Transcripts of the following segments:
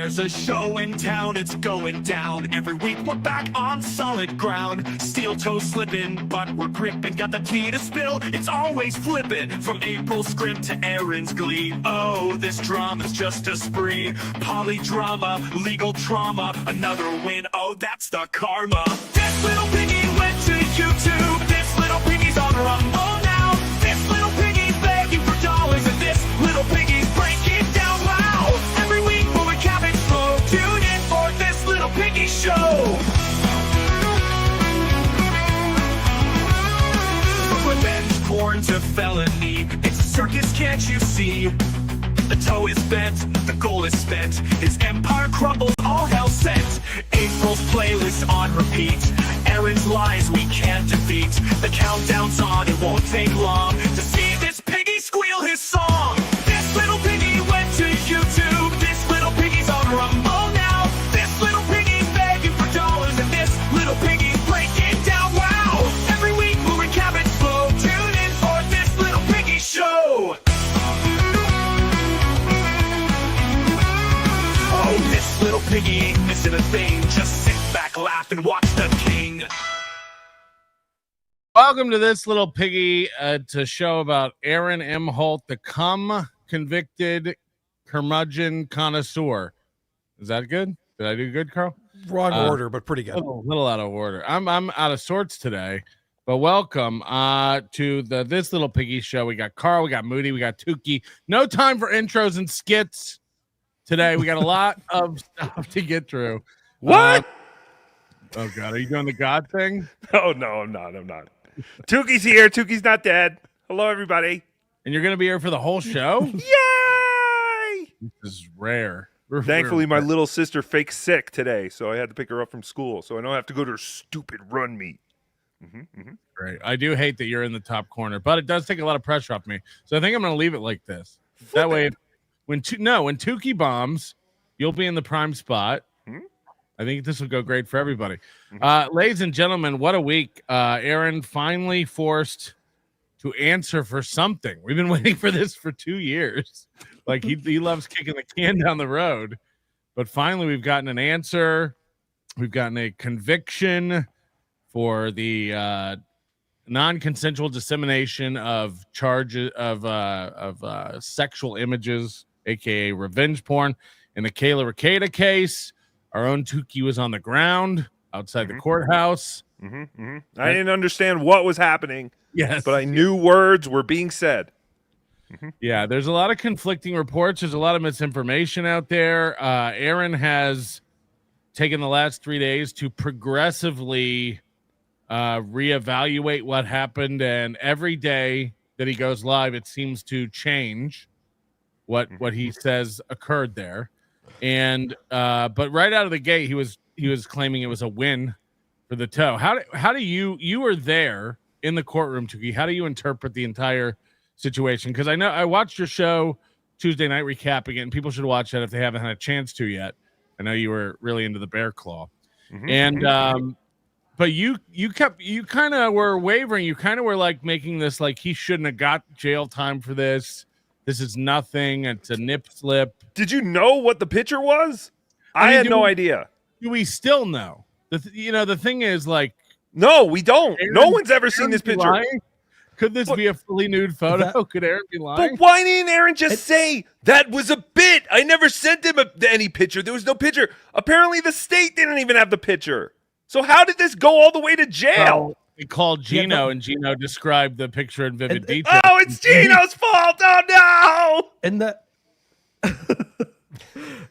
There's a show in town, it's going down. Every week we're back on solid ground. Steel toe slipping, but we're gripping. Got the tea to spill, it's always flipping. From April's script to Aaron's glee. Oh, this drama's just a spree. Polydrama, legal trauma, another win. Oh, that's the karma. This little piggy went to YouTube. This little piggy's on Rumble now. This little piggy's begging for dollars, and this little piggy's breaking down. Wow! Every week we'll recap it slow. Tune in for this little piggy show. From revenge porn to felony, it's a circus, can't you see? The toe is bent, the goal is spent. His empire crumbles, all hell sent. April's playlist on repeat. Aaron's lies we can't defeat. The countdown's on, it won't take long to see this piggy squeal his song. This little piggy went to YouTube. This little piggy's on Rumble now. This little piggy's begging for dollars, and this little piggy's breaking down. Wow! Every week we'll recap it slow. Tune in for this little piggy show. Oh, this little piggy ain't missing a thing. Just sit back, laugh, and watch the king. Welcome to this little piggy to show about Aaron Imholte, the convicted curmudgeon connoisseur. Is that good? Did I do good, Karl? Wrong order, but pretty good. A little out of order. I'm out of sorts today, but welcome to this little piggy show. We got Karl, we got Moody, we got Tookie. No time for intros and skits today. We got a lot of stuff to get through. What? Oh God, are you doing the God thing? Oh no, I'm not. Tookie's here. Tookie's not dead. Hello, everybody. And you're gonna be here for the whole show? Yay! This is rare. Thankfully, my little sister faked sick today, so I had to pick her up from school, so I don't have to go to her stupid run meet. Great. I do hate that you're in the top corner, but it does take a lot of pressure off me. So I think I'm going to leave it like this. That way, when Tookie bombs, you'll be in the prime spot. I think this will go great for everybody. Ladies and gentlemen, what a week. Aaron finally forced to answer for something. We've been waiting for this for 2 years. Like he loves kicking the can down the road. But finally, we've gotten an answer. We've gotten a conviction for the non-consensual dissemination of charges of sexual images, aka revenge porn, in the Kayla Ricada case. Our own Tookie was on the ground outside the courthouse. I didn't understand what was happening. Yes, but I knew words were being said. Yeah, there's a lot of conflicting reports. There's a lot of misinformation out there. Aaron has taken the last 3 days to progressively reevaluate what happened, and every day that he goes live, it seems to change what he says occurred there. And but right out of the gate, he was claiming it was a win for the toe. How do you were there in the courtroom, Tookie? How do you interpret the entire situation? Because I know I watched your show Tuesday night recapping it, and people should watch that if they haven't had a chance to yet. I know you were really into the bear claw, but you kind of were wavering. You kind of were like making this like he shouldn't have got jail time for this. This is nothing. It's a nip slip. Did you know what the picture was? I had no idea. Do we still know? The thing is, like, no, we don't. No one's ever seen this picture. Lying? Could this be a fully nude photo? Could Aaron be lying? But why didn't Aaron just say that was a bit? I never sent him any picture. There was no picture. Apparently, the state didn't even have the picture. So how did this go all the way to jail? Well, they called Gino, and Gino described the picture in vivid detail. Oh, it's Gino's fault! Oh no!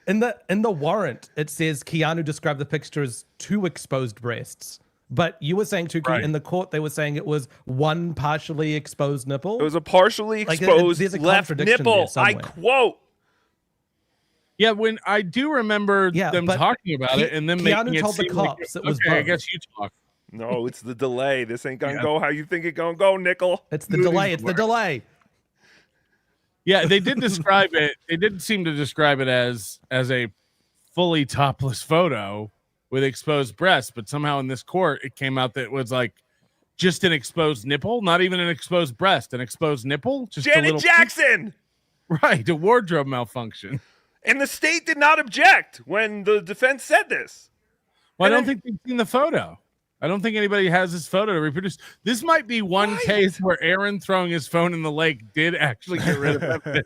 In the warrant, it says Keanu described the picture as 2 exposed breasts. But you were saying, Tookie, in the court, they were saying it was 1 partially exposed nipple. It was a partially exposed left nipple. I quote. Yeah, when I do remember them talking about it, and then Keanu making told it the cops like, it was okay, I guess you talk. No, it's the delay. This ain't gonna go how you think it gonna go, Nickel. It's the delay. It's the delay. Yeah, they did describe it. They did seem to describe it as a fully topless photo with exposed breasts, but somehow in this court, it came out that it was like just an exposed nipple, not even an exposed breast, an exposed nipple. Just Janet Jackson. Right, a wardrobe malfunction. And the state did not object when the defense said this. Well, I don't think they've seen the photo. I don't think anybody has this photo to reproduce. This might be one case where Aaron throwing his phone in the lake did actually get rid of it.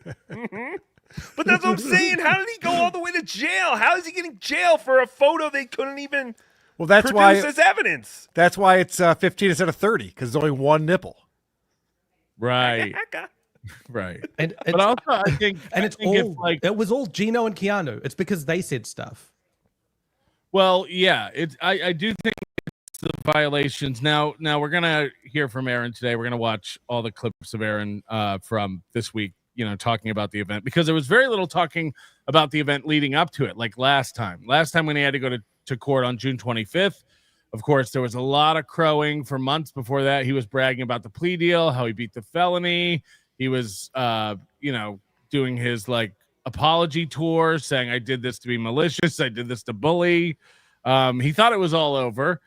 But that's what I'm saying. How did he go all the way to jail? How is he getting jail for a photo they couldn't even produce as evidence? That's why it's 15 instead of 30, because there's only one nipple. Right. Right. But also, I think, it was all Gino and Keanu. It's because they said stuff. Well, yeah, I do think it's the violations. Now we're gonna hear from Aaron today. We're gonna watch all the clips of Aaron from this week, talking about the event, because there was very little talking about the event leading up to it, like last time when he had to go to court on June 25th. Of course, there was a lot of crowing for months before that. He was bragging about the plea deal, how he beat the felony. He was, doing his apology tour, saying, I did this to be malicious. I did this to bully. He thought it was all over.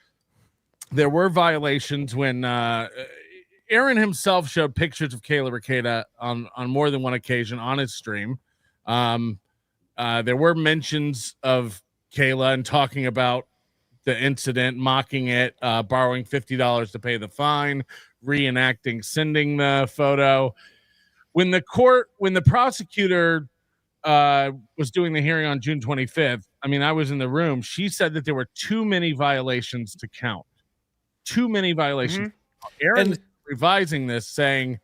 There were violations when Aaron himself showed pictures of Kayla Rekieta on more than one occasion on his stream. There were mentions of Kayla and talking about the incident, mocking it, borrowing $50 to pay the fine, reenacting, sending the photo. When the prosecutor was doing the hearing on June 25th, I was in the room. She said that there were too many violations to count. Too many violations. Aaron revising this, saying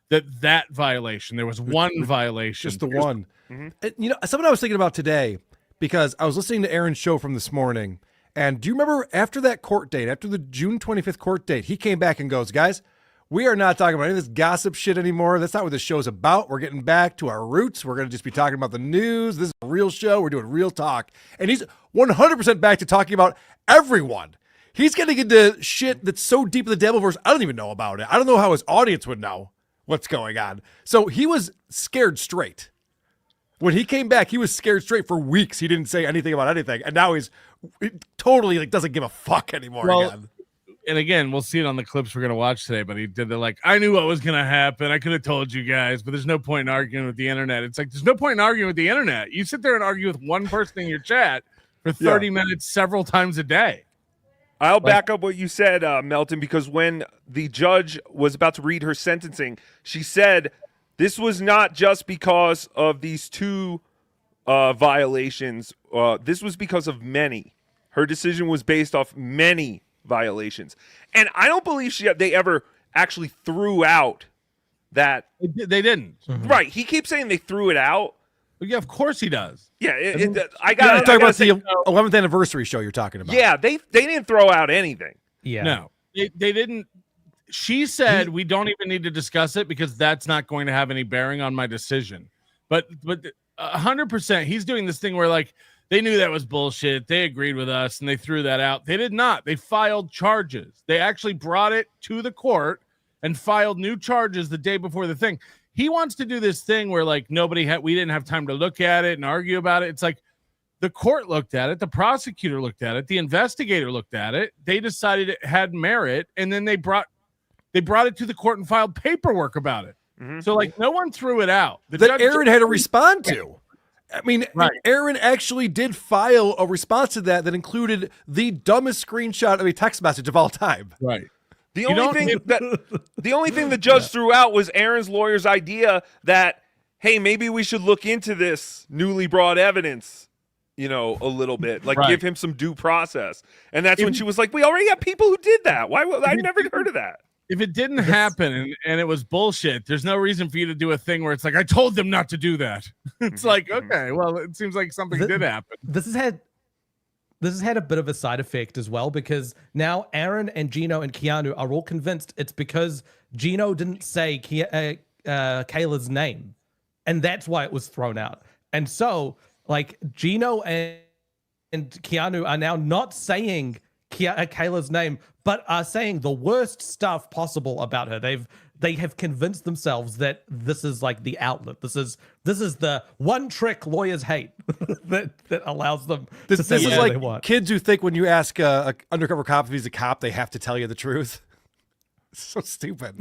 that violation, there was one violation. Just the one. Something I was thinking about today, because I was listening to Aaron's show from this morning, and do you remember after that court date, after the June 25th court date, he came back and goes, guys, we are not talking about any of this gossip shit anymore. That's not what this show's about. We're getting back to our roots. We're going to just be talking about the news. This is a real show. We're doing real talk. And he's 100% back to talking about everyone. He's getting into shit that's so deep in the Devilverse, I don't even know about it. I don't know how his audience would know what's going on. So he was scared straight. When he came back, he was scared straight for weeks. He didn't say anything about anything. And now he's totally doesn't give a fuck anymore again. And again, we'll see it on the clips we're going to watch today, but he did the I knew what was going to happen. I could have told you guys, but there's no point in arguing with the internet. It's there's no point in arguing with the internet. You sit there and argue with one person in your chat for 30 minutes several times a day. I'll back up what you said, Melton, because when the judge was about to read her sentencing, she said this was not just because of these two violations. This was because of many. Her decision was based off many violations. And I don't believe they ever actually threw out that. They didn't. Right. He keeps saying they threw it out. Well, yeah, of course he does. Yeah, I got to talk about the 11th anniversary show you're talking about. Yeah, they didn't throw out anything. Yeah. No, they didn't. She said we don't even need to discuss it because that's not going to have any bearing on my decision. But 100%, he's doing this thing where they knew that was bullshit. They agreed with us and they threw that out. They did not. They filed charges. They actually brought it to the court and filed new charges the day before the thing. He wants to do this thing where we didn't have time to look at it and argue about it. It's the court looked at it, the prosecutor looked at it, the investigator looked at it. They decided it had merit, and then they brought it to the court and filed paperwork about it. Mm-hmm. So no one threw it out. That Aaron had to respond to. Right. Aaron actually did file a response to that included the dumbest screenshot of a text message of all time. Right. The only thing the judge threw out was Aaron's lawyer's idea that, hey, maybe we should look into this newly brought evidence, a little bit, give him some due process. And that's when she was like, we already have people who did that. Why? I never heard of that. If it didn't happen and it was bullshit, there's no reason for you to do a thing where it's I told them not to do that. It's okay, well, it seems like something did happen. This has had a bit of a side effect as well, because now Aaron and Gino and Keanu are all convinced it's because Gino didn't say Kayla's name, and that's why it was thrown out. And so Gino and Keanu are now not saying Kayla's name, but are saying the worst stuff possible about her. They have convinced themselves that this is the outlet. This is the one trick lawyers hate that allows them to say this is what they want. Kids who think when you ask a undercover cop if he's a cop, they have to tell you the truth. So stupid.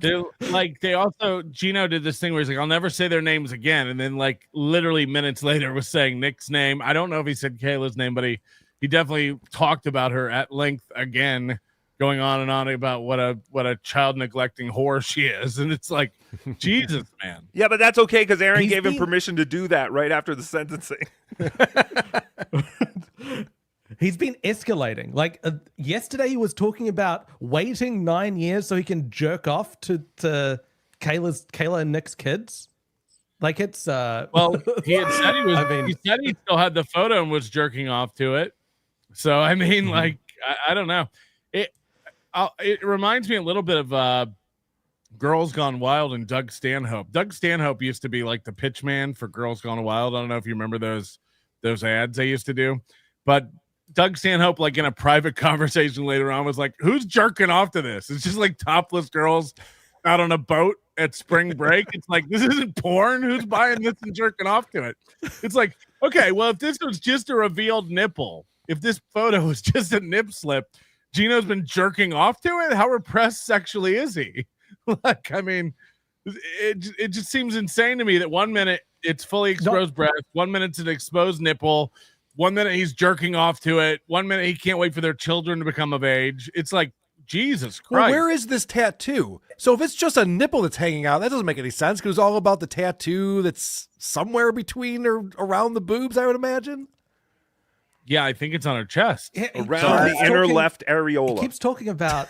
They also, Gino did this thing where he's like, I'll never say their names again. And then like literally minutes later was saying Nick's name. I don't know if he said Kayla's name, but he definitely talked about her at length again, going on and on about what a child neglecting whore she is. And it's like, Jesus, man. Yeah, but that's okay because Aaron gave him permission to do that right after the sentencing. He's been escalating. Like yesterday, he was talking about waiting 9 years so he can jerk off to Kayla and Nick's kids. Like it's well, he had said he was. I mean, he said he still had the photo and was jerking off to it. So I mean, like I don't know. It reminds me a little bit of Girls Gone Wild and Doug Stanhope. Doug Stanhope used to be like the pitch man for Girls Gone Wild. I don't know if you remember those ads they used to do, but Doug Stanhope, like in a private conversation later on, was like, "Who's jerking off to this? It's just like topless girls out on a boat at spring break. It's like, this isn't porn. Who's buying this and jerking off to it?" It's like, okay, well, if this was just a revealed nipple, if this photo was just a nip slip, Gino's been jerking off to it. How repressed sexually is he? Like, I mean, it just seems insane to me that 1 minute it's fully exposed breast, 1 minute it's an exposed nipple, 1 minute he's jerking off to it, 1 minute he can't wait for their children to become of age. It's like, Jesus Christ. Well, where is this tattoo? So if it's just a nipple that's hanging out, that doesn't make any sense because it's all about the tattoo that's somewhere between or around the boobs, I would imagine. Yeah, I think it's on her chest. Around the inner left areola. He keeps talking about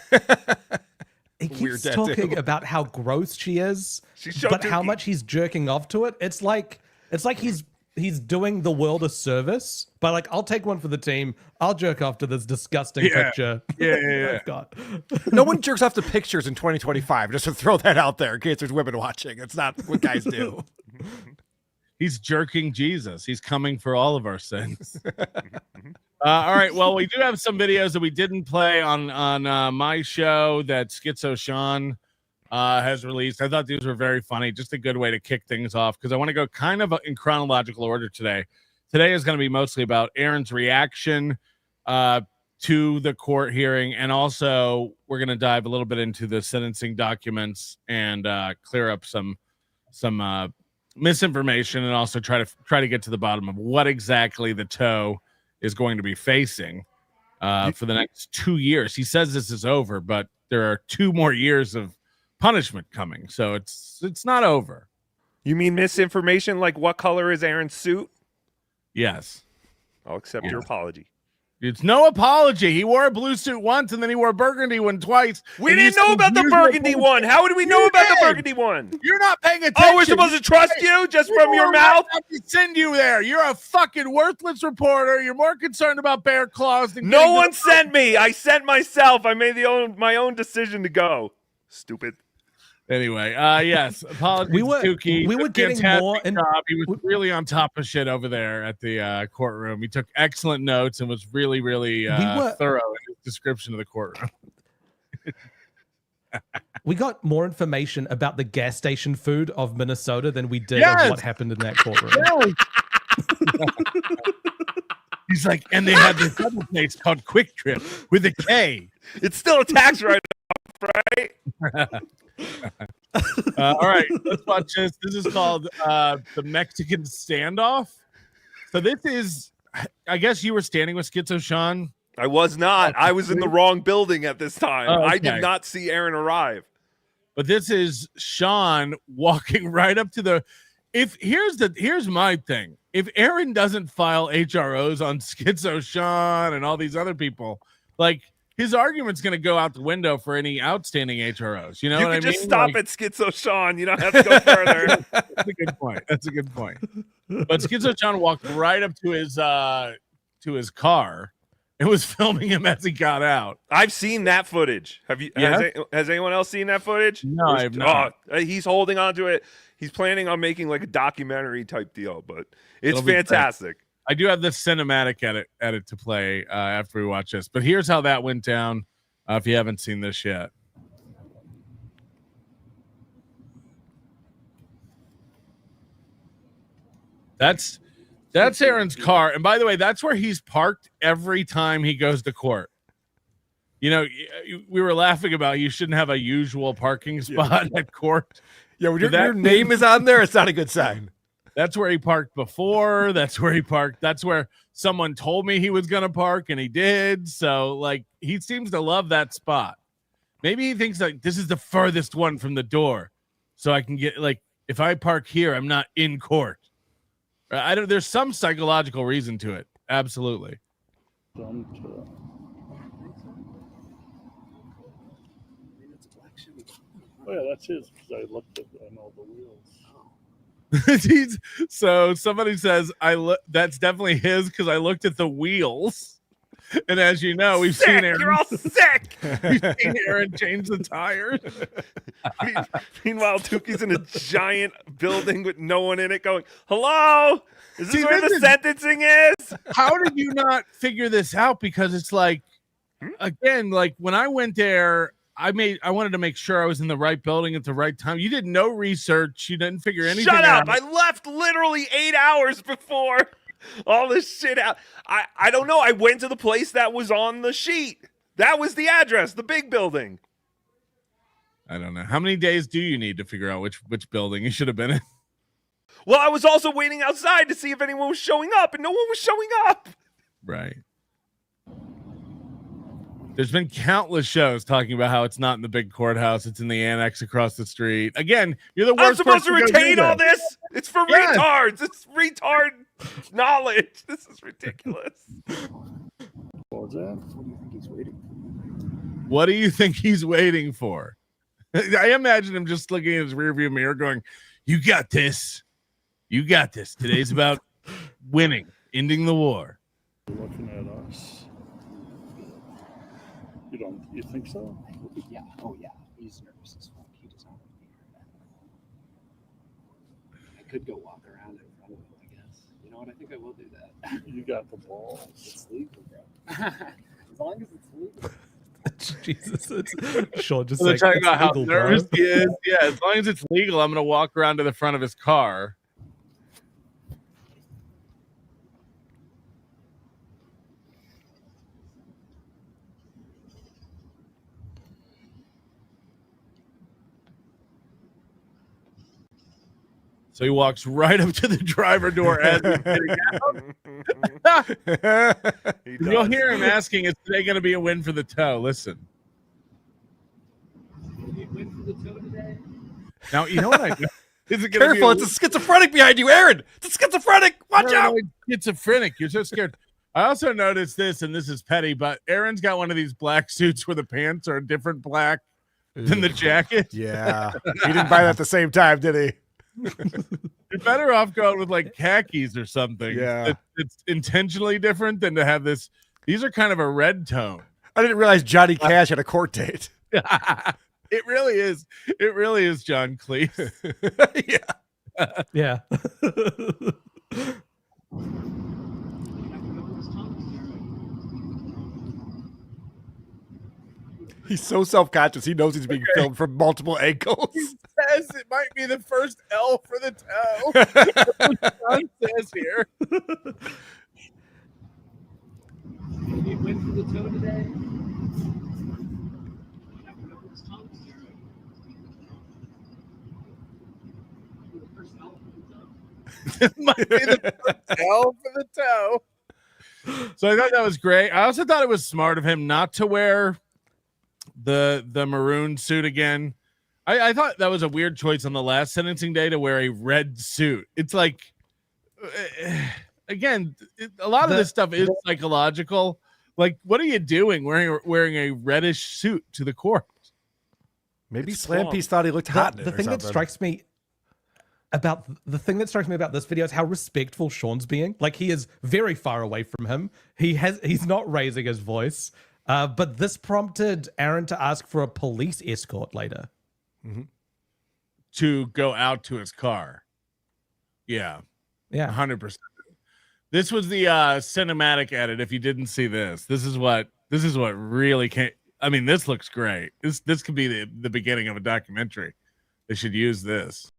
how gross she is, but how much he's jerking off to it. It's like he's doing the world a service, but like, I'll take one for the team. I'll jerk off to this disgusting picture. Yeah. God. No one jerks off to pictures in 2025, just to throw that out there in case there's women watching. It's not what guys do. He's jerking Jesus. He's coming for all of our sins. All right. Well, we do have some videos that we didn't play on my show that Schizo Sean has released. I thought these were very funny. Just a good way to kick things off because I want to go kind of in chronological order today. Today is going to be mostly about Aaron's reaction to the court hearing, and also we're going to dive a little bit into the sentencing documents and clear up some misinformation, and also try to get to the bottom of what exactly the toe is going to be facing for the next 2 years. He says this is over, but there are 2 more years of punishment coming, so it's not over. You mean misinformation like what color is Aaron's suit? Yes. I'll accept your apology. It's no apology. He wore a blue suit once, and then he wore a burgundy one twice. We didn't know about the burgundy one. How did we know about the burgundy one? You're not paying attention. Oh, we're supposed to trust you just from your mouth? Send you there. You're a fucking worthless reporter. You're more concerned about bear claws than no one sent me. I sent myself. I made my own decision to go. Stupid. Anyway, yes. Apologies to Tookie. We were getting more. Job. He was really on top of shit over there at the courtroom. He took excellent notes and was really, really thorough in his description of the courtroom. We got more information about the gas station food of Minnesota than we did of what happened in that courtroom. He's like, and they had this other place called Quick Trip with a K. It's still a tax write-off, right? All right, let's watch this. This is called the Mexican Standoff. So this is, I guess you were standing with Schizo Sean. I was not. I was in the wrong building at this time. Oh, okay. I did not see Aaron arrive. But this is Sean walking right up to the. Here's my thing. If Aaron doesn't file HROs on Schizo Sean and all these other people, like, his argument's going to go out the window for any outstanding HROs. You know what I mean? You can just stop at Schizo Sean. You don't have to go further. That's a good point. That's a good point. But Schizo Sean walked right up to his car and was filming him as he got out. I've seen that footage. Have you? Yeah? Has anyone else seen that footage? No, I have not. He's holding on to it. He's planning on making like a documentary type deal, but it's fantastic. I do have this cinematic edit to play after we watch this, but here's how that went down. If you haven't seen this yet, that's Aaron's car, and by the way, that's where he's parked every time he goes to court. You know, we were laughing about you shouldn't have a usual parking spot at court. Yeah, when your name is on there, it's not a good sign. That's where he parked before. That's where he parked. That's where someone told me he was going to park, and he did. So, like, he seems to love that spot. Maybe he thinks like this is the furthest one from the door, so I can get like if I park here, I'm not in court. I don't. There's some psychological reason to it. Absolutely. Oh yeah, that's his because I looked at all the wheels. So somebody says that's definitely his because I looked at the wheels. And as you know, we've seen Aaron. You're all sick. We've seen Aaron change the tires. Meanwhile, Tookie's in a giant building with no one in it going, hello? Is this where the sentencing is? How did you not figure this out? Because it's like, again, like when I went there, I wanted to make sure I was in the right building at the right time. You did no research. You didn't figure anything out. Shut up. I left literally 8 hours before all this shit out. I don't know. I went to the place that was on the sheet. That was the address, the big building. I don't know. How many days do you need to figure out which building you should have been in? Well, I was also waiting outside to see if anyone was showing up, and no one was showing up. Right. There's been countless shows talking about how it's not in the big courthouse. It's in the annex across the street. Again, you're the worst. I'm supposed to retain all this? It's for retards. It's retard knowledge. This is ridiculous. What was that? What do you think he's waiting for? What do you think he's waiting for? I imagine him just looking at his rearview mirror going, you got this. You got this. Today's about winning, ending the war. You're looking at us. You think so? Yeah. Oh, yeah. He's nervous as fuck. He does not want to be here. I could go walk around in front of him, I guess. You know what? I think I will do that. You got the balls. It's legal, bro. As long as it's legal. Jesus, it's Sean just So they're saying talking about how legal, nervous bro. he is. Yeah, as long as it's legal, I'm going to walk around to the front of his car. So he walks right up to the driver door as he's getting out. You'll hear him asking, is today going to be a win for the toe? Listen. Win for the toe today? Now, you know what I do? Is it gonna Careful, be it's a schizophrenic behind you, Aaron. It's a schizophrenic. Watch out. Schizophrenic. You're so scared. I also noticed this, and this is petty, but Aaron's got one of these black suits where the pants are a different black than the jacket. Yeah. He didn't buy that at the same time, did he? You're better off going with like khakis or something. Yeah. It's intentionally different than to have this. These are kind of a red tone. I didn't realize Johnny Cash had a court date. It really is. It really is John Cleese. Yeah. Yeah. He's so self-conscious. He knows he's being filmed from multiple angles. He says it might be the first L for the toe. John says here. You win for the toe today? It might be the first L for the toe. So I thought that was great. I also thought it was smart of him not to wear the maroon suit again. I thought that was a weird choice on the last sentencing day to wear a red suit. It's like, again, a lot of this stuff is psychological. Like, what are you doing wearing a reddish suit to the court? Maybe Slam Piece thought he looked hot. The thing that strikes me about this video is how respectful Sean's being. Like, he is very far away from him. He's not raising his voice. But this prompted Aaron to ask for a police escort later. Mm-hmm. To go out to his car. Yeah. 100%. This was the cinematic edit. If you didn't see this, this is what really came. I mean, this looks great. This could be the beginning of a documentary. They should use this.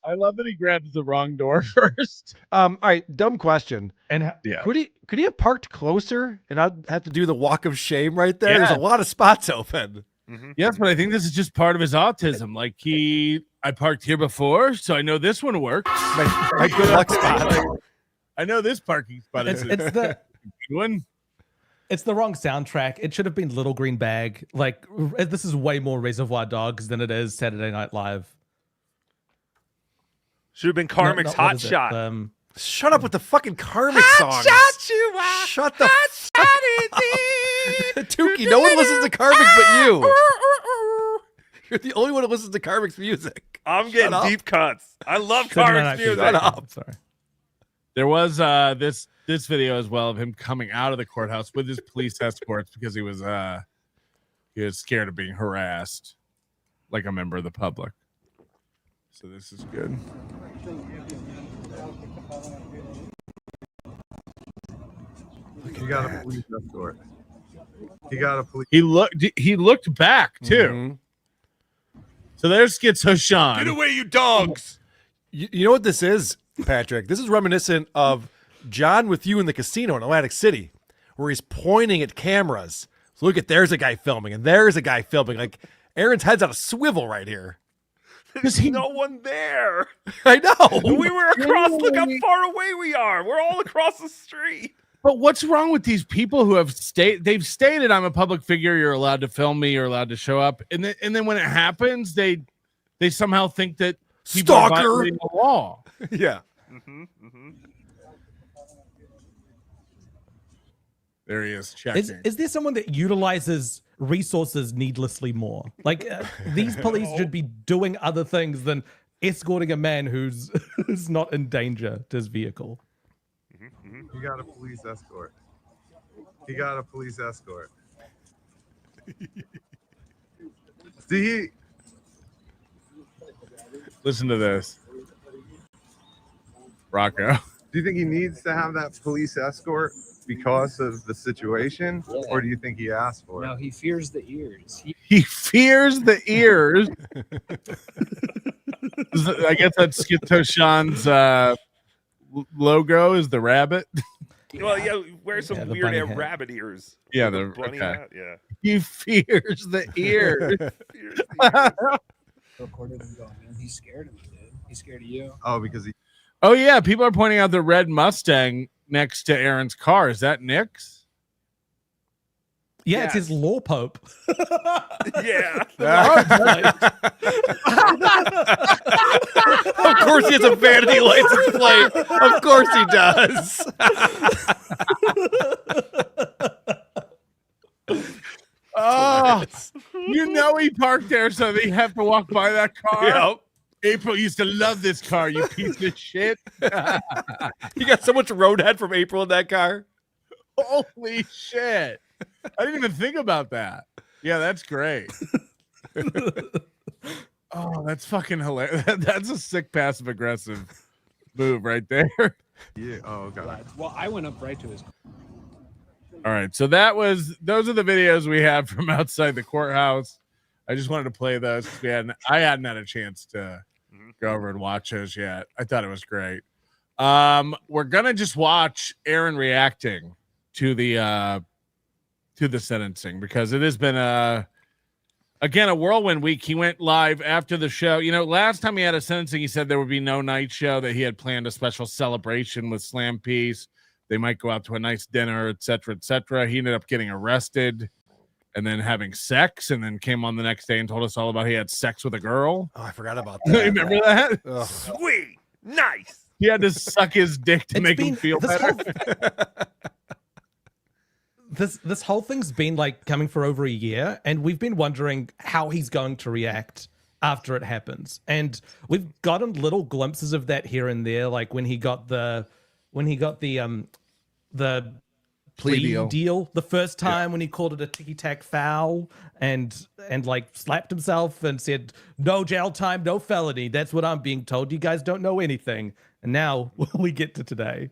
I love that he grabs the wrong door first. All right, dumb question. And Yeah. Could he have parked closer and I'd have to do the walk of shame right there? There's Yeah. a lot of spots open. Yes, but I think this is just part of his autism. Like I parked here before, so I know this one works. My good luck spot. I know this parking spot is it's the a good one. it's the wrong soundtrack. It should have been Little Green Bag. Like this is way more Reservoir Dogs than it is Saturday Night Live. Should have been Karmic's What Hot is it? Shot. Shut up with the fucking Karmic songs. you out. Shut the Tookie, no one listens to Karmic but you. You're the only one who listens to Karmic's music. I'm getting up. deep cuts. I love Saturday Karmic's Night music. Fever. Shut up. Sorry. There was this video as well of him coming out of the courthouse with his police escorts because he was scared of being harassed like a member of the public. So this is good. You got a police escort. You got a police. He looked back too. Mhm. So there's Schizo Sean. Get away, you dogs. You know what this is, Patrick? This is reminiscent of John with you in the casino in Atlantic City, where he's pointing at cameras. So look at, there's a guy filming, and there's a guy filming. Like Aaron's head's on a swivel right here. There's no one there. I know. We were across. Look how far away we are. We're all across the street. But what's wrong with these people who have they've stated I'm a public figure, you're allowed to film me, you're allowed to show up, and then when it happens, they somehow think that people are Stalker. violating the law. Yeah. There he is. Checking. Is there someone that utilizes resources needlessly more? Like these police should be doing other things than escorting a man who's not in danger to his vehicle. You got a police escort. You got a police escort. See, Listen to this, Rocco. do you think he needs to have that police escort because of the situation, or do you think he asked for it? No, he fears the ears. He fears the ears. I guess that's Schizo Sean's logo is the rabbit. Well, yeah, wear some the weird bunny hat. rabbit ears. Yeah, the bunny okay. hat. Yeah. He fears the ears. Here's the ears. Recorded him going in. He's scared of me, dude. He's scared of you. Oh, because he. Oh yeah, people are pointing out the red Mustang next to Aaron's car. Is that Nick's? Yeah, it's his law pope. Yeah. Of course he has a vanity license plate. Of course he does. Oh, you know he parked there so they have to walk by that car. Yep. April used to love this car, you piece of shit. You got so much roadhead from April in that car. Holy shit. I didn't even think about that. Yeah, that's great. Oh, that's fucking hilarious. That's a sick passive aggressive move right there. Yeah. Oh, okay. Well, I went up right to his. All right, so those are the videos we have from outside the courthouse. I just wanted to play those because I hadn't had a chance to go over and watch those yet. I thought it was great. We're gonna just watch Aaron reacting to the sentencing because it has been a whirlwind week. He went live after the show. You know, last time he had a sentencing, he said there would be no night show, that he had planned a special celebration with Slam Piece. They might go out to a nice dinner, et cetera, et cetera. He ended up getting arrested and then having sex, and then came on the next day and told us all about he had sex with a girl. Oh, I forgot about that. Remember that? Ugh. Sweet. Nice. He had to suck his dick to make him feel better. This whole thing's been like coming for over a year, and we've been wondering how he's going to react after it happens. And we've gotten little glimpses of that here and there, like when he got the Plea deal. The first time when he called it a ticky-tack foul and like slapped himself and said, no jail time, no felony. That's what I'm being told. You guys don't know anything. And now we get to today.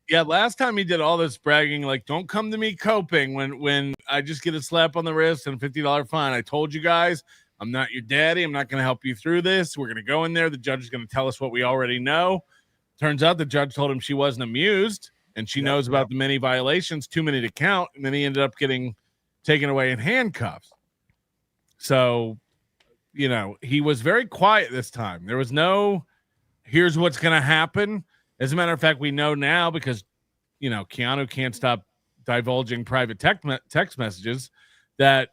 Yeah, last time he did all this bragging, like, don't come to me coping when I just get a slap on the wrist and a $50 fine. I told you guys, I'm not your daddy. I'm not going to help you through this. We're going to go in there. The judge is going to tell us what we already know. Turns out the judge told him she wasn't amused, and she knows about the many violations, too many to count, and then he ended up getting taken away in handcuffs. So, you know, he was very quiet this time. There was no, here's what's going to happen. As a matter of fact, we know now because, you know, Keanu can't stop divulging private text messages that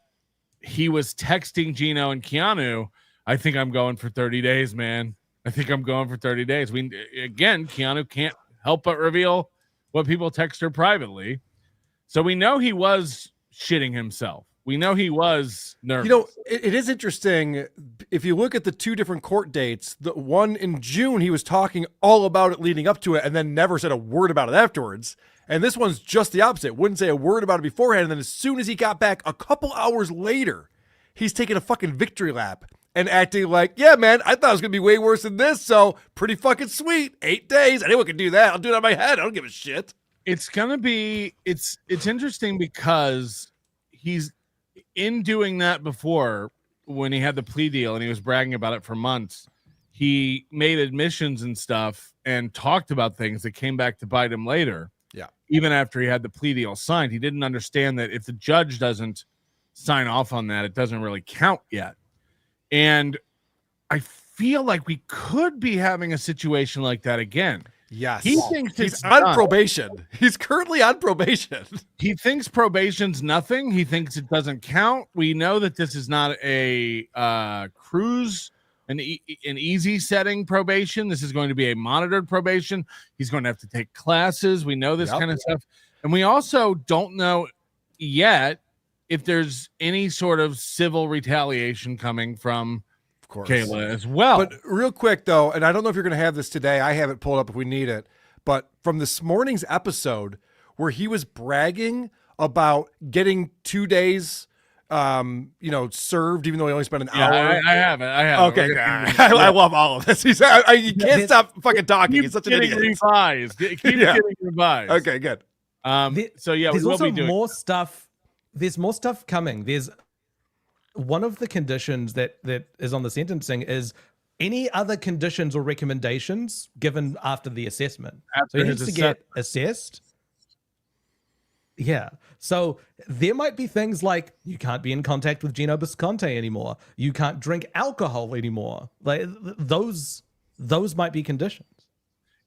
he was texting Gino and Keanu, I think I'm going for 30 days, man. I think I'm going for 30 days. Again, Keanu can't help but reveal what people text her privately. So we know he was shitting himself. We know he was nervous. You know, it is interesting. If you look at the two different court dates, the one in June, he was talking all about it leading up to it and then never said a word about it afterwards. And this one's just the opposite. Wouldn't say a word about it beforehand. And then as soon as he got back a couple hours later, he's taking a fucking victory lap and acting like, yeah, man, I thought it was going to be way worse than this. So pretty fucking sweet. 8 days. Anyone can do that. I'll do it on my head. I don't give a shit. It's going to be, it's interesting because he's in doing that before when he had the plea deal and he was bragging about it for months. He made admissions and stuff and talked about things that came back to bite him later. Yeah. Even after he had the plea deal signed, he didn't understand that if the judge doesn't sign off on that, it doesn't really count yet. And I feel like we could be having a situation like that again. Yes. He thinks he's on probation. He's currently on probation. He thinks probation's nothing. He thinks it doesn't count. We know that this is not a cruise, an easy setting probation. This is going to be a monitored probation. He's going to have to take classes. We know this kind of stuff. And we also don't know yet if there's any sort of civil retaliation coming from Kayla as well. But real quick, though, and I don't know if you're going to have this today. I have it pulled up if we need it. But from this morning's episode where he was bragging about getting 2 days, served, even though he only spent an hour. I have it. I have okay, it. I love all of this. He can't stop fucking talking. He's such an idiot. Revised. Keep getting revised. Okay, good. So yeah, there's we will also be doing more stuff. There's more stuff coming. There's one of the conditions that is on the sentencing is any other conditions or recommendations given after the assessment. So he needs to get assessed. Yeah. So there might be things like you can't be in contact with Gino Bisconte anymore. You can't drink alcohol anymore. Like those might be conditions.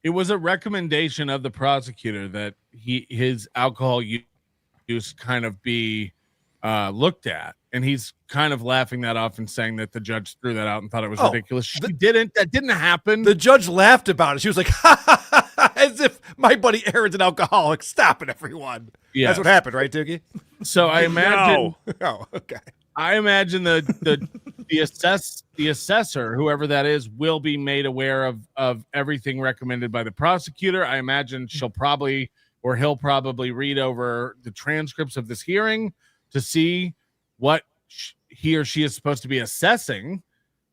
It was a recommendation of the prosecutor that his alcohol use kind of be looked at, and he's kind of laughing that off and saying that the judge threw that out and thought it was ridiculous. That didn't happen. The judge laughed about it. She was like, ha, ha, ha, ha, as if my buddy Aaron's an alcoholic. Stop it, everyone. Yeah, that's what happened, right, Tookie? So I imagine. Oh, okay. I imagine the assessor, whoever that is, will be made aware of everything recommended by the prosecutor. I imagine he'll probably read over the transcripts of this hearing to see what he or she is supposed to be assessing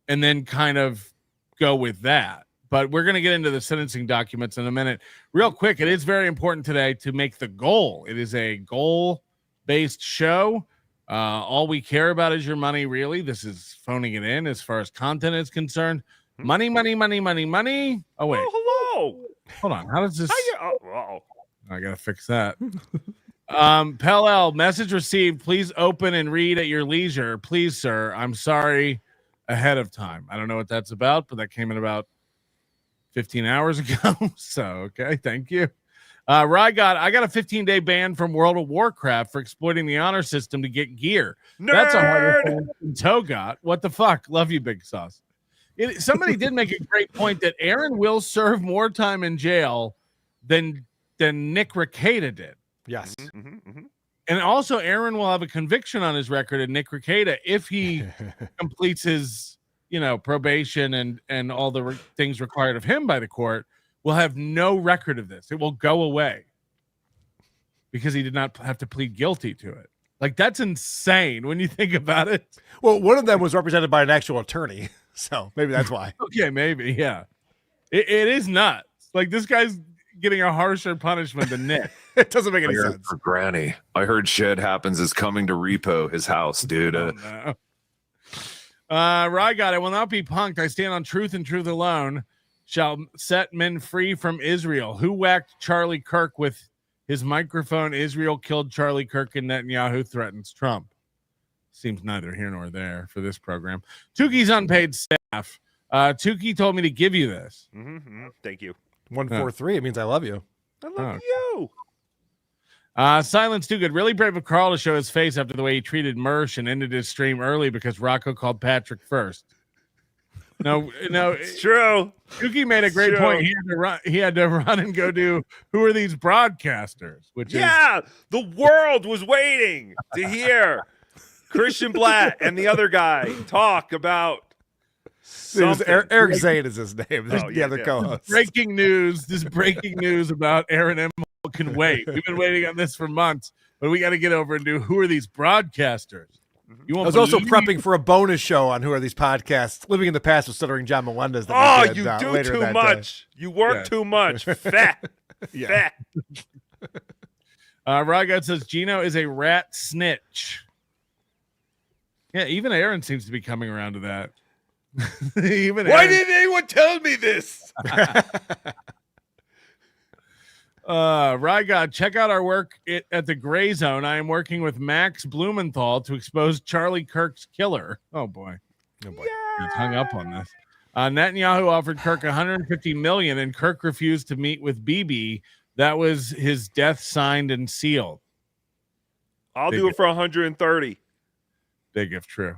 and then kind of go with that. But we're going to get into the sentencing documents in a minute. Real quick, it is very important today to make the goal. It is a goal-based show. All we care about is your money, really. This is phoning it in as far as content is concerned. Money, money, money, money, money. Oh, wait. Oh, hello. Hold on. How does this... I got to fix that. Pell-El, message received. Please open and read at your leisure. Please, sir. I'm sorry ahead of time. I don't know what that's about, but that came in about 15 hours ago. So, okay. Thank you. I got a 15-day ban from World of Warcraft for exploiting the honor system to get gear. Nerd! That's a harder thing than Toe got. What the fuck? Love you, Big Sauce. Somebody did make a great point that Aaron will serve more time in jail than Nick Rekieta did. Yes. And also Aaron will have a conviction on his record and Nick Rekieta if he completes his, probation and all the things required of him by the court. Will have no record of this. It will go away. because he did not have to plead guilty to it. Like, that's insane when you think about it. Well, one of them was represented by an actual attorney, so maybe that's why. Okay, maybe, yeah. It is nuts. Like, this guy's getting a harsher punishment than Nick. It doesn't make any I heard sense. for Granny. I heard Shed Happens is coming to repo his house, dude. Oh, no. Rygot, I will not be punked. I stand on truth and truth alone. Shall set men free from Israel. Who whacked Charlie Kirk with his microphone? Israel killed Charlie Kirk and Netanyahu threatens Trump. Seems neither here nor there for this program. Tookie's unpaid staff. Tookie told me to give you this. Thank you. 143. It means I love you. I love you. Silence too good. Really brave of Karl to show his face after the way he treated Mersh and ended his stream early because Rocco called Patrick first. No, It's true. Tookie made a great point. He had to run and go do who are these broadcasters? Which is the world was waiting to hear Christian Blatt and the other guy talk about something. Eric Zane is his name. There's the other co-host. breaking news. This breaking news about Aaron Imholte can wait. We've been waiting on this for months, but we got to get over and do who are these broadcasters? I was also prepping for a bonus show on Who Are These Podcasts, Living in the Past with Stuttering John Melendez. That you do too much. You work too much. Fat. Fat. Rygot says Gino is a rat snitch. Yeah, even Aaron seems to be coming around to that. Why didn't anyone tell me this? Rygot, check out our work at the Gray Zone. I am working with Max Blumenthal to expose Charlie Kirk's killer. Oh boy. He's hung up on this. Netanyahu offered Kirk $150 million, and Kirk refused to meet with Bibi. That was his death signed and sealed. I'll do it for 130. Big if true.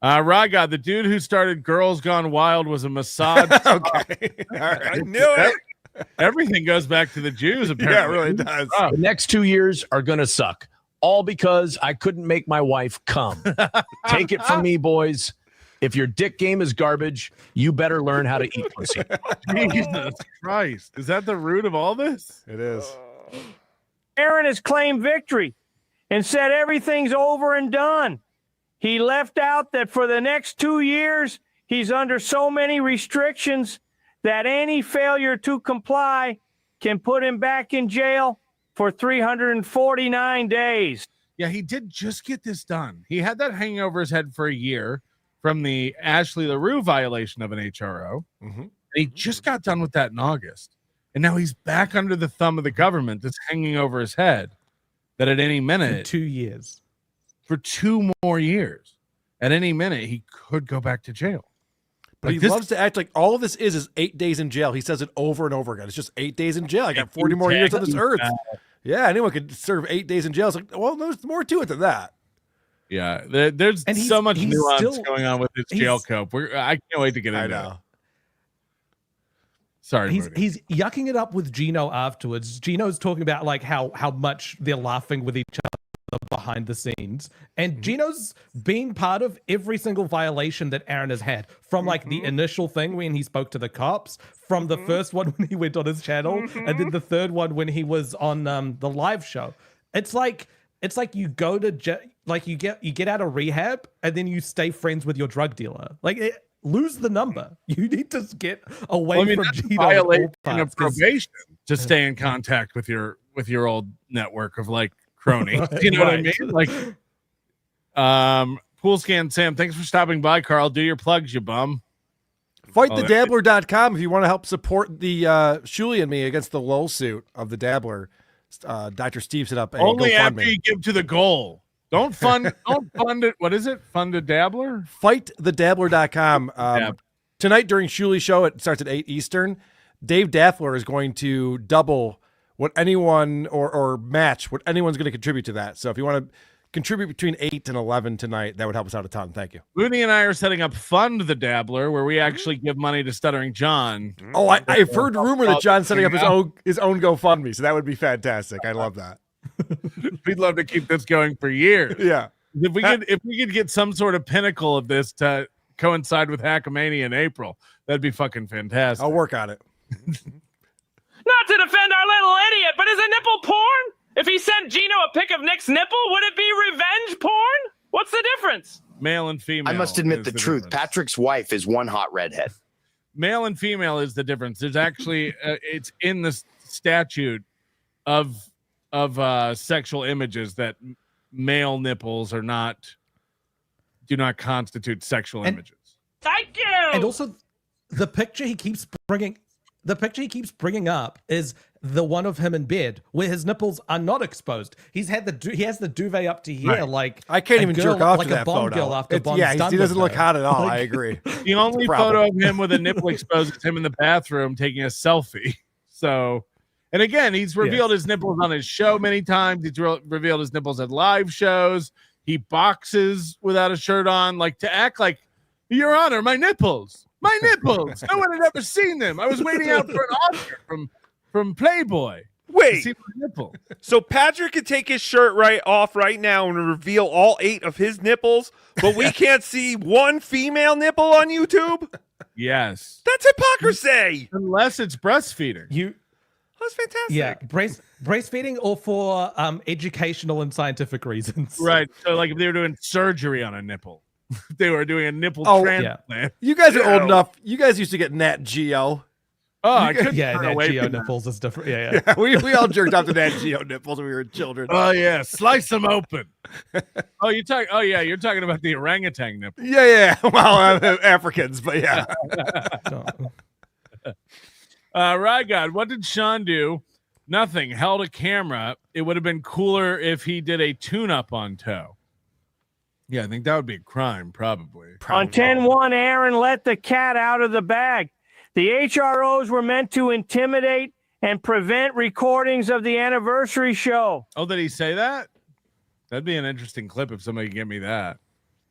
Rygot, the dude who started Girls Gone Wild was a Mossad. Okay. All right. I knew it. Everything goes back to the Jews, apparently. Yeah, it really does. The next 2 years are going to suck. All because I couldn't make my wife come. Take it from me, boys. If your dick game is garbage, you better learn how to eat pussy. Jesus Christ. Is that the root of all this? It is. Aaron has claimed victory and said everything's over and done. He left out that for the next 2 years, he's under so many restrictions that any failure to comply can put him back in jail for 349 days. Yeah, he did just get this done. He had that hanging over his head for a year from the Ashley LaRue violation of an HRO. And he just got done with that in August. And now he's back under the thumb of the government that's hanging over his head that at any minute... 2 years. For 2 more years. At any minute, he could go back to jail. But he loves to act like all of this is 8 days in jail. He says it over and over again. It's just 8 days in jail. I got 40 more years on this earth. Yeah, anyone could serve 8 days in jail. It's like, well, there's more to it than that. Yeah, there's so much nuance going on with this jail cope. I can't wait to get into it. Sorry, he's yucking it up with Gino afterwards. Gino's talking about like how much they're laughing with each other behind the scenes, and Gino's being part of every single violation that Aaron has had, from like the initial thing when he spoke to the cops, from the first one when he went on his channel, and then the third one when he was on the live show. It's like you go to you get out of rehab and then you stay friends with your drug dealer. Lose the number. You need to get away from Gino. Violation of probation to stay in contact with your old network of like cronies. You know what I mean? Like, Pool Scan Sam, thanks for stopping by, Karl. Do your plugs, you bum. FightTheDabbler.com if you want to help support the Shuli and me against the lull suit of the Dabbler. Dr. Steve set up a only GoFundMe. after you give to the goal. Don't fund it. What is it? Fund a dabbler? FightTheDabbler.com. Tonight during Shuli's show, it starts at 8 Eastern. Dave Daffler is going to double what anyone or match what anyone's going to contribute to that. So if you want to contribute between 8 and 11 tonight, that would help us out a ton. Thank you. Moody and I are setting up Fund the Dabbler, where we actually give money to Stuttering John. Oh, I've heard rumor that John's setting up his own GoFundMe, so that would be fantastic. I love that. We'd love to keep this going for years. Yeah. If we could get some sort of pinnacle of this to coincide with Hackamania in April, that'd be fucking fantastic. I'll work on it. Not to defend our little idiot, but is it nipple porn? If he sent Gino a pic of Nick's nipple, would it be revenge porn? What's the difference? Male and female. I must admit is the truth. difference. Patrick's wife is one hot redhead. Male and female is the difference. There's actually it's in the statute of sexual images that male nipples do not constitute sexual images. Thank you. And also, the picture he keeps bringing up is the one of him in bed where his nipples are not exposed. He has the duvet up to here, Right. like I can't even jerk off like to a that Bond photo. girl after Bond's Yeah, done he doesn't with look her. hot at all. Like- I agree. The only Problem. photo of him with a nipple exposed is him in the bathroom taking a selfie. So, and again, he's revealed his nipples on his show many times. He's revealed his nipples at live shows. He boxes without a shirt on, like to act like, Your Honor, my nipples. My nipples. No one had ever seen them. I was waiting out for an Oscar from Playboy. Wait. See my nipple. So Patrick could take his shirt off right now and reveal all 8 of his nipples, but we can't see one female nipple on YouTube? Yes. That's hypocrisy. Unless it's breastfeeding. That's fantastic. Yeah, breastfeeding or for educational and scientific reasons. Right. So like if they were doing surgery on a nipple. They were doing a nipple transplant. You guys are old enough. You guys used to get Nat Geo. Oh, I couldn't Yeah, turn Nat away Geo from that. nipples is different. Yeah. we all jerked off to Nat Geo nipples when we were children. Oh yeah, slice them open. You're talking about the orangutan nipple. Yeah. Well, Africans, but yeah. Rygod, what did Sean do? Nothing. Held a camera. It would have been cooler if he did a tune-up on toe. Yeah, I think that would be a crime, probably. On 10-1, Aaron let the cat out of the bag. The HROs were meant to intimidate and prevent recordings of the anniversary show. Oh, did he say that? That'd be an interesting clip if somebody could get me that.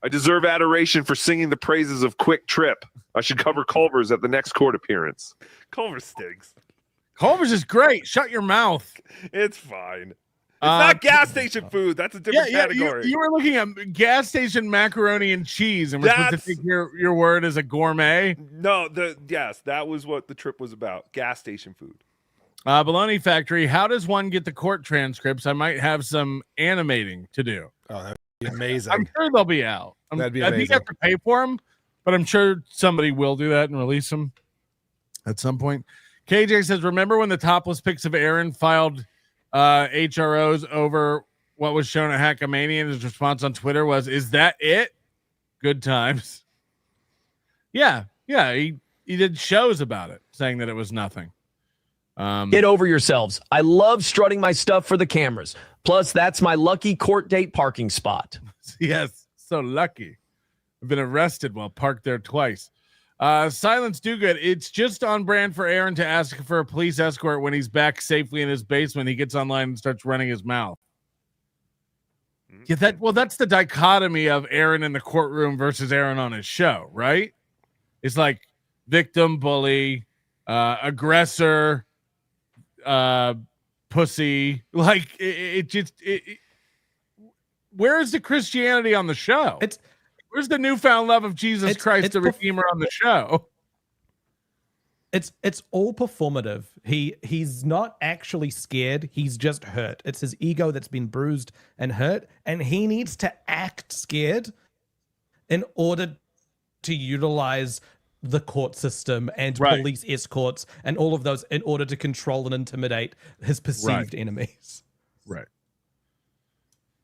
I deserve adoration for singing the praises of Quick Trip. I should cover Culver's at the next court appearance. Culver stinks. Culver's is great. Shut your mouth. It's fine. It's not gas station food. That's a different category. You were looking at gas station macaroni and cheese, and we're supposed to take your word as a gourmet. No, yes, that was what the trip was about. Gas station food. Baloney Factory. How does one get the court transcripts? I might have some animating to do. Oh, that'd be amazing. I'm sure they'll be out. That'd be I think you have to pay for them, but I'm sure somebody will do that and release them at some point. KJ says, remember when the topless pics of Aaron filed HROs over what was shown at Hackamania, and his response on Twitter was, is that it? Good times. Yeah, he did shows about it, saying that it was nothing. Get over yourselves. I love strutting my stuff for the cameras. Plus, that's my lucky court date parking spot. Yes, so lucky. I've been arrested while parked there twice. Silence do good. It's just on brand for Aaron to ask for a police escort when he's back safely in his basement. He gets online and starts running his mouth. Yeah, that's the dichotomy of Aaron in the courtroom versus Aaron on his show, right? It's like victim, bully, aggressor, pussy. Like where's the Christianity on the show? Where's the newfound love of Jesus Christ, the Redeemer, on the show? It's all performative. He's not actually scared. He's just hurt. It's his ego that's been bruised and hurt, and he needs to act scared in order to utilize the court system and police escorts and all of those in order to control and intimidate his perceived enemies. Right.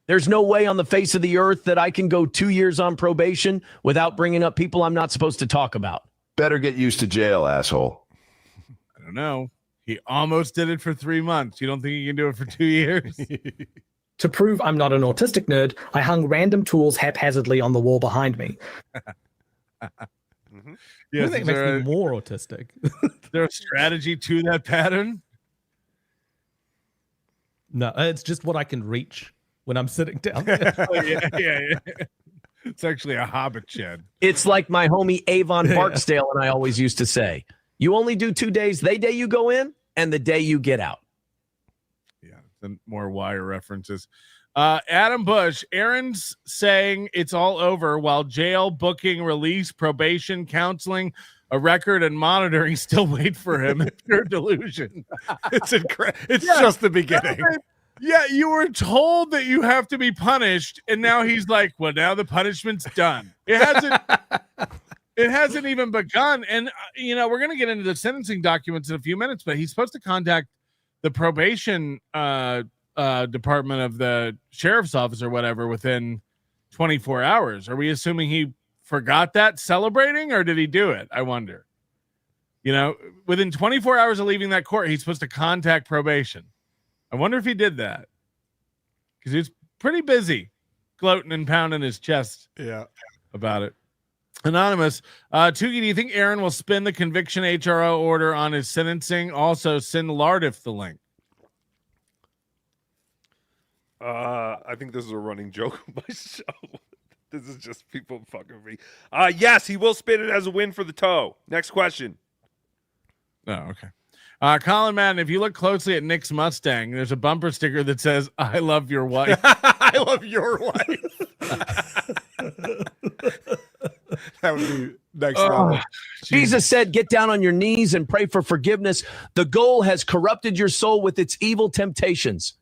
There's no way on the face of the earth that I can go 2 years on probation without bringing up people I'm not supposed to talk about. Better get used to jail, asshole. I don't know. He almost did it for 3 months. You don't think he can do it for 2 years? To prove I'm not an autistic nerd, I hung random tools haphazardly on the wall behind me. Yes, I think it makes me more autistic. Is there a strategy to that pattern? No, it's just what I can reach when I'm sitting down. Yeah. It's actually a hobbit shed. It's like my homie Avon Barksdale and I always used to say, you only do 2 days, the day you go in and the day you get out. Yeah, some more Wire references. Adam Bush, Aaron's saying it's all over while jail, booking, release, probation, counseling, a record, and monitoring still wait for him. It's pure delusion. It's incredible. It's just the beginning. Yeah, you were told that you have to be punished, and now he's like, well, now the punishment's done. It hasn't even begun. And we're going to get into the sentencing documents in a few minutes, but he's supposed to contact the probation department of the sheriff's office or whatever within 24 hours. Are we assuming he forgot that celebrating, or did he do it? I wonder. Within 24 hours of leaving that court, he's supposed to contact probation. I wonder if he did that, because he's pretty busy gloating and pounding his chest about it. Anonymous, Tookie, do you think Aaron will spin the conviction HRO order on his sentencing? Also, send Lardif the link. I think this is a running joke of my show. This is just people fucking me. Yes, he will spin it as a win for the toe. Next question. Oh, okay. Colin Madden, if you look closely at Nick's Mustang, there's a bumper sticker that says, I love your wife. I love your wife. That would be next level. Jesus said, get down on your knees and pray for forgiveness. The goal has corrupted your soul with its evil temptations.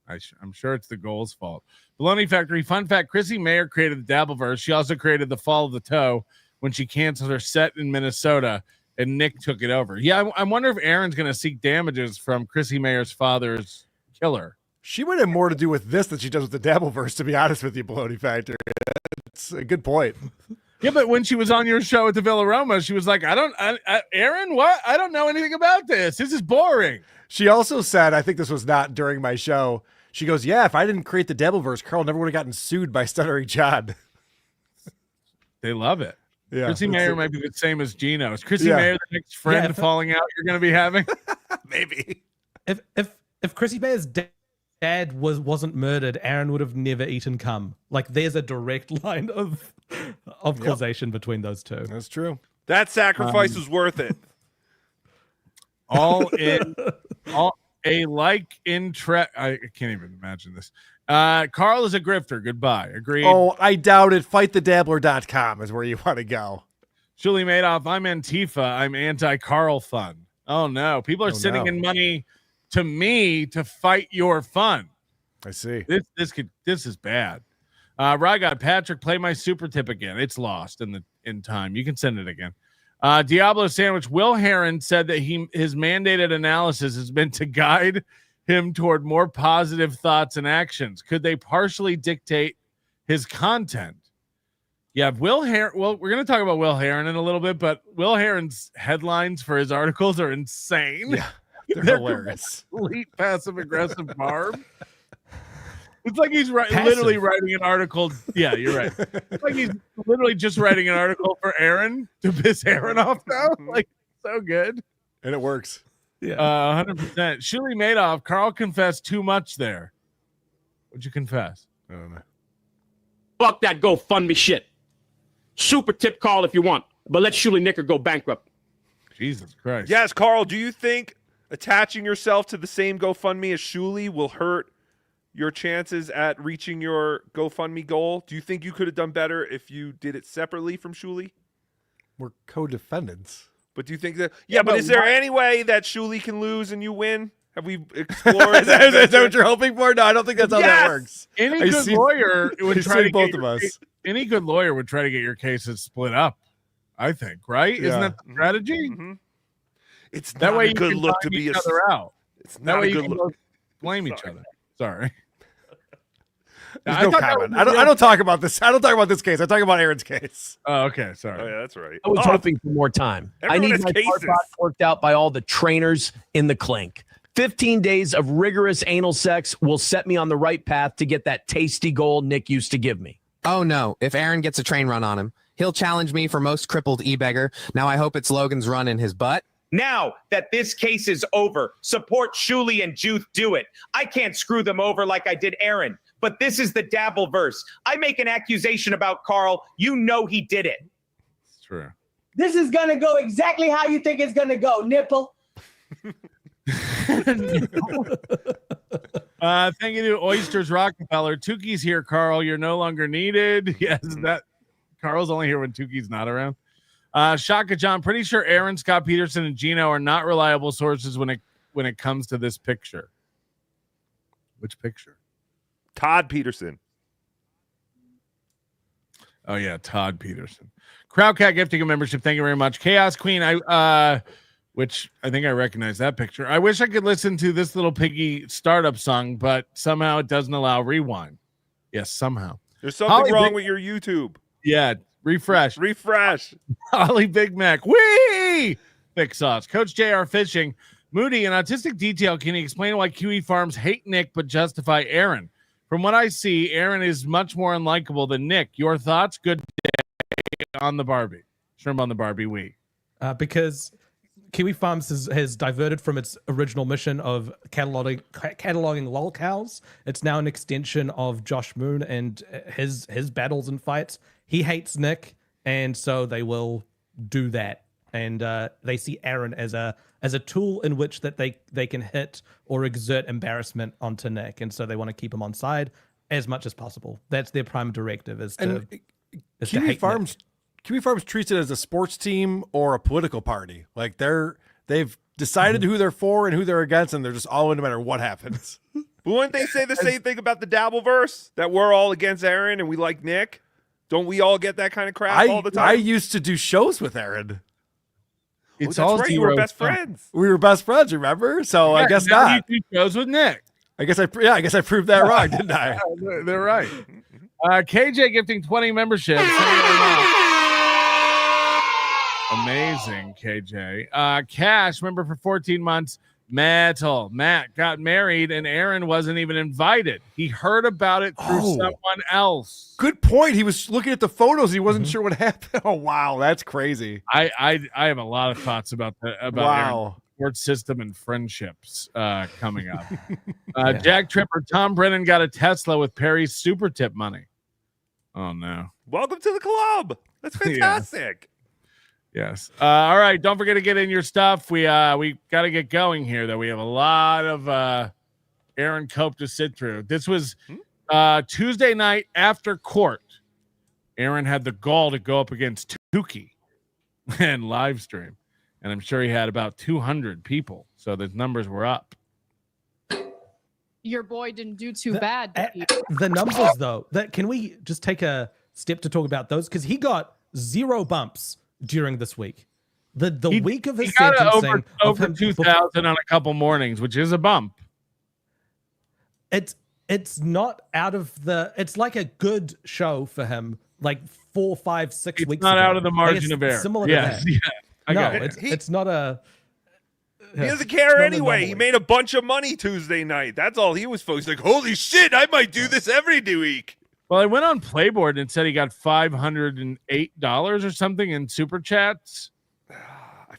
I'm sure it's the goal's fault. Baloney Factory, fun fact, Chrissy Mayer created the Dabbleverse. She also created the Fall of the Toe when she canceled her set in Minnesota, and Nick took it over. Yeah, I wonder if Aaron's going to seek damages from Chrissy Mayer's father's killer. She would have more to do with this than she does with the Dabbleverse, to be honest with you, Baloney Factory. It's a good point. Yeah, but when she was on your show at the Villa Roma, she was like, Aaron, what? I don't know anything about this. This is boring. She also said, I think this was not during my show, she goes, yeah, if I didn't create the Dabbleverse, Karl never would have gotten sued by Stuttering John. They love it. Yeah, Chrissy Mayer might be the same as Gino. Is Chrissy Mayer the next friend falling out you're going to be having? Maybe. If Chrissy Mayer's dad wasn't murdered, Aaron would have never eaten cum. Like, there's a direct line of causation between those two. That's true. That sacrifice was worth it. I can't even imagine this. Karl is a grifter. Goodbye. Agreed. Oh, I doubt it. FightTheDabbler.com is where you want to go. Julie Madoff, I'm Antifa. I'm anti-Karl fun. Oh, no. People are sending in money to me to fight your fun. I see. This is bad. Rygot, Patrick, play my super tip again. It's lost in time. You can send it again. Diablo Sandwich, Will Heron said that his mandated analysis has been to guide him toward more positive thoughts and actions. Could they partially dictate his content? Yeah, Will Heron. Well, we're going to talk about Will Heron in a little bit, but Will Heron's headlines for his articles are insane. Yeah, they're hilarious. Complete passive aggressive barb. It's like he's literally writing an article. Yeah, you're right. It's like he's literally just writing an article for Aaron to piss Aaron off now. Like, so good. And it works. Yeah. 100%. Shuli Madoff, Karl confessed too much there. What'd you confess? I don't know. Fuck that GoFundMe shit. Super tip, Karl, if you want, but let Shuli Nicker go bankrupt. Jesus Christ. Yes, Karl, do you think attaching yourself to the same GoFundMe as Shuli will hurt your chances at reaching your GoFundMe goal? Do you think you could have done better if you did it separately from Shuli? We're co-defendants. But do you think that? Yeah, but is there any way that Shuli can lose and you win? Have we explored that? Is that what you're hoping for? No, I don't think that's how that works. Any good lawyer would try to both get of us. Any good lawyer would try to get your cases split up. I think, right? Yeah. Isn't that the strategy? Mm-hmm. It's that not way a you good can look find to be each a other out. It's That not way a you good can look. both blame each other. Sorry. There's no comment. I don't talk about this. I don't talk about this case. I talk about Aaron's case. Oh, okay. Sorry. Oh, yeah, that's right. I was hoping for more time. I Everyone need has my cases. part worked out by all the trainers in the clink. 15 days of rigorous anal sex will set me on the right path to get that tasty goal Nick used to give me. Oh no, if Aaron gets a train run on him, he'll challenge me for most crippled e-beggar. Now I hope it's Logan's run in his butt. Now that this case is over, support Shuli and Juth do it. I can't screw them over like I did Aaron, but this is the Dabbleverse. I make an accusation about Karl. You know he did it. It's true. This is going to go exactly how you think it's going to go, nipple. Thank you to Oysters Rockefeller. Tookie's here, Karl. You're no longer needed. Yes, that Karl's only here when Tookie's not around. Shaka John, pretty sure Aaron, Scott Peterson, and Gino are not reliable sources when it comes to this picture. Which picture? Todd Peterson. Oh yeah, Todd Peterson. Crowdcat gifting a membership. Thank you very much. Chaos Queen. Which I think I recognize that picture. I wish I could listen to this little piggy startup song, but somehow it doesn't allow rewind. Yes, somehow. There's something wrong with your YouTube. Yeah, refresh. Holly Big Mac. Whee! Thick sauce. Coach JR Fishing. Moody, an autistic detail. Can you explain why Kiwi Farms hate Nick but justify Aaron? From what I see, Aaron is much more unlikable than Nick. Your thoughts? Good day on the Barbie. Shrimp on the Barbie. Because Kiwi Farms has diverted from its original mission of cataloging lol cows. It's now an extension of Josh Moon and his battles and fights. He hates Nick, and so they will do that. And they see Aaron as a tool in which that they can hit or exert embarrassment onto Nick, and so they want to keep him on side as much as possible. That's their prime directive. Kiwi Farms treats it as a sports team or a political party. Like they've decided who they're for and who they're against, and they're just all in no matter what happens. But wouldn't they say the same thing about the Dabbleverse? That we're all against Aaron and we like Nick? Don't we all get that kind of crap all the time? I used to do shows with Aaron. It's that's right. You were best friends. We were best friends, remember? So Yeah, I guess now not. You do shows with Nick. I guess I proved that wrong, didn't I? They're right. KJ gifting 20 memberships. Amazing, KJ. Cash, member for 14 months. Metal. Matt got married and Aaron wasn't even invited. He heard about it through someone else. Good point. He was looking at the photos. He wasn't sure what happened. Oh, wow. That's crazy. I have a lot of thoughts about Aaron's support system and friendships coming up. Jack Tripper, Tom Brennan got a Tesla with Perry's super tip money. Oh, no. Welcome to the club. That's fantastic. Yes. All right. Don't forget to get in your stuff. We got to get going here, though. We have a lot of Aaron Cope to sit through. This was Tuesday night after court. Aaron had the gall to go up against Tookie and live stream. And I'm sure he had about 200 people. So the numbers were up. Your boy didn't do too bad. The numbers, though, can we just take a step to talk about those? Because he got 0 bumps during this week. The week of his he got sentencing over 2,000 on a couple mornings, which is a bump. It's not out of the. It's like a good show for him. Like 4, 5, 6 weeks. Not ago. out of the margin of error. Similar Yes, to that. I no, got it. it's not a. He doesn't care anyway. He made a bunch of money Tuesday night. That's all he was focused. Like, holy shit, I might do this every week. Well, I went on Playboard and said he got $508 or something in super chats. I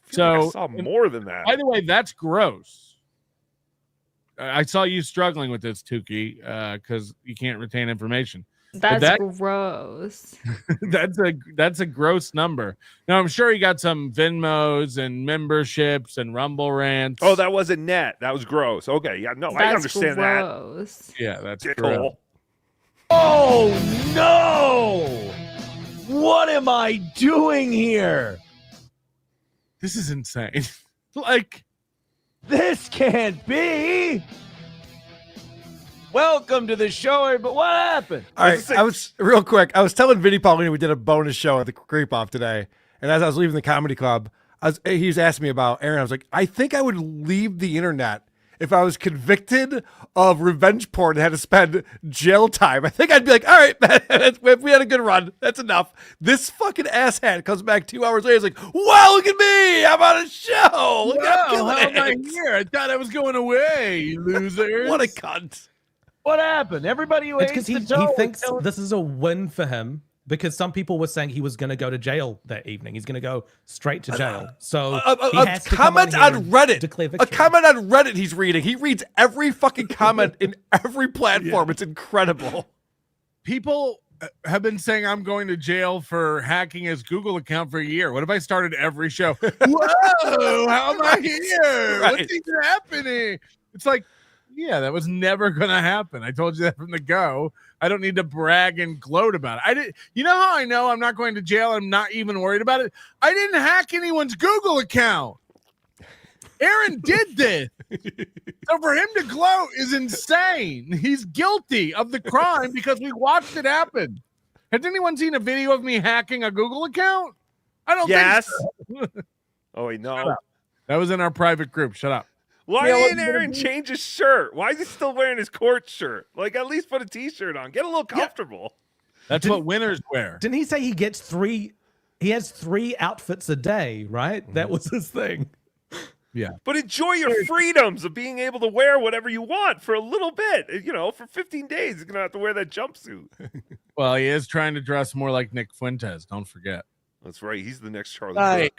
feel like I saw more than that. By the way, that's gross. I saw you struggling with this, Tookie, because you can't retain information. That's gross. That's a gross number. Now I'm sure he got some Venmos and memberships and Rumble rants. Oh, that wasn't net. That was gross. Okay, yeah, no, I understand gross. that. Yeah, that's gross. Oh no! What am I doing here? This is insane. Like, this can't be. Welcome to the show, but what happened? All right, I was real quick. I was telling Vinny Paulini we did a bonus show at the Creep Off today, and as I was leaving the comedy club, he was asking me about Aaron. I was like, I think I would leave the internet if I was convicted of revenge porn and had to spend jail time. I think I'd be like, all right, man, we had a good run. That's enough. This fucking asshat comes back 2 hours later. He's like, wow, look at me. I'm on a show. Look how am I here? I thought I was going away, you losers. What a cunt. What happened? Everybody who It's hates because the he show thinks this is a win for him because some people were saying he was going to go to jail that evening. He's going to go straight to jail. So he a has to come comment on on here Reddit. and declare A victory. comment on Reddit he's reading. He reads every fucking comment in every platform. It's incredible. People have been saying I'm going to jail for hacking his Google account for a year. What if I started every show? Whoa, how am I here? Right. What's even happening? It's like, yeah, that was never going to happen. I told you that from the go. I don't need to brag and gloat about it. I did. You know how I know I'm not going to jail? I'm not even worried about it. I didn't hack anyone's Google account. Aaron did this. So for him to gloat is insane. He's guilty of the crime because we watched it happen. Has anyone seen a video of me hacking a Google account? I don't think so. Oh, wait, no. That was in our private group. Shut up. Why didn't Aaron change his shirt? Why is he still wearing his court shirt? Like, at least put a t-shirt on. Get a little comfortable. That's what winners wear. Didn't he say he gets 3? He has 3 outfits a day, right? That was his thing. Yeah. But enjoy your freedoms of being able to wear whatever you want for a little bit. You know, for 15 days, you're going to have to wear that jumpsuit. Well, he is trying to dress more like Nick Fuentes. Don't forget. That's right. He's the next Charlie Right.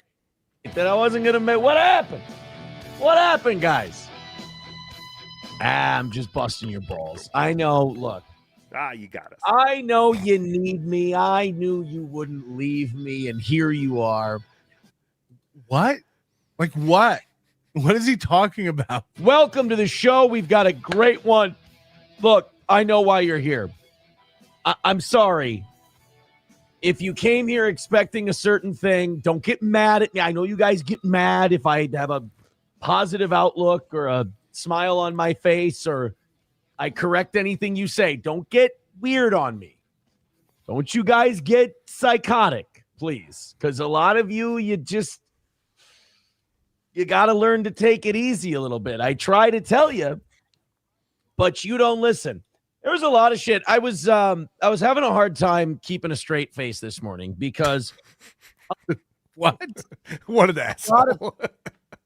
Kirk. That I wasn't going to make. What happened? What happened, guys? I'm just busting your balls. I know. Look. You got us. I know you need me. I knew you wouldn't leave me, and here you are. What? Like what? What is he talking about? Welcome to the show. We've got a great one. Look, I know why you're here. I'm sorry. If you came here expecting a certain thing, don't get mad at me. I know you guys get mad if I have a positive outlook or a smile on my face or I correct anything you say. Don't get weird on me. Don't you guys get psychotic, please. Because a lot of you got to learn to take it easy a little bit. I try to tell you, but you don't listen. There was a lot of shit. I was having a hard time keeping a straight face this morning because what an asshole. A lot of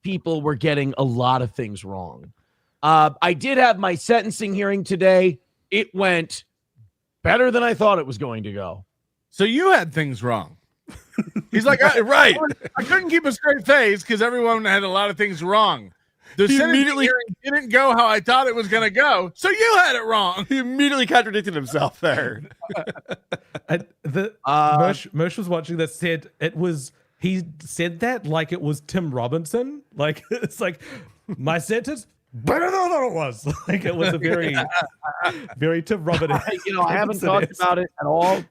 people were getting a lot of things wrong. I did have my sentencing hearing today. It went better than I thought it was going to go. So you had things wrong. He's like, right. I couldn't keep a straight face because everyone had a lot of things wrong. The sentencing hearing didn't go how I thought it was going to go. So you had it wrong. He immediately contradicted himself there. Mersh was watching this. He said that like it was Tim Robinson. Like it's like my sentence better than I thought it was. Like it was a very, very Tim Robinson. I haven't talked about it at all.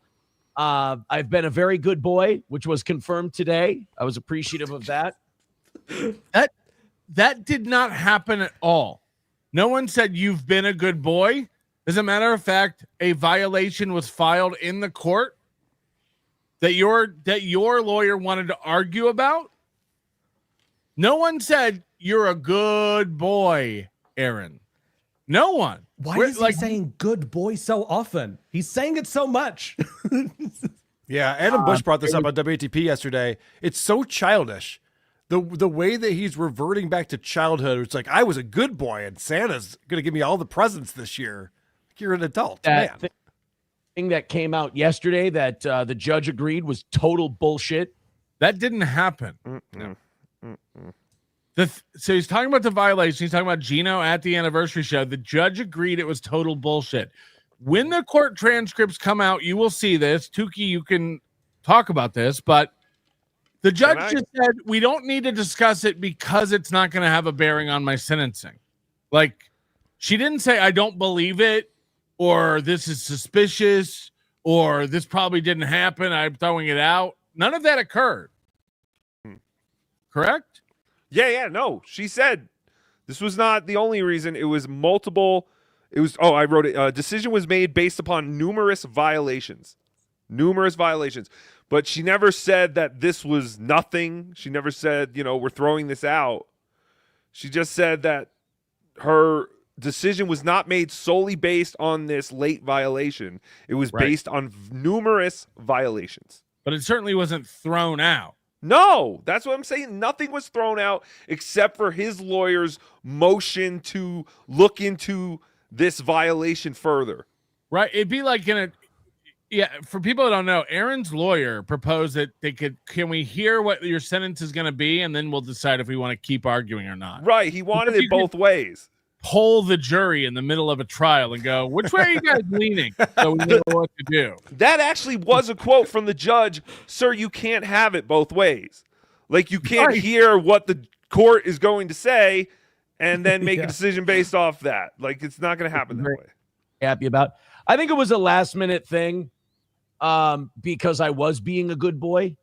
I've been a very good boy, which was confirmed today. I was appreciative of that. That did not happen at all. No one said you've been a good boy. As a matter of fact, a violation was filed in the court that your lawyer wanted to argue about. No one said you're a good boy, Aaron. No one. Why is he saying good boy so often? He's saying it so much. Yeah, Adam Bush brought this up on WATP yesterday. It's so childish. The way that he's reverting back to childhood. It's like, I was a good boy and Santa's going to give me all the presents this year. You're an adult, man. Thing that came out yesterday that the judge agreed was total bullshit. That didn't happen. No. So he's talking about the violation. He's talking about Geno at the anniversary show. The judge agreed it was total bullshit. When the court transcripts come out, you will see this. Tookie, you can talk about this, but the judge just said, we don't need to discuss it because it's not going to have a bearing on my sentencing. Like, she didn't say, I don't believe it, or this is suspicious, or this probably didn't happen. I'm throwing it out. None of that occurred. Correct? Yeah, no. She said this was not the only reason. It was multiple. It was, I wrote it. Decision was made based upon numerous violations. But she never said that this was nothing. She never said, we're throwing this out. She just said that her decision was not made solely based on this late violation. It was based on numerous violations. But it certainly wasn't thrown out. No, that's what I'm saying. Nothing was thrown out except for his lawyer's motion to look into this violation further. Right. It'd be like for people that don't know, Aaron's lawyer proposed that can we hear what your sentence is going to be, and then we'll decide if we want to keep arguing or not. Right. He wanted it both ways. Poll the jury in the middle of a trial and go, which way are you guys leaning? So we know what to do. That actually was a quote from the judge. Sir, you can't have it both ways. Like, you can't hear what the court is going to say and then make a decision based off that. Like, it's not going to happen that way. Happy about. I think it was a last minute thing because I was being a good boy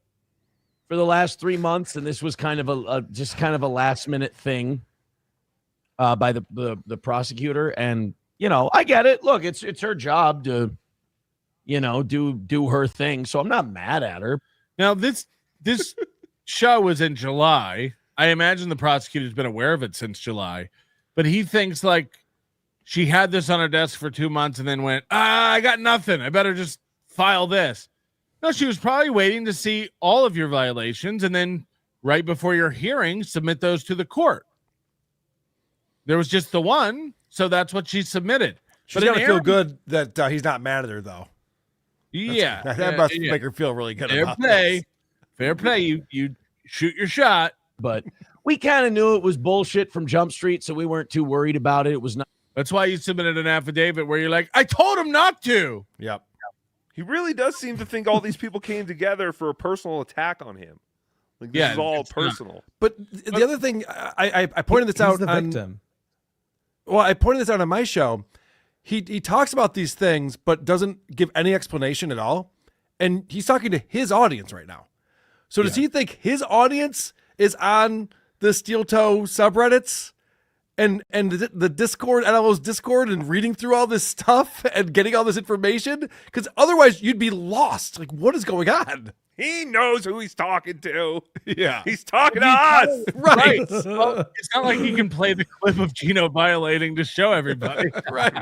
for the last 3 months, and this was kind of a last minute thing. by the prosecutor, and I get it. Look, it's her job to do her thing, so I'm not mad at her. Now this show was in July. I imagine the prosecutor's been aware of it since July, but he thinks like she had this on her desk for 2 months and then went, I got nothing, I better just file this. No, she was probably waiting to see all of your violations and then right before your hearing submit those to the court. There was just the one, so that's what she submitted. She's got to feel good that he's not mad at her, though. Yeah. That must make her feel really good. Fair play. Fair play. You shoot your shot. But we kind of knew it was bullshit from Jump Street, so we weren't too worried about it. It was not. That's why you submitted an affidavit where you're like, I told him not to. Yep. He really does seem to think all these people came together for a personal attack on him. Like this is all personal. But the other thing, I pointed this out. The victim. Well, I pointed this out on my show. He talks about these things, but doesn't give any explanation at all. And he's talking to his audience right now. So does he think his audience is on the Steel Toe subreddits and the Discord, NLO's Discord, and reading through all this stuff and getting all this information? Because otherwise you'd be lost. Like, what is going on? He knows who he's talking to. Yeah. He's talking to us. Right. Well, it's not like he can play the clip of Gino violating to show everybody. Right.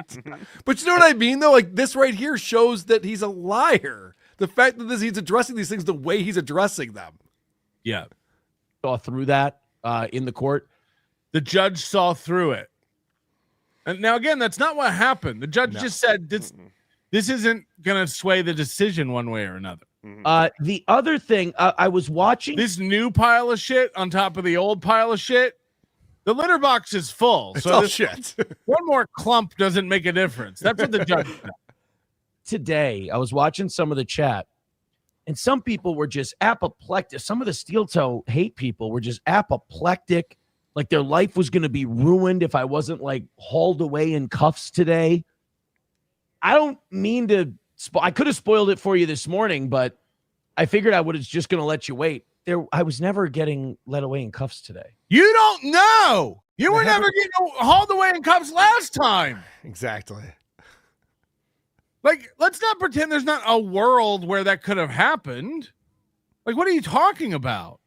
But you know what I mean, though? Like, this right here shows that he's a liar. The fact that he's addressing these things the way he's addressing them. Yeah. Saw through that in the court. The judge saw through it. And now, again, that's not what happened. The judge just said this isn't going to sway the decision one way or another. The other thing, I was watching this new pile of shit on top of the old pile of shit. The litter box is full. It's so all this shit. One more clump doesn't make a difference. That's what the judge said. Today, I was watching some of the chat, and some people were just apoplectic. Some of the Steel Toe hate people were just apoplectic, like their life was going to be ruined if I wasn't like hauled away in cuffs today. I don't mean to. I could have spoiled it for you this morning, but I figured I was just going to let you wait. I was never getting led away in cuffs today. You don't know. You were never getting hauled away in cuffs last time. Exactly. Like, let's not pretend there's not a world where that could have happened. Like, what are you talking about?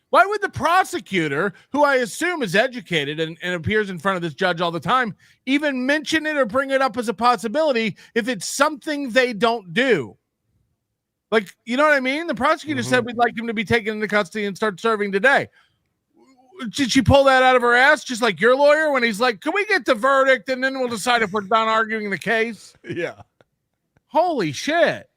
Why would the prosecutor, who I assume is educated and appears in front of this judge all the time, even mention it or bring it up as a possibility if it's something they don't do? Like, you know what I mean? The prosecutor said we'd like him to be taken into custody and start serving today. Did she pull that out of her ass, just like your lawyer, when he's like, can we get the verdict and then we'll decide if we're done arguing the case? Yeah. Holy shit.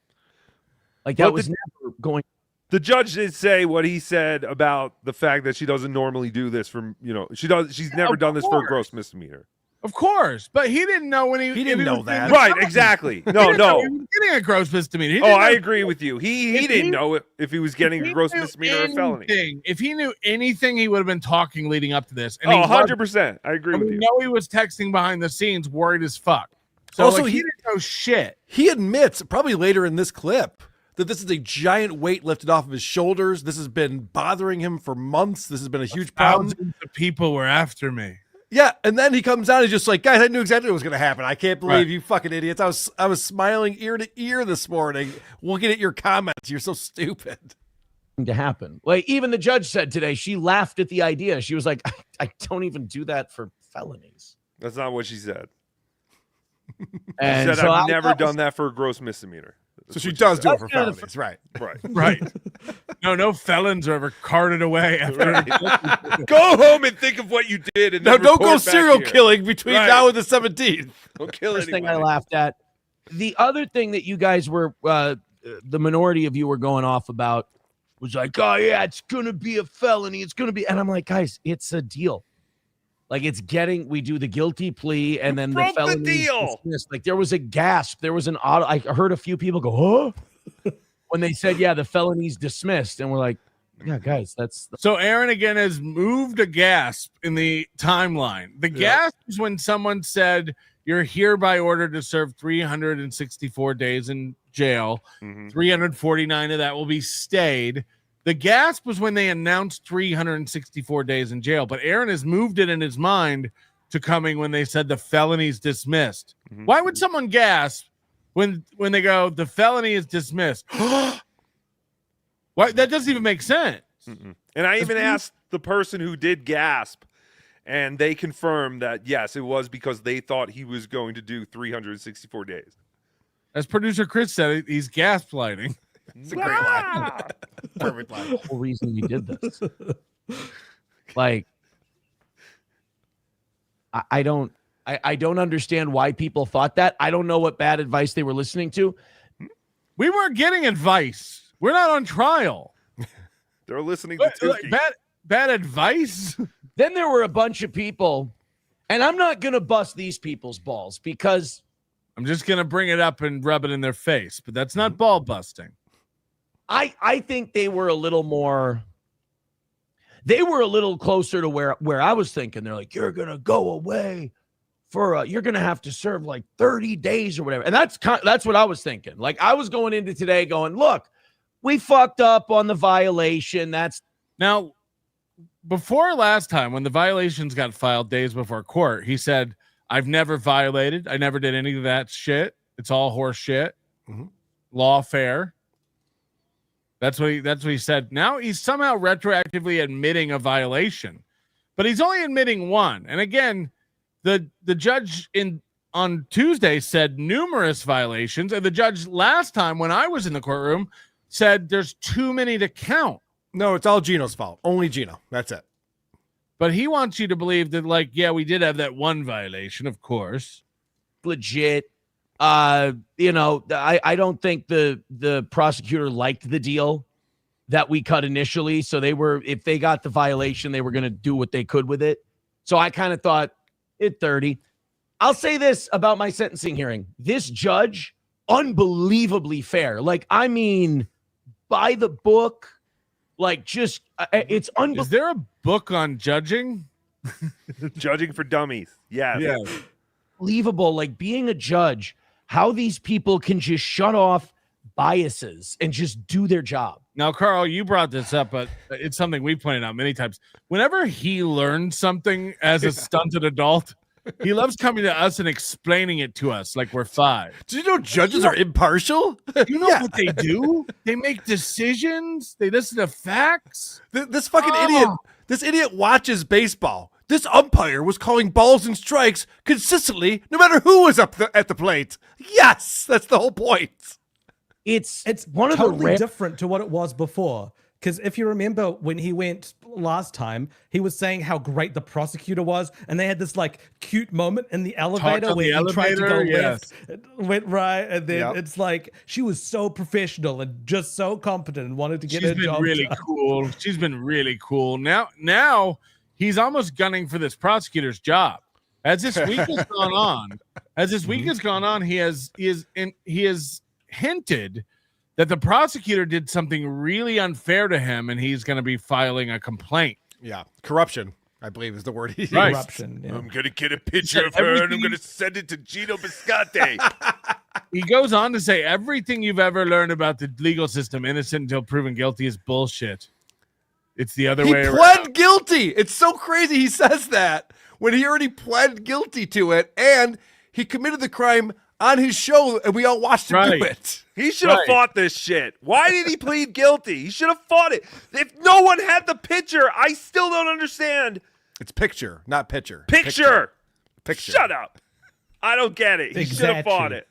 Like, that was never going. The judge did say what he said about the fact that she doesn't normally do this she's never done this for a gross misdemeanor. Of course, but he didn't know when he didn't know that. Right, exactly. No. He was getting a gross misdemeanor. I agree with you. He didn't know if he was getting a gross misdemeanor or a felony. If he knew anything, he would have been talking leading up to this. And 100%. I agree with you. We know he was texting behind the scenes, worried as fuck. So Also, he didn't know shit. He admits, probably later in this clip, that this is a giant weight lifted off of his shoulders. This has been bothering him for months. This has been a huge problem. Thousands of people were after me. Yeah, and then he comes out and he's just like, guys, I knew exactly what was going to happen. I can't believe you fucking idiots. I was smiling ear to ear this morning looking at your comments. You're so stupid. To happen. Like, even the judge said today, she laughed at the idea. She was like, I don't even do that for felonies. That's not what she said. And she said, so I've never done that for a gross misdemeanor. So she does do it for felonies, right? Right. No felons are ever carted away after. Go home and think of what you did. And now, then don't go report back serial here. killing between now and the 17th. Don't kill First thing anybody. I laughed at. The other thing that you guys were, the minority of you were going off about was like, oh yeah, it's going to be a felony. It's going to be. And I'm like, guys, it's a deal. Like, we do the guilty plea and then the felony deal. Like, there was a gasp. There was an auto. I heard a few people go, huh? When they said, yeah, the felony's dismissed. And we're like, yeah, guys, that's. So Aaron again has moved a gasp in the timeline. The gasp is when someone said, you're hereby ordered to serve 364 days in jail. 349 of that will be stayed. The gasp was when they announced 364 days in jail, but Aaron has moved it in his mind to coming when they said the felony's dismissed. Why would someone gasp when they go, the felony is dismissed? Why? That doesn't even make sense. And I even asked the person who did gasp, and they confirmed that, yes, it was because they thought he was going to do 364 days. As producer Chris said, he's gaslighting. It's a great line. Perfect line. The whole reason we did this. Like, I don't understand why people thought that. I don't know what bad advice they were listening to. We weren't getting advice. We're not on trial. They're listening to Tookie. Bad advice? Then there were a bunch of people, and I'm not going to bust these people's balls because I'm just going to bring it up and rub it in their face, but that's not ball busting. I think they were a little more, they were a little closer to where I was thinking. They're like, you're going to go away for, you're going to have to serve like 30 days or whatever. And that's what I was thinking. Like, I was going into today going, look, we fucked up on the violation. That's now, before last time when the violations got filed days before court, he said, I've never violated. I never did any of that shit. It's all horse shit. Lawfare. That's what he said. Now he's somehow retroactively admitting a violation, but he's only admitting one. And again, the judge on Tuesday said numerous violations, and the judge last time when I was in the courtroom said there's too many to count. No, it's all Geno's fault. Only Geno. That's it. But he wants you to believe that, like, yeah, we did have that one violation, of course. legit. I don't think the prosecutor liked the deal that we cut initially. So if they got the violation, they were going to do what they could with it. So I kind of thought it 30. I'll say this about my sentencing hearing. This judge, unbelievably fair. Like, I mean, by the book, like, just it's unbelievable. Is there a book on judging? Judging for dummies. Yes. Yeah. Unbelievable. Like, being a judge, how these people can just shut off biases and just do their job. Now, Karl, you brought this up, but it's something we pointed out many times. Whenever he learned something as a stunted adult, he loves coming to us and explaining it to us like we're 5. Do you know judges are impartial? You know what they do? They make decisions. They listen to facts. This fucking idiot. This idiot watches baseball. This umpire was calling balls and strikes consistently, no matter who was up at the plate. Yes, that's the whole point. It's one of totally different to what it was before. Because if you remember when he went last time, he was saying how great the prosecutor was, and they had this like cute moment in the elevator where he tried to go left, went right, and then it's like she was so professional and just so competent and wanted to get her job. She's been really cool. She's been really cool. Now he's almost gunning for this prosecutor's job. As this week has gone on, he has hinted that the prosecutor did something really unfair to him, and he's going to be filing a complaint. Yeah, corruption, I believe, is the word he used. Right. Corruption. Yeah. I'm going to get a picture of her, and I'm going to send it to Gino Biscotti. He goes on to say, everything you've ever learned about the legal system, innocent until proven guilty, is bullshit. It's the other way around. He pled guilty. It's so crazy he says that when he already pled guilty to it, and he committed the crime on his show, and we all watched him do it. He should have fought this shit. Why did he plead guilty? He should have fought it. If no one had the picture, I still don't understand. It's picture, not pitcher. Picture. Picture. Shut up. I don't get it. He should have fought it.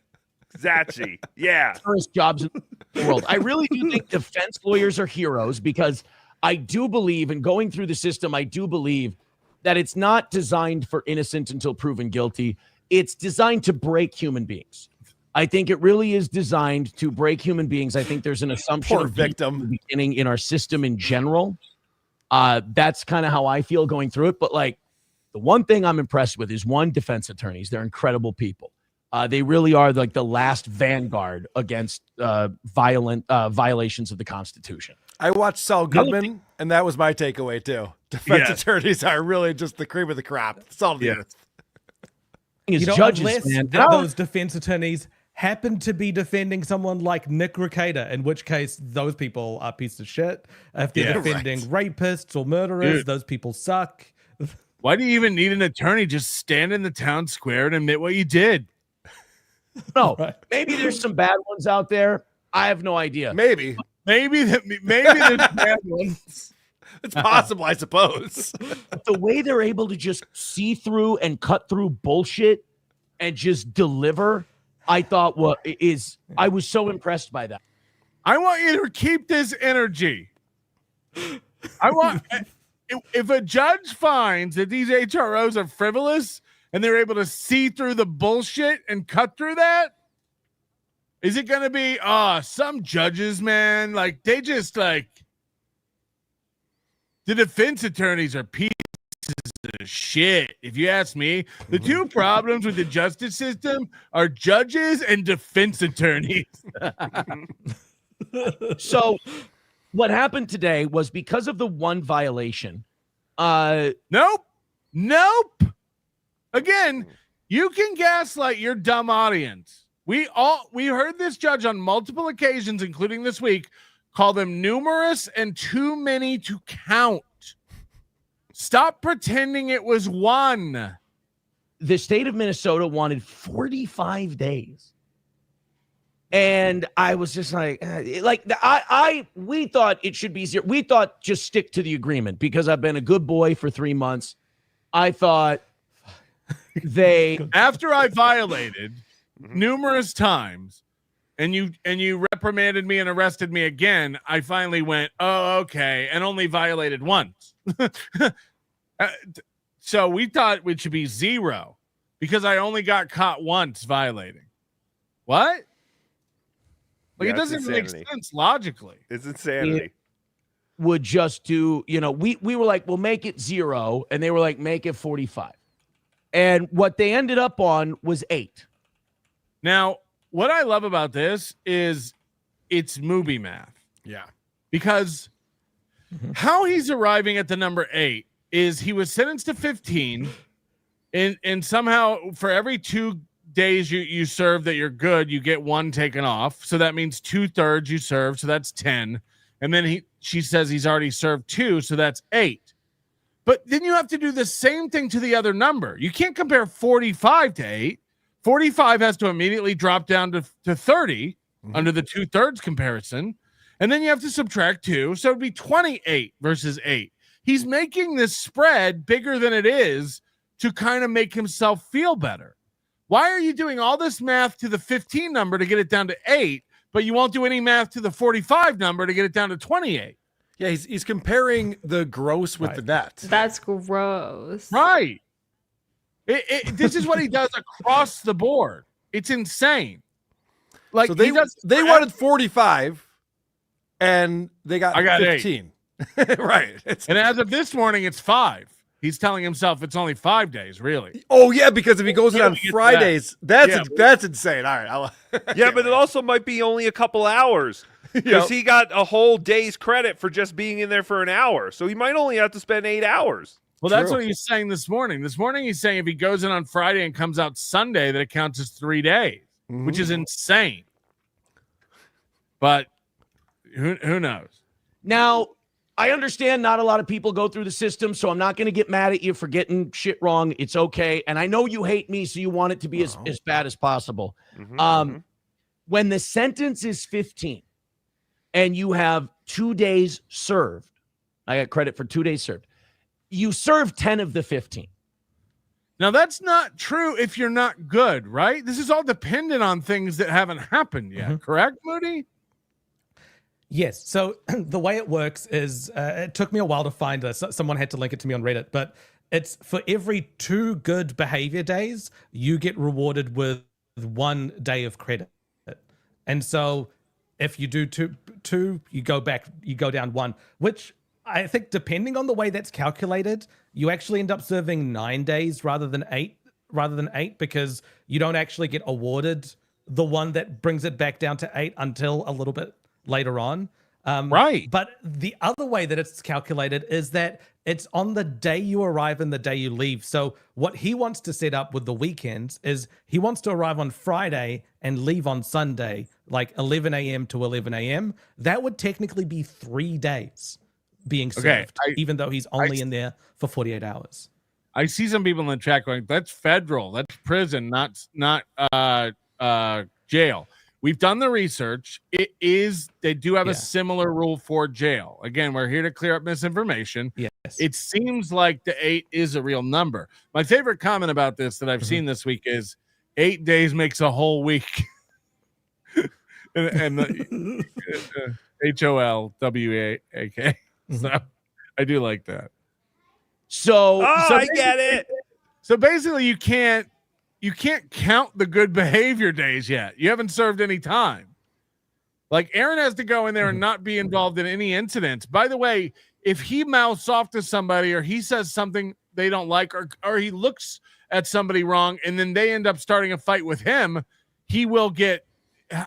Zachi. Yeah. First jobs in the world. I really do think defense lawyers are heroes, because I do believe, in going through the system, I do believe that it's not designed for innocent until proven guilty. It's designed to break human beings. I think it really is designed to break human beings. I think there's an assumption Poor of victim the beginning in our system in general. That's kind of how I feel going through it. But like, the one thing I'm impressed with is, one, defense attorneys. They're incredible people. They really are like the last vanguard against violent violations of the Constitution. I watched Saul Goodman, and that was my takeaway too. Defense attorneys are really just the cream of the crop. Salt of the earth. Unless those defense attorneys happen to be defending someone like Nick Recator, in which case those people are pieces of shit. If they're defending rapists or murderers, those people suck. Why do you even need an attorney? Just stand in the town square and admit what you did. No, maybe there's some bad ones out there. I have no idea. Maybe there's bad ones. It's possible, I suppose. But the way they're able to just see through and cut through bullshit and just deliver, I thought I was so impressed by that. I want you to keep this energy. I want if a judge finds that these HROs are frivolous and they're able to see through the bullshit and cut through that, is it going to be some judges, man, like they just like the defense attorneys are pieces of shit. If you ask me, the two problems with the justice system are judges and defense attorneys. So what happened today was because of the one violation. Nope. Again, you can gaslight your dumb audience. We heard this judge on multiple occasions, including this week, call them numerous and too many to count. Stop pretending it was one. The state of Minnesota wanted 45 days. And I was just like we thought it should be 0. We thought just stick to the agreement because I've been a good boy for 3 months. I thought after I violated numerous times and you reprimanded me and arrested me again, I finally went, oh, okay, and only violated once. So we thought it should be 0 because I only got caught once violating. What? Like, it doesn't make sense logically. It's insanity. It would just do, we were like, we'll make it 0, and they were like, make it 45. And what they ended up on was 8. Now, what I love about this is it's movie math. Yeah. Because how he's arriving at the number 8 is he was sentenced to 15, and somehow for every 2 days you serve that you're good, you get 1 taken off. So that means 2/3 you serve, so that's 10. And then she says he's already served 2, so that's 8. But then you have to do the same thing to the other number. You can't compare 45 to 8. 45 has to immediately drop down to 30 under the 2/3 comparison. And then you have to subtract 2. So it'd be 28 versus 8. He's making this spread bigger than it is to kind of make himself feel better. Why are you doing all this math to the 15 number to get it down to 8, but you won't do any math to the 45 number to get it down to 28? Yeah, he's comparing the gross with the net. That's gross. Right. This is what he does across the board. It's insane. Like, so they wanted 45, and they got 15. Right. And as of this morning, it's 5. He's telling himself it's only 5 days, really. Oh, yeah, because if he goes in on Fridays, that's insane. All right. Yeah, but it also might be only a couple hours because he got a whole day's credit for just being in there for an hour. So he might only have to spend 8 hours. Well, that's what he's saying this morning. This morning, he's saying if he goes in on Friday and comes out Sunday, that it counts as 3 days, which is insane. But who knows? Now, I understand not a lot of people go through the system, so I'm not going to get mad at you for getting shit wrong. It's okay. And I know you hate me, so you want it to be as bad as possible. When the sentence is 15 and you have 2 days served, I got credit for 2 days served. You serve 10 of the 15. Now, that's not true if you're not good, right? This is all dependent on things that haven't happened yet, correct, Moody? Yes. So the way it works is it took me a while to find this. Someone had to link it to me on Reddit, but it's for every 2 good behavior days, you get rewarded with 1 day of credit. And so if you do two, you go down 1, which I think depending on the way that's calculated, you actually end up serving 9 days rather than 8 because you don't actually get awarded the one that brings it back down to 8 until a little bit later on. Right. But the other way that it's calculated is that it's on the day you arrive and the day you leave. So what he wants to set up with the weekends is he wants to arrive on Friday and leave on Sunday, like 11 a.m. to 11 a.m. That would technically be 3 days being served, even though he's only in there for 48 hours. I see some people in the chat going, "That's federal. That's prison, not jail." We've done the research. It is, they do have a similar rule for jail. Again, we're here to clear up misinformation. Yes. It seems like the 8 is a real number. My favorite comment about this that I've seen this week is 8 days makes a whole week. and the HOLWAK. So I do like that. So I get it. So basically you can't count the good behavior days yet. You haven't served any time. Like Aaron has to go in there and not be involved in any incidents. By the way, if he mouths off to somebody or he says something they don't like or he looks at somebody wrong and then they end up starting a fight with him, he will get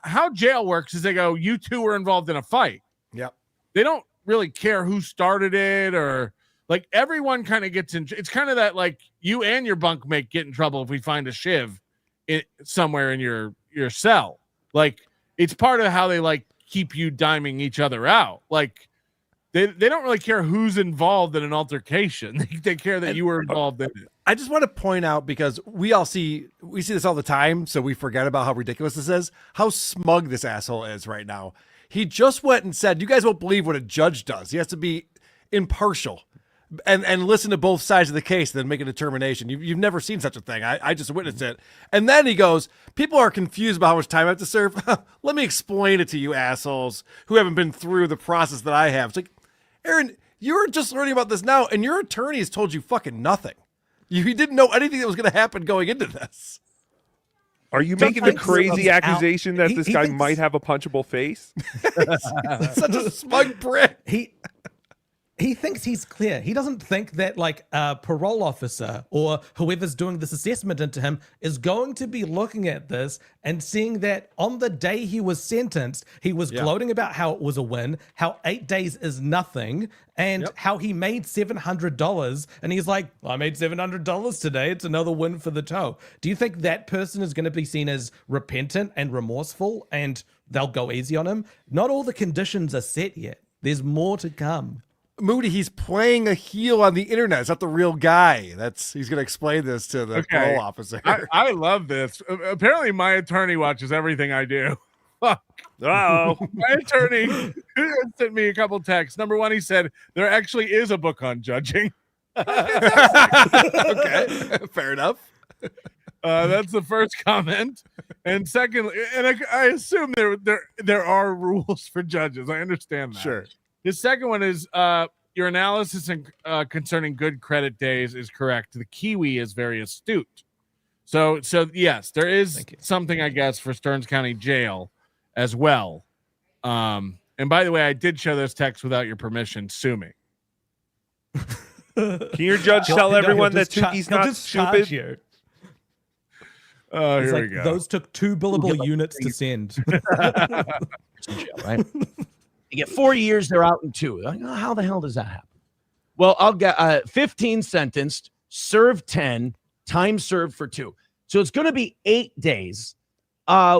how jail works is they go, you two were involved in a fight. Yep. They don't really care who started it or like everyone kind of gets in. It's kind of that like you and your bunkmate get in trouble if we find a shiv somewhere in your cell. Like it's part of how they like keep you diming each other out. Like they don't really care who's involved in an altercation. They care that you were involved in it. I just want to point out, because we see this all the time, so we forget about how ridiculous this is, how smug this asshole is right now. He just went and said, you guys won't believe what a judge does. He has to be impartial and listen to both sides of the case and then make a determination. You've never seen such a thing. I just witnessed it. And then he goes, people are confused about how much time I have to serve. Let me explain it to you assholes who haven't been through the process that I have. It's like, Aaron, you're just learning about this now, and your attorney has told you fucking nothing. You didn't know anything that was going to happen going into this. Are you making the crazy accusation that this guy might have a punchable face? Such a smug prick. He thinks he's clear. He doesn't think that like a parole officer or whoever's doing this assessment into him is going to be looking at this and seeing that on the day he was sentenced, he was gloating about how it was a win, how 8 days is nothing, and how he made $700. And he's like, I made $700 today. It's another win for the toe. Do you think that person is going to be seen as repentant and remorseful and they'll go easy on him? Not all the conditions are set yet. There's more to come. Moody, he's playing a heel on the internet. It's not the real guy. He's going to explain this to the parole officer. I love this. Apparently, my attorney watches everything I do. Fuck. Uh-oh. My attorney sent me a couple texts. Number one, he said there actually is a book on judging. Okay, fair enough. That's the first comment. And secondly, and I assume there are rules for judges. I understand that. Sure. The second one is your analysis concerning good credit days is correct. The Kiwi is very astute. So yes, there is something, I guess, for Stearns County Jail as well. And by the way, I did show this text without your permission. Sue me. Can your judge tell everyone that Tookie's not stupid? Here. Oh, here we go. Those took 2 billable units to send. Right? You get 4 years, they're out in 2. Like, oh, how the hell does that happen? Well, I'll get 15 sentenced, served 10, time served for 2. So it's going to be 8 days,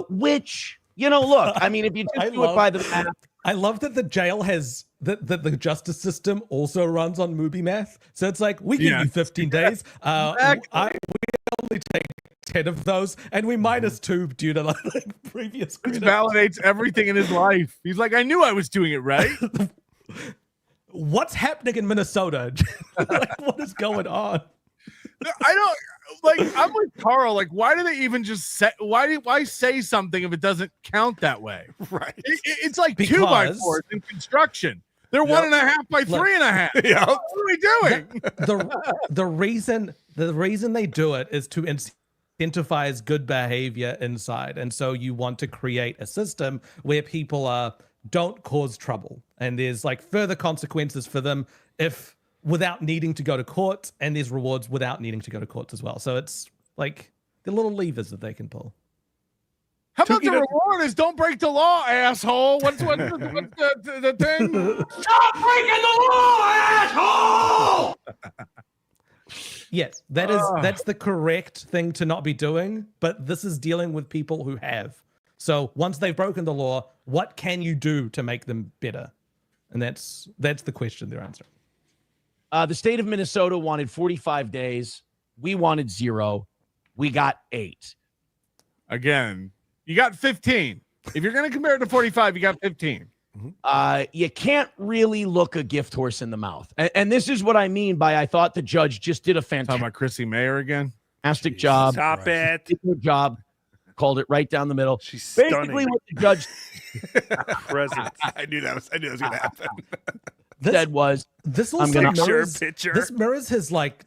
which, look, I mean, if you just do it by the math. I love that the jail has that the justice system also runs on movie math. So it's like, we give you 15 days. We only take 10 of those, and we minus 2 due to like previous This credit. validates everything in his life. He's like, I knew I was doing it right. What's happening in Minnesota? Like, what is going on? I don't like. I'm with Karl. Like, why do they even just say? Why say something if it doesn't count that way? Right. It's like 2x4s in construction. They're 1.5 by 3.5. Yeah. What are we doing? The reason they do it is to incentivize good behavior inside, and so you want to create a system where people don't cause trouble, and there's like further consequences for them if without needing to go to court, and there's rewards without needing to go to courts as well. So it's like the little levers that they can pull. How about the reward is don't break the law, asshole? What's the thing? Stop breaking the law, asshole! Yes, that's the correct thing to not be doing, but this is dealing with people who have. So once they've broken the law, what can you do to make them better? And that's the question they're answering. The state of Minnesota wanted 45 days. We wanted 0. We got 8. Again, you got 15. If you're going to compare it to 45, you got 15. You can't really look a gift horse in the mouth. And this is what I mean by I thought the judge just did a Talking fantastic about Chrissy Mayer again. job. Stop it. Good job. Called it right down the middle. She's Basically, stunning. what the judge Present. I knew that was going to happen. said was, This I'm also gonna- mirrors, Picture. this mirrors his like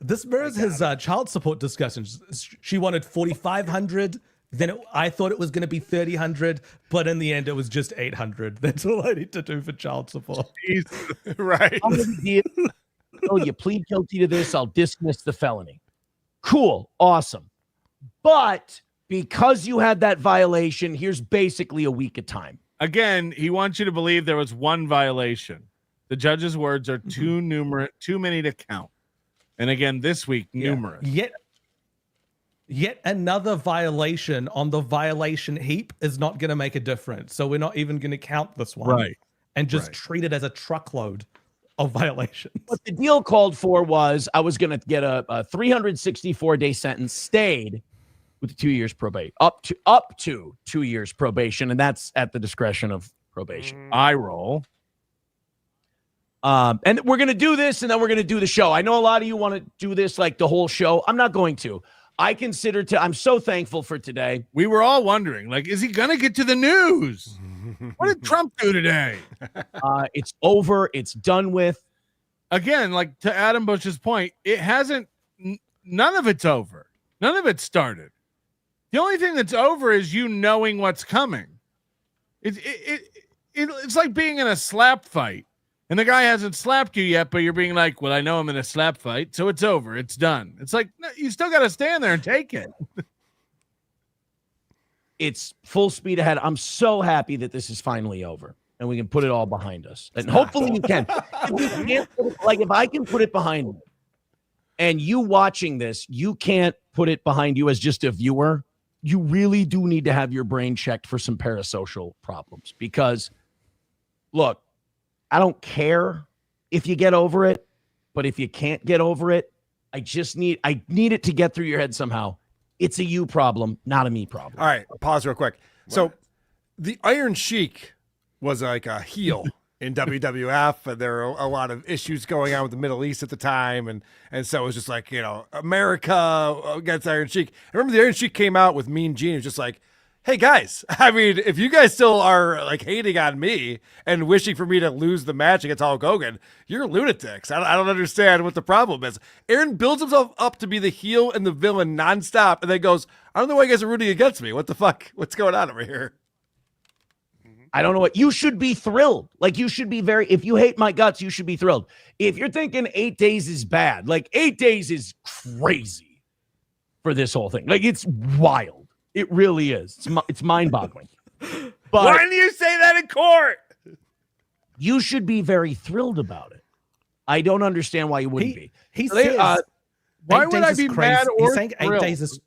this mirrors his child support discussions. She wanted 4,500. Then I thought it was going to be 3,000, but in the end it was just 800. That's all I need to do for child support. Right. I'm gonna deal. Oh, you plead guilty to this, I'll dismiss the felony. Cool. Awesome. But because you had that violation, here's basically a week of time. Again, he wants you to believe there was one violation. The judge's words are Mm-hmm. too many to count. And again, this week, numerous. Yet another violation on the violation heap is not going to make a difference. So we're not even going to count this one. Right. And just treat it as a truckload of violations. What the deal called for was I was going to get a 364-day sentence, stayed with 2 years probation, up to 2 years probation, and that's at the discretion of probation. I roll. And we're going to do this, and then we're going to do the show. I know a lot of you want to do this like the whole show. I'm not going to. I'm so thankful for today. We were all wondering, like, is he going to get to the news? What did Trump do today? It's over. It's done with. Again, like to Adam Bush's point, it hasn't, none of it's over. None of it started. The only thing that's over is you knowing what's coming. It's like being in a slap fight. And the guy hasn't slapped you yet, but you're being like, well, I know I'm in a slap fight, so it's over. It's done. It's like, no, you still got to stand there and take it. It's full speed ahead. I'm so happy that this is finally over and we can put it all behind us. And hopefully you can. If I can put it behind me and you watching this, you can't put it behind you as just a viewer. You really do need to have your brain checked for some parasocial problems because, look, I don't care if you get over it, but if you can't get over it, I need it to get through your head somehow. It's a you problem, not a me problem. All right, pause real quick. So the Iron Sheik was like a heel in WWF, and there were a lot of issues going on with the Middle East at the time, and so it was just like, America against Iron Sheik. I remember the Iron Sheik came out with Mean Gene. It was just like, hey guys, I mean, if you guys still are like hating on me and wishing for me to lose the match against Hulk Hogan, you're lunatics. I don't understand what the problem is. Aaron builds himself up to be the heel and the villain nonstop, and then goes, I don't know why you guys are rooting against me. What the fuck? What's going on over here? I don't know what you should be thrilled. Like you should be if you hate my guts, you should be thrilled. If you're thinking 8 days is bad, like 8 days is crazy for this whole thing. Like it's wild. It really is. It's mind-boggling. But why didn't you say that in court? You should be very thrilled about it. I don't understand why you wouldn't be. He says, why would I be mad or he's saying 8 thrilled? days is.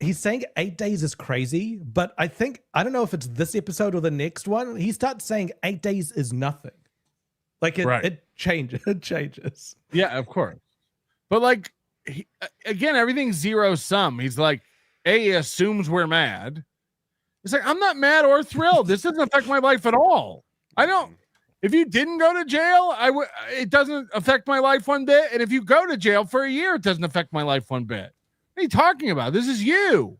He's saying 8 days is crazy, but I don't know if it's this episode or the next one. He starts saying 8 days is nothing. Like it changes. It changes. Yeah, of course. But like, again, everything's zero sum. He's like, he assumes we're mad. It's like, I'm not mad or thrilled. This doesn't affect my life at all. I don't. If you didn't go to jail, it doesn't affect my life one bit. And if you go to jail for a year, it doesn't affect my life one bit. What are you talking about? This is you.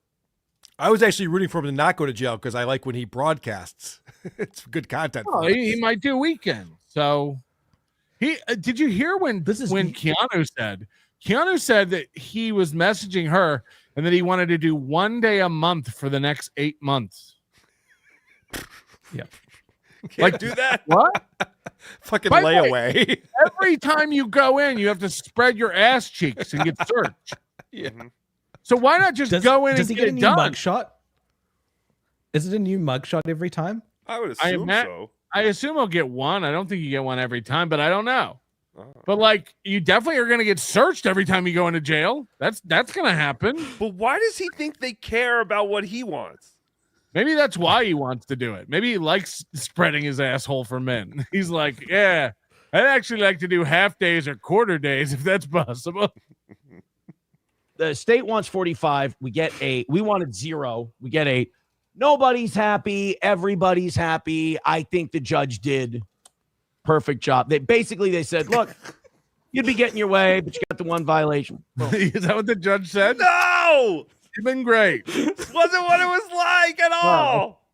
I was actually rooting for him to not go to jail because I like when he broadcasts. It's good content. Oh, he might do weekends. So did you hear when Keanu said that he was messaging her and that he wanted to do 1 day a month for the next 8 months? Yeah. Can't do that. What? Fucking By the way, layaway. Every time you go in, you have to spread your ass cheeks and get searched. Yeah. So why not just go in does and he get a it new done? mugshot? Is it a new mugshot every time? I would assume so. I assume he'll get one. I don't think you get one every time, but I don't know. But like, you definitely are going to get searched every time you go into jail. That's going to happen. But why does he think they care about what he wants? Maybe that's why he wants to do it. Maybe he likes spreading his asshole for men. He's like, yeah, I'd actually like to do half days or quarter days if that's possible. The state wants 45. We get 8. We wanted 0. We get 8. Nobody's happy. Everybody's happy. I think the judge did perfect job. They said, look, you'd be getting your way, but you got the one violation. Is that what the judge said? No! You've been great. Wasn't what it was like at all.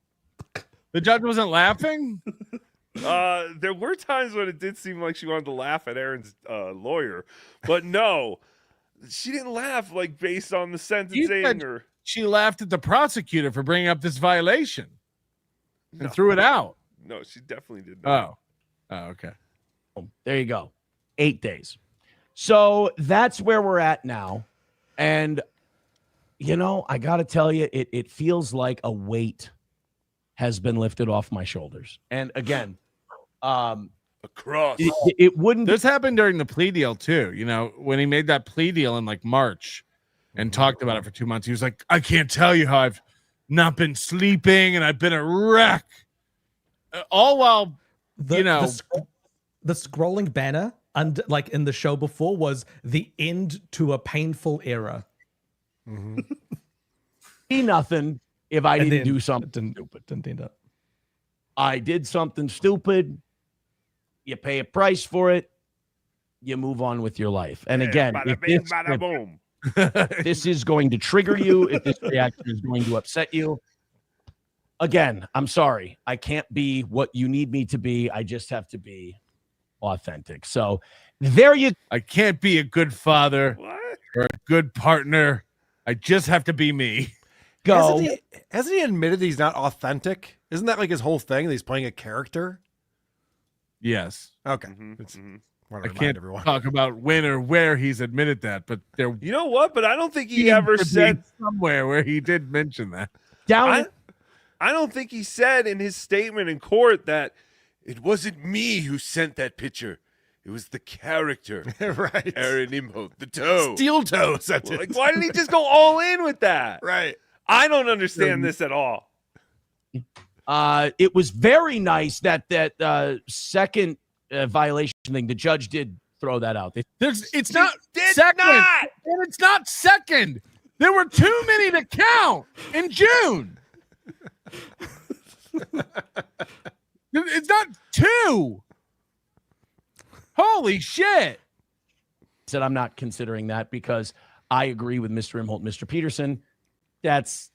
The judge wasn't laughing? There were times when it did seem like she wanted to laugh at Aaron's lawyer, but no, she didn't laugh like based on the sentencing or. She laughed at the prosecutor for bringing up this violation and threw it out. No, she definitely did not. Oh, okay. There you go. 8 days. So that's where we're at now. And, you know, I got to tell you, it feels like a weight has been lifted off my shoulders. And again, across. It wouldn't. This happened during the plea deal, too. You know, when he made that plea deal in like March and talked about it for 2 months, he was like, I can't tell you how I've not been sleeping and I've been a wreck. All while, the scrolling banner and like in the show before was the end to a painful era. Be nothing if I didn't do something stupid. Didn't end up. I did something stupid. You pay a price for it. You move on with your life. And again, Bada bing, bada boom. This is going to trigger you, if this reaction is going to upset you, again, I'm sorry. I can't be what you need me to be. I just have to be authentic. So there you. I can't be a good father or a good partner. I just have to be me. Go. Hasn't he admitted he's not authentic? Isn't that like his whole thing? That he's playing a character? Yes. Okay. I can't talk about when or where he's admitted that, but there. You know what? But I don't think he ever said somewhere where he did mention that. I don't think he said in his statement in court that it wasn't me who sent that picture. It was the character, right? Aaron Imholte, the toe, steel toe. Like, why didn't he just go all in with that? Right. I don't understand this at all. It was very nice that second violation thing. The judge did throw that out. It's not second. And it's not second. There were too many to count in June. It's not 2. Holy shit. Said I'm not considering that because I agree with Mr. Imholte, Mr. Peterson. That's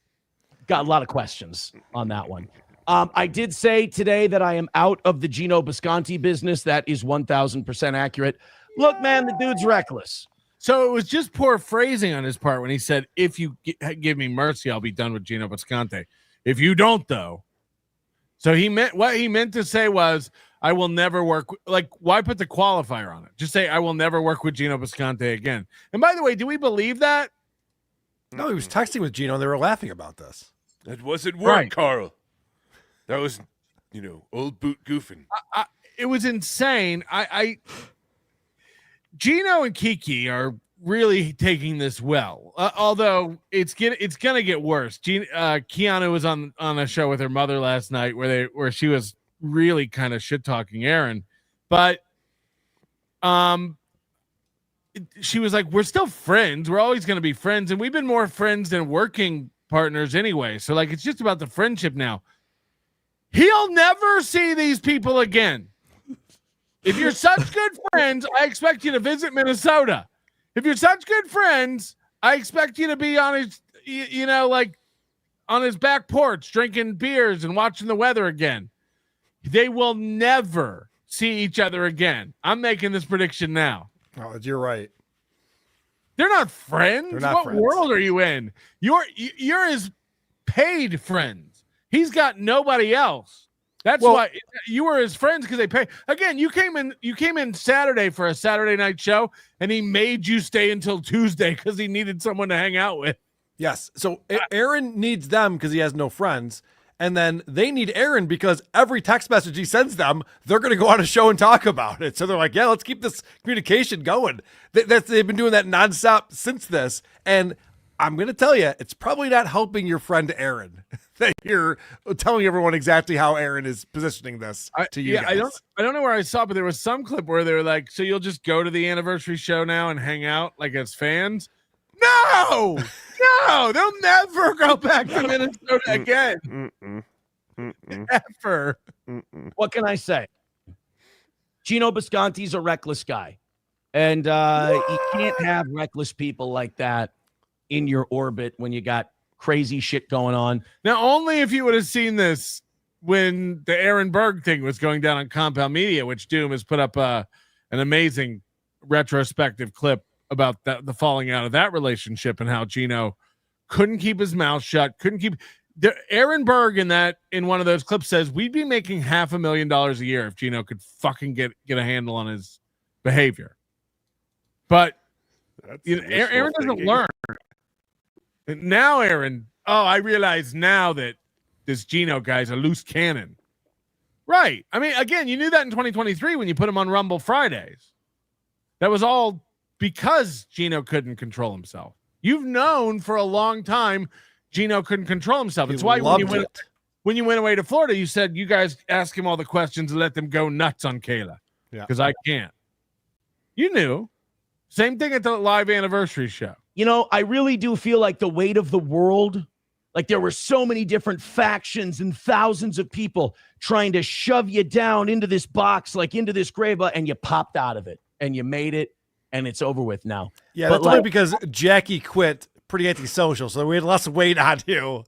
got a lot of questions on that one. I did say today that I am out of the Gino Bisconti business. That is 1,000% accurate. Look, man, the dude's reckless. So it was just poor phrasing on his part when he said, if you give me mercy, I'll be done with Gino Bisconti. If you don't, though. So what he meant to say was, I will never work. Like, why put the qualifier on it? Just say, I will never work with Gino Bisconti again. And by the way, do we believe that? No, he was texting with Gino. And they were laughing about this. That wasn't work, right. Karl. That was, old boot goofing. It was insane. Gino and Kiki are really taking this well, although it's gonna get worse. Keanu was on a show with her mother last night where she was really kind of shit talking Aaron, but she was like, "We're still friends. We're always gonna be friends, and we've been more friends than working partners anyway. So like, it's just about the friendship now." He'll never see these people again. If you're such good friends, I expect you to visit Minnesota. If you're such good friends, I expect you to be on his, on his back porch, drinking beers and watching the weather again. They will never see each other again. I'm making this prediction now. Oh, you're right. They're not friends. They're not what friends. World are you in? You're his paid friends. He's got nobody else. That's why you were his friends, because they pay. Again, you came in Saturday for a Saturday night show, and he made you stay until Tuesday because he needed someone to hang out with. Yes. So Aaron needs them because he has no friends. And then they need Aaron because every text message he sends them, they're going to go on a show and talk about it. So they're like, yeah, let's keep this communication going. They've been doing that nonstop since this. And I'm going to tell you, it's probably not helping your friend Aaron. that you're telling everyone exactly how Aaron is positioning this to you guys. I don't know where I saw it, but there was some clip where they were like, so you'll just go to the anniversary show now and hang out like as fans? No, they'll never go back to Minnesota again. Ever. What can I say? Gino Bisconti's a reckless guy. And you can't have reckless people like that in your orbit when you got crazy shit going on. Now, only if you would have seen this when the Aaron Berg thing was going down on Compound Media, which Doom has put up an amazing retrospective clip about the falling out of that relationship and how Gino couldn't keep his mouth shut, Aaron Berg in one of those clips says we'd be making $500,000 a year if Gino could fucking get a handle on his behavior. But Aaron doesn't learn. Now Aaron, I realize now that this Gino guy's a loose cannon. Right. I mean, again, you knew that in 2023 when you put him on Rumble Fridays. That was all because Gino couldn't control himself. You've known for a long time Gino couldn't control himself. It's why when you went away to Florida, you said you guys ask him all the questions and let them go nuts on Kayla. Yeah. Because I can't. You knew. Same thing at the live anniversary show. You know, I really do feel like the weight of the world, like there were so many different factions and thousands of people trying to shove you down into this box, like into this grave, and you popped out of it and you made it and it's over with now. Yeah, that's only because Jackie quit pretty antisocial, so we had less weight on you.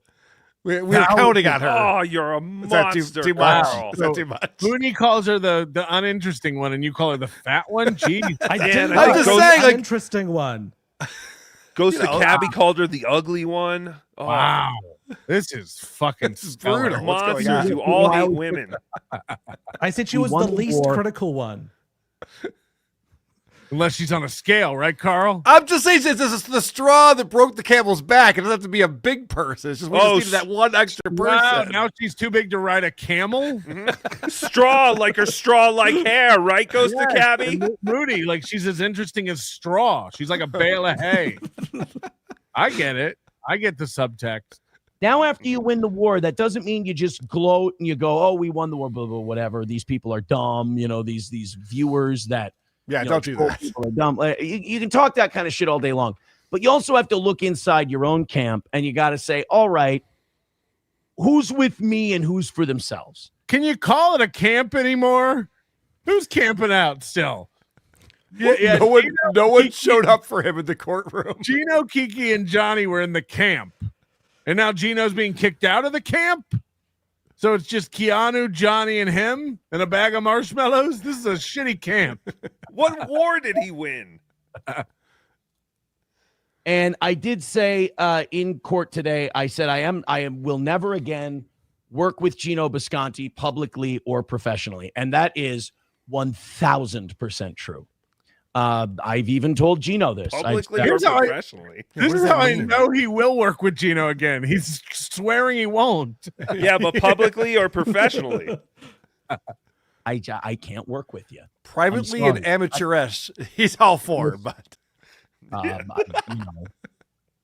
We were counting on her. Oh, you're a monster. Too much? Is that too much? Moody calls her the uninteresting one, and you call her the fat one? Gee. I'm just saying, like, uninteresting one. Ghost of Cabby called her the ugly one. Oh. Wow. This is fucking brutal. Monsters who all hate women. I said she was the least critical one. Unless she's on a scale, right, Karl? I'm just saying it's the straw that broke the camel's back. It doesn't have to be a big person. It's just we just needed that one extra person. Now she's too big to ride a camel? Straw, like her straw-like hair, right, Ghost of Cabby? Moody, like she's as interesting as straw. She's like a bale of hay. I get it. I get the subtext. Now, after you win the war, that doesn't mean you just gloat and you go, oh, we won the war, blah, blah, whatever. These people are dumb. You know, these viewers that... Yeah, don't do that. Dumb. You can talk that kind of shit all day long, but you also have to look inside your own camp and you got to say, all right, who's with me and who's for themselves? Can you call it a camp anymore? Who's camping out still? Yeah, no one showed up for him in the courtroom. Gino, Kiki, and Johnny were in the camp, and now Gino's being kicked out of the camp. So it's just Keanu, Johnny, and him, and a bag of marshmallows. This is a shitty camp. What war did he win? And I did say in court today, I said I will never again work with Gino Bisconti publicly or professionally, and that is 1,000% true. I've even told Gino this. Publicly or professionally? This is how I know he will work with Gino again. He's swearing he won't. Yeah, but publicly or professionally? I can't work with you. Privately and amateurish, he's all for, but... you know,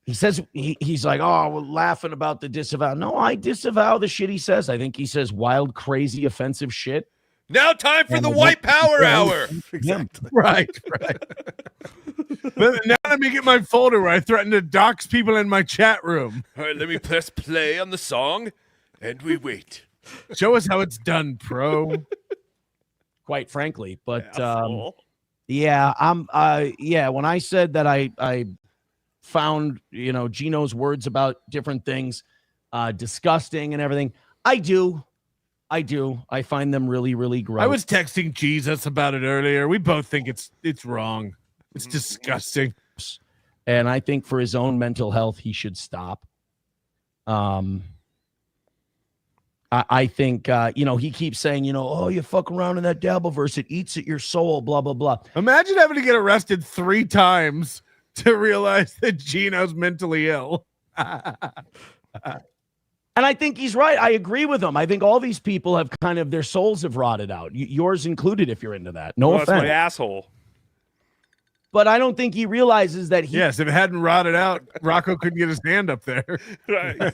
he says, he's like, oh, we're laughing about the disavow. No, I disavow the shit he says. I think he says wild, crazy, offensive shit. Now time for the white power hour. Exactly. Right. But now let me get my folder where I threaten to dox people in my chat room. All right, let me press play on the song, and we wait. Show us how it's done, pro. Quite frankly, but when I said that I found, Gino's words about different things disgusting and everything, I do. I find them really, really gross. I was texting Jesus about it earlier. We both think it's wrong. It's disgusting. And I think for his own mental health, he should stop. I think, he keeps saying, oh, you fuck around in that Dabbleverse. It eats at your soul, blah, blah, blah. Imagine having to get arrested 3 times to realize that Gino's mentally ill. And I think he's right. I agree with him. I think all these people have kind of, their souls have rotted out. Yours included, if you're into that. No offense. That's my asshole. But I don't think he realizes that he... Yes, if it hadn't rotted out, Rocco couldn't get his hand up there. Right.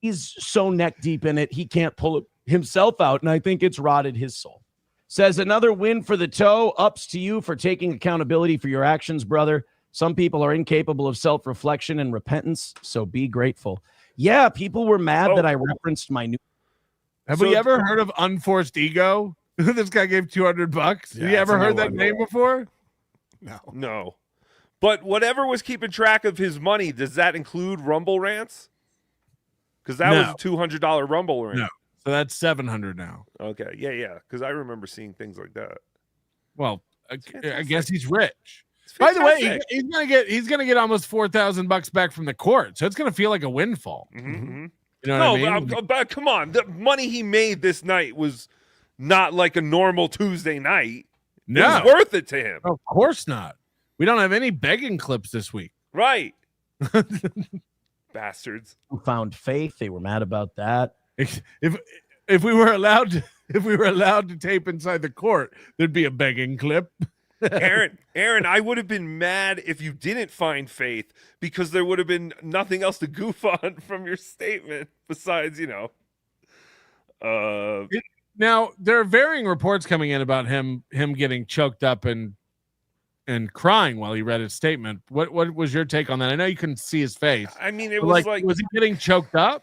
He's so neck deep in it, he can't pull himself out, and I think it's rotted his soul. Says, another win for the toe. Ups to you for taking accountability for your actions, brother. Some people are incapable of self-reflection and repentance, so be grateful. Yeah, people were mad that I referenced my new. Have we ever heard of unforced ego? This guy gave $200. Have you ever heard that name before? No. But whatever was keeping track of his money, does that include Rumble rants? Because that was a $200 Rumble rant. No. So that's $700 now. Okay. Yeah. Because I remember seeing things like that. Well, I guess he's rich. By the way, he's gonna get almost $4,000 back from the court, so it's gonna feel like a windfall. Mm-hmm. You know what I mean? But come on, the money he made this night was not like a normal Tuesday night. No, it was worth it to him. Of course not. We don't have any begging clips this week. Right. Bastards. Who found faith? They were mad about that. If we were allowed to tape inside the court, there'd be a begging clip. Aaron, I would have been mad if you didn't find faith because there would have been nothing else to goof on from your statement besides, Now there are varying reports coming in about him getting choked up and crying while he read his statement. What was your take on that? I know you couldn't see his face. I mean, it was like was he getting choked up?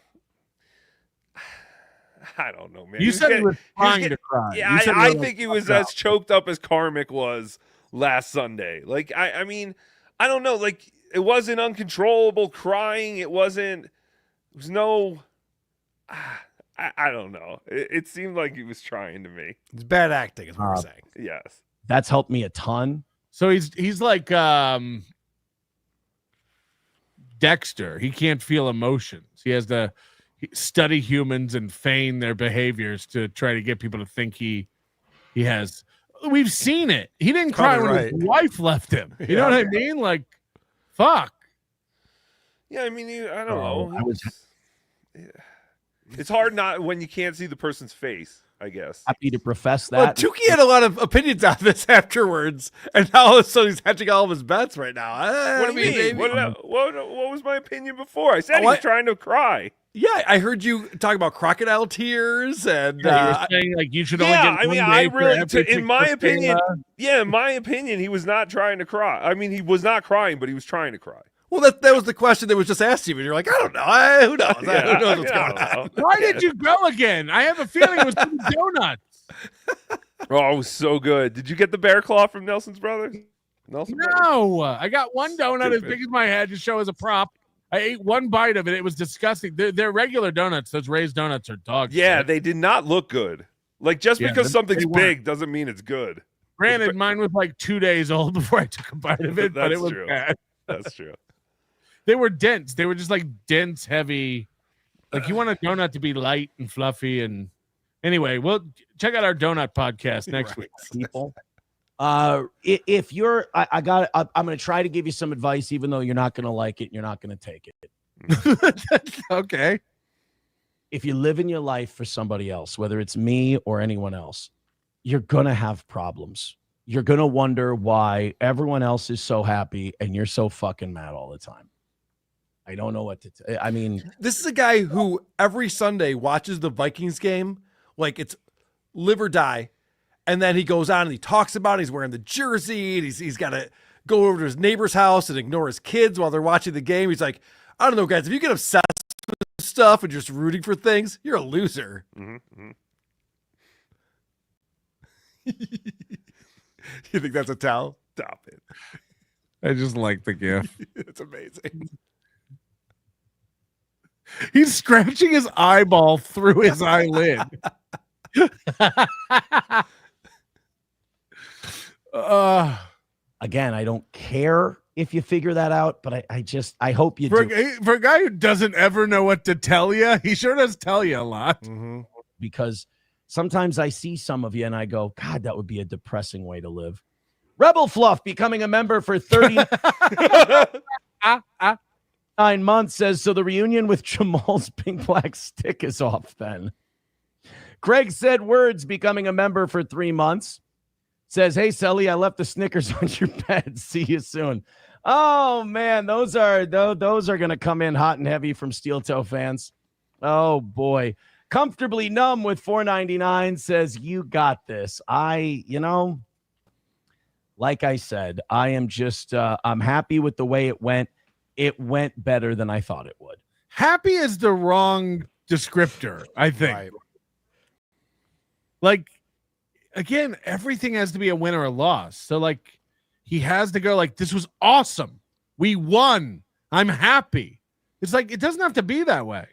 I don't know, man. You said he was trying to cry. Yeah, I think he was as choked up as Karmic was last Sunday. Like, I mean, I don't know. Like, it wasn't uncontrollable crying. It was no. I don't know. It seemed like he was trying to me. It's bad acting, is what we're saying. Yes, that's helped me a ton. So he's like Dexter. He can't feel emotions. He has to study humans and feign their behaviors to try to get people to think he has. We've seen it. He didn't cry when his wife left him. You know what I mean? Like, fuck. Yeah, I mean, I don't know. It's hard not when you can't see the person's face, I guess. Happy to profess that. Well, Tookie had a lot of opinions on this afterwards, and now all of a sudden he's hedging all of his bets right now. What do you mean? What was my opinion before? I said he was trying to cry. Yeah, I heard you talk about crocodile tears, and you were saying like you should only get one day in my opinion, in my opinion, he was not trying to cry. I mean, he was not crying, but he was trying to cry. Well, that was the question that was just asked to you, and you're like, I don't know. Who knows? Who knows what's going on? Why did you go again? I have a feeling it was some donuts. Oh, it was so good. Did you get the bear claw from Nelson's Brothers? No, I got one donut as big as my head to show as a prop. I ate one bite of it. It was disgusting. They're regular donuts. Those raised donuts are dog shit. Yeah, they did not look good. Like, just because something's big doesn't mean it's good. Granted, mine was like 2 days old before I took a bite of it, but it was bad. That's true. They were dense. They were just like dense, heavy. Like you want a donut to be light and fluffy. And anyway, we'll check out our donut podcast next week, people. If you're, I'm going to try to give you some advice, even though you're not going to like it. You're not going to take it. Okay. If you live in your life for somebody else, whether it's me or anyone else, you're going to have problems. You're going to wonder why everyone else is so happy and you're so fucking mad all the time. I don't know what to I mean, this is a guy who every Sunday watches the Vikings game like it's live or die. And then he goes on and he talks about it. He's wearing the jersey. And he's got to go over to his neighbor's house and ignore his kids while they're watching the game. He's like, I don't know, guys. If you get obsessed with stuff and just rooting for things, you're a loser. Mm-hmm. You think that's a towel? Stop it. I just like the gif. It's amazing. He's scratching his eyeball through his eyelid. Again, I don't care if you figure that out, but I hope you do. For a guy who doesn't ever know what to tell you, he sure does tell you a lot. Mm-hmm. Because sometimes I see some of you and I go, God, that would be a depressing way to live. Rebel Fluff becoming a member for 9 months says, so the reunion with Jamal's pink black stick is off then. Craig said words becoming a member for 3 months. Says, hey, Sully, I left the Snickers on your bed. See you soon. Oh, man, those are going to come in hot and heavy from Steel Toe fans. Oh boy. Comfortably Numb with $4.99 says, you got this. Like I said, I am just I'm happy with the way it went. It went better than I thought it would. Happy is the wrong descriptor, I think. Right. Like, again, everything has to be a win or a loss. So, like, he has to go like, this was awesome. We won. I'm happy. It's like, it doesn't have to be that way.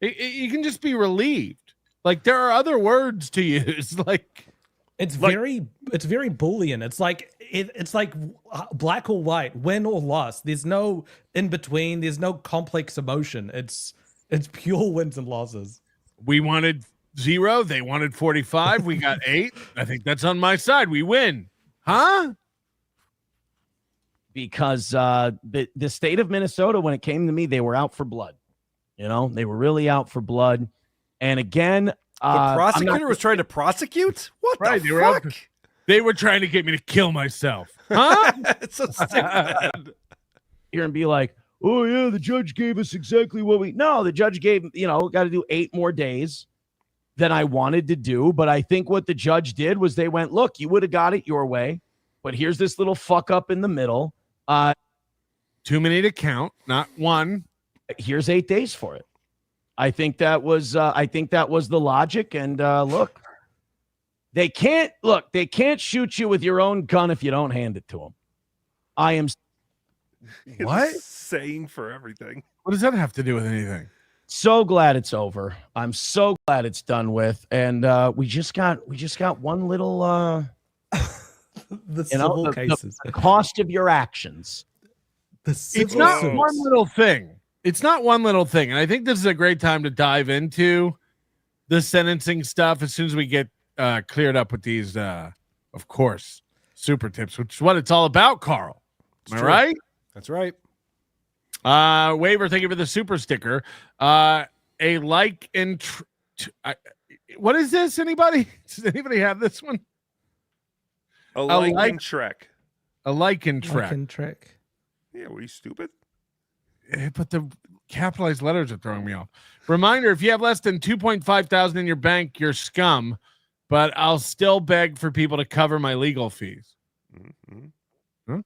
You can just be relieved. Like, there are other words to use. Like, it's very Boolean. It's like it's like black or white, win or loss. There's no in between. There's no complex emotion. It's pure wins and losses. We wanted 0. They wanted 45. We got 8. I think that's on my side. We win. Huh? Because the state of Minnesota, when it came to me, they were out for blood. They were really out for blood. And again, the prosecutor was trying to prosecute? What the fuck? They were trying to get me to kill myself. Huh? It's so stupid. Here and be like, oh, yeah, the judge gave us exactly what we... No, the judge gave, got to do 8 more days than I wanted to do. But I think what the judge did was they went, look, you would have got it your way, but here's this little fuck up in the middle. Too many to count, not one. Here's 8 days for it. I think that was the logic. And look, they can't shoot you with your own gun if you don't hand it to them. I am. What? Saying for everything. What does that have to do with anything? So glad it's over. I'm so glad it's done with. And we just got one little the civil cases. The cost of your actions. It's not one little thing. It's not one little thing. And I think this is a great time to dive into the sentencing stuff as soon as we get cleared up with these, of course, super tips, which is what it's all about, Karl. Am I right? That's right. Waiver, thank you for the super sticker. A like and what is this? Anybody? Does anybody have this one? A like and trek. A like and trek. Like and trek. Yeah, were you stupid? But the capitalized letters are throwing me off. Reminder, if you have less than 2.5 thousand in your bank, you're scum, but I'll still beg for people to cover my legal fees. Mm-hmm. Huh?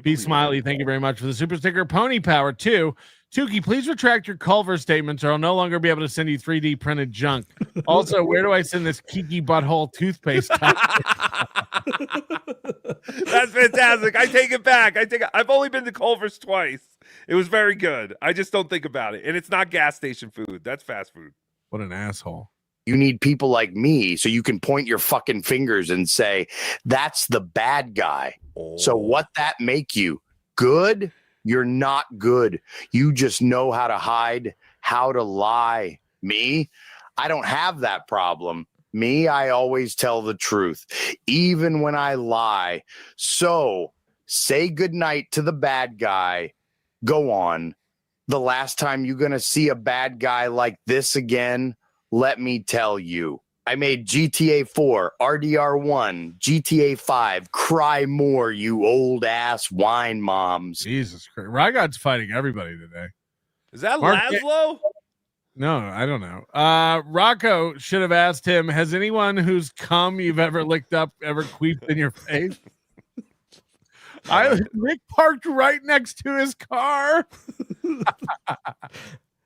Be Smiley, thank you very much for the super sticker. Pony Power 2. Tookie, please retract your Culver statements or I'll no longer be able to send you 3D printed junk. Also, where do I send this Kiki butthole toothpaste? That's fantastic. I take it back. I've only been to Culver's twice. It was very good. I just don't think about it. And it's not gas station food. That's fast food. What an asshole. You need people like me so you can point your fucking fingers and say, that's the bad guy. Oh. So what that make you? Good? You're not good. You just know how to hide, how to lie. Me? I don't have that problem. Me, I always tell the truth, even when I lie. So say goodnight to the bad guy. Go on. The last time you're going to see a bad guy like this again, let me tell you. I made GTA 4, RDR1, GTA 5. Cry more, you old ass wine moms. Jesus Christ. Rygod's fighting everybody today. Is that Mark Laszlo? No, I don't know. Rocco should have asked him, has anyone whose cum you've ever licked up ever queefed in your face? Rick parked right next to his car.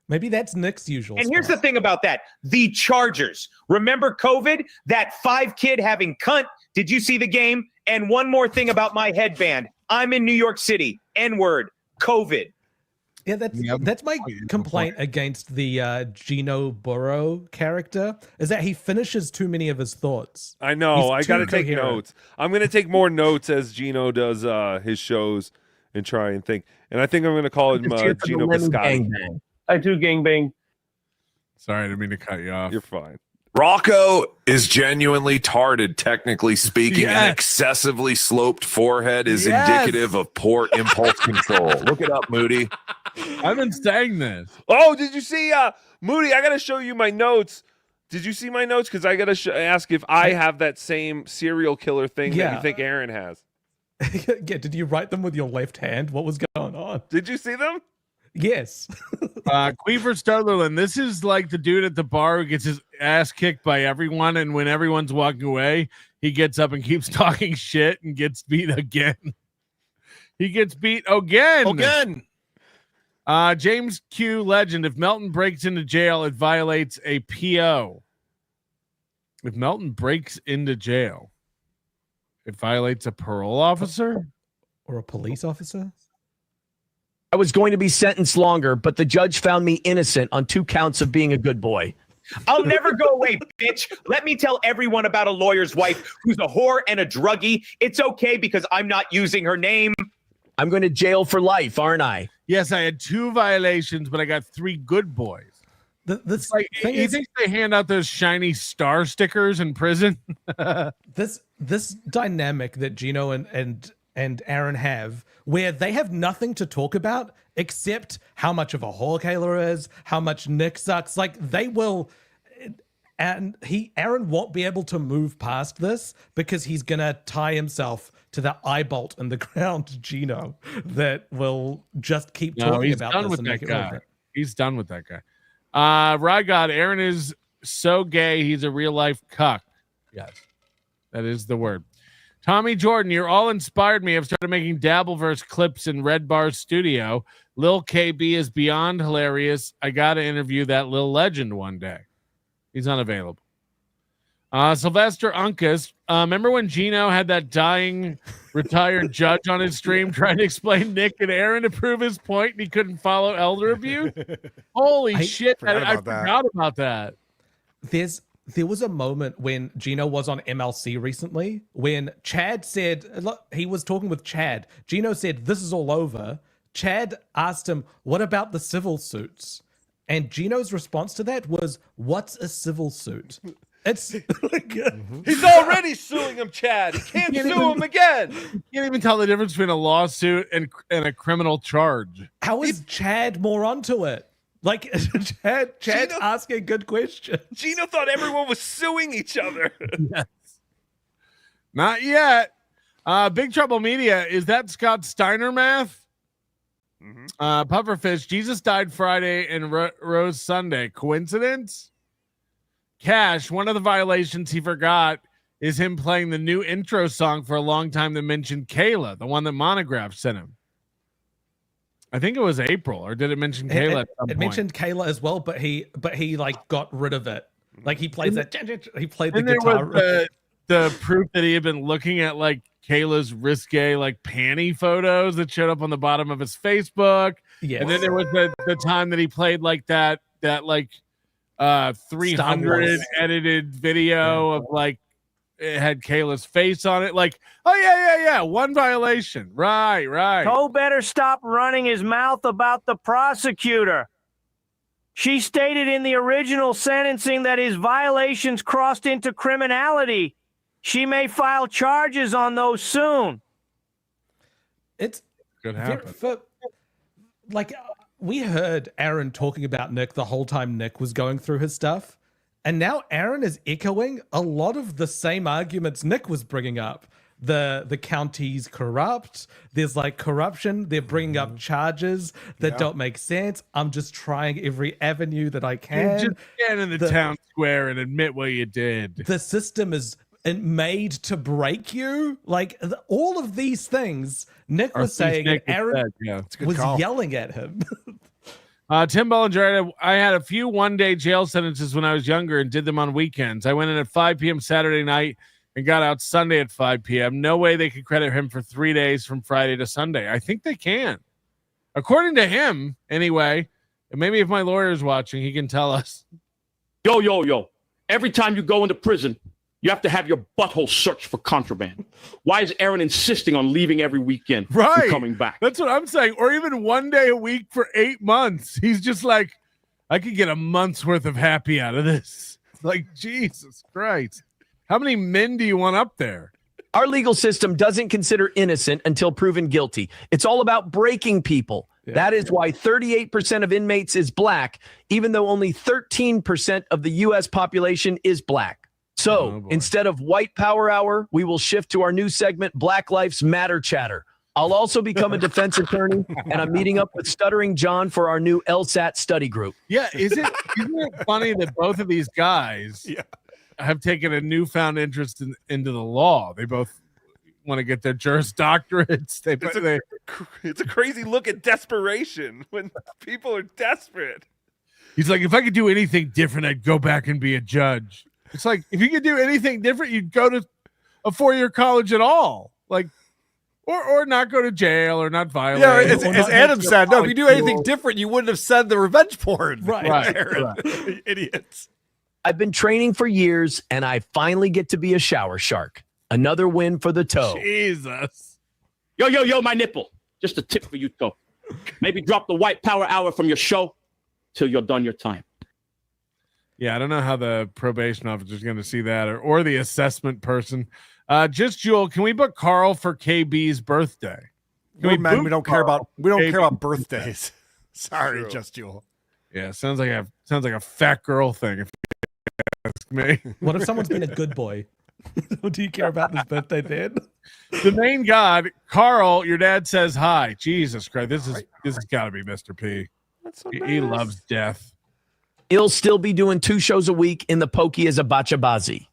Maybe that's Nick's usual. And here's the thing about that. The Chargers. Remember COVID? That 5 kid having cunt. Did you see the game? And one more thing about my headband. I'm in New York City. N-word. COVID. Yeah, that's my complaint against the Gino Burrow character, is that he finishes too many of his thoughts. I know. I got to take notes. I'm going to take more notes as Gino does his shows and try and think. And I think I'm going to call him Gino Biscotti. I do gangbang. Sorry, I didn't mean to cut you off. You're fine. Rocco is genuinely tarded, technically speaking. Yes. An excessively sloped forehead is indicative of poor impulse control. Look it up, Moody. I've been saying this. Oh, did you see, Moody, I got to show you my notes. Did you see my notes? Because I got to ask if I have that same serial killer thing that you think Aaron has. Yeah, did you write them with your left hand? What was going on? Did you see them? Yes. Queefer Starlerland, this is like the dude at the bar who gets his ass kicked by everyone, and when everyone's walking away, he gets up and keeps talking shit and gets beat again. He gets beat again. James Q. Legend, if Melton breaks into jail, it violates a PO. If Melton breaks into jail, it violates a parole officer? Or a police officer? I was going to be sentenced longer, but the judge found me innocent on 2 counts of being a good boy. I'll never go away, bitch. Let me tell everyone about a lawyer's wife who's a whore and a druggie. It's okay because I'm not using her name. I'm going to jail for life, aren't I? Yes, I had 2 violations, but I got 3 good boys. This like, you think they hand out those shiny star stickers in prison? this dynamic that Gino and Aaron have, where they have nothing to talk about except how much of a whore Kayla is, how much Nick sucks. Like they will, and Aaron won't be able to move past this because he's gonna tie himself to the eye bolt in the ground to Gino that will just keep talking about this and make it over. He's done with that guy. Rygod, Aaron is so gay, he's a real life cuck. Yes, that is the word. Tommy Jordan, you're all inspired me. I've started making Dabbleverse clips in Red Bar's studio. Lil KB is beyond hilarious. I got to interview that Lil legend one day. He's unavailable. Sylvester Uncas, remember when Gino had that dying retired judge on his stream trying to explain Nick and Aaron to prove his point and he couldn't follow elder abuse? Holy shit. I forgot about that. There was a moment when Gino was on MLC recently when Chad said, he was talking with Chad. Gino said, this is all over. Chad asked him, what about the civil suits? And Gino's response to that was, what's a civil suit? It's like, he's already suing him, Chad. He can't sue him again. You can't even tell the difference between a lawsuit and a criminal charge. How is Chad more onto it? Like Chad asking good questions. Gino thought everyone was suing each other. Yes. Not yet. Big Trouble Media, is that Scott Steiner math? Pufferfish, Jesus died Friday and rose Sunday. Coincidence? Cash, one of the violations he forgot is him playing the new intro song for a long time that mentioned Kayla, the one that Monograph sent him. I think it was April, or did it mention Kayla? It mentioned Kayla as well, but he like got rid of it. Like he plays that. He played the guitar. Was the proof that he had been looking at like Kayla's risque like panty photos that showed up on the bottom of his Facebook. Yeah, and then there was the time that he played like that like 300 edited video of like it had Kayla's face on it. Like, oh yeah, one violation. Right. Cole better stop running his mouth about the prosecutor. She stated in the original sentencing that his violations crossed into criminality. She may file charges on those soon. It's could happen. Like we heard Aaron talking about Nick the whole time Nick was going through his stuff. And now Aaron is echoing a lot of the same arguments Nick was bringing up. The county's corrupt. There's like corruption. They're bringing up charges that don't make sense. I'm just trying every avenue that I can. You just get in the town square and admit what you did. The system is made to break you. Like all of these things Nick was saying, and Aaron was yelling at him. Tim Bollinger, I had a few one-day jail sentences when I was younger and did them on weekends. I went in at 5 p.m. Saturday night and got out Sunday at 5 p.m. No way they could credit him for 3 days from Friday to Sunday. I think they can. According to him, anyway. And maybe if my lawyer's watching, he can tell us. Yo. Every time you go into prison, you have to have your butthole searched for contraband. Why is Aaron insisting on leaving every weekend and coming back? That's what I'm saying. Or even 1 day a week for 8 months. He's just like, I could get a month's worth of happy out of this. It's like, Jesus Christ. How many men do you want up there? Our legal system doesn't consider innocent until proven guilty. It's all about breaking people. Yeah. That is why 38% of inmates is black, even though only 13% of the U.S. population is black. So instead of White Power Hour, we will shift to our new segment, Black Lives Matter Chatter. I'll also become a defense attorney, and I'm meeting up with Stuttering John for our new LSAT study group. Yeah, isn't it funny that both of these guys have taken a newfound interest into the law? They both want to get their Juris Doctorates. It's a crazy look at desperation when people are desperate. He's like, if I could do anything different, I'd go back and be a judge. It's like, if you could do anything different, you'd go to a 4-year college at all. Like, or not go to jail or not violate. Yeah, as Adam said, no, if you do anything different, you wouldn't have said the revenge porn. Right. Aaron. Idiots. I've been training for years, and I finally get to be a shower shark. Another win for the toe. Jesus. Yo, my nipple. Just a tip for you, toe. Maybe drop the white power hour from your show till you're done your time. Yeah, I don't know how the probation officer is going to see that or the assessment person. Just Jewel, can we book Karl for KB's birthday? We don't care about KB? birthdays. Sorry, Just Jewel. Yeah, sounds like a fat girl thing. If you ask me. What if someone's been a good boy? Do you care about this birthday then? The main god, Karl, your dad says hi. Jesus Christ, this has got to be Mr. P. That's so He loves death. He'll still be doing 2 shows a week in the Pokey as a Bachabazi.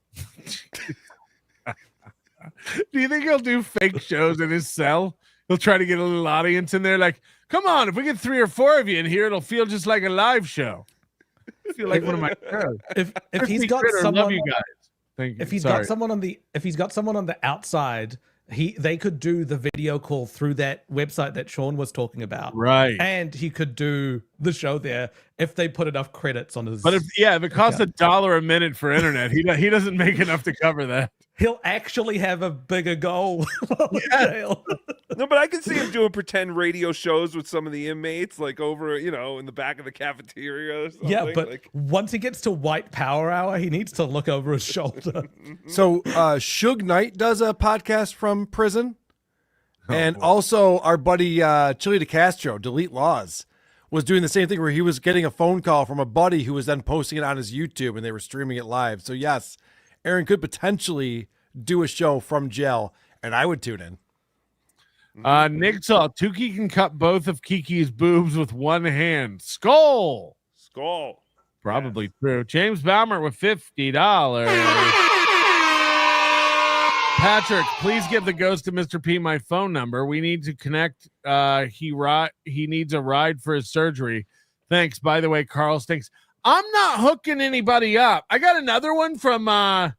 Do you think he'll do fake shows in his cell? He'll try to get a little audience in there. Like, come on, if we get 3 or 4 of you in here, it'll feel just like a live show. I feel like one of my if he's got Critter, someone, love you guys. Thank you. if he's Sorry. got someone on the outside, they could do the video call through that website that Sean was talking about, Right. And he could do the show there if they put enough credits on his. But if it costs $1 a minute for internet, he doesn't make enough to cover that. He'll actually have a bigger goal. No, but I can see him doing pretend radio shows with some of the inmates, like over, in the back of the cafeteria or something. Yeah, but once he gets to White Power Hour, he needs to look over his shoulder. So Suge Knight does a podcast from prison. And also our buddy Chili DeCastro, Delete Laws, was doing the same thing where he was getting a phone call from a buddy who was then posting it on his YouTube and they were streaming it live. So yes, Aaron could potentially do a show from jail, and I would tune in. Nick saw Tookie can cut both of Kiki's boobs with one hand. Skull. Probably true. James Baumer with $50. Patrick, please give the ghost of Mr. P my phone number. We need to connect. He needs a ride for his surgery. Thanks. By the way, Karl stinks. I'm not hooking anybody up. I got another one from I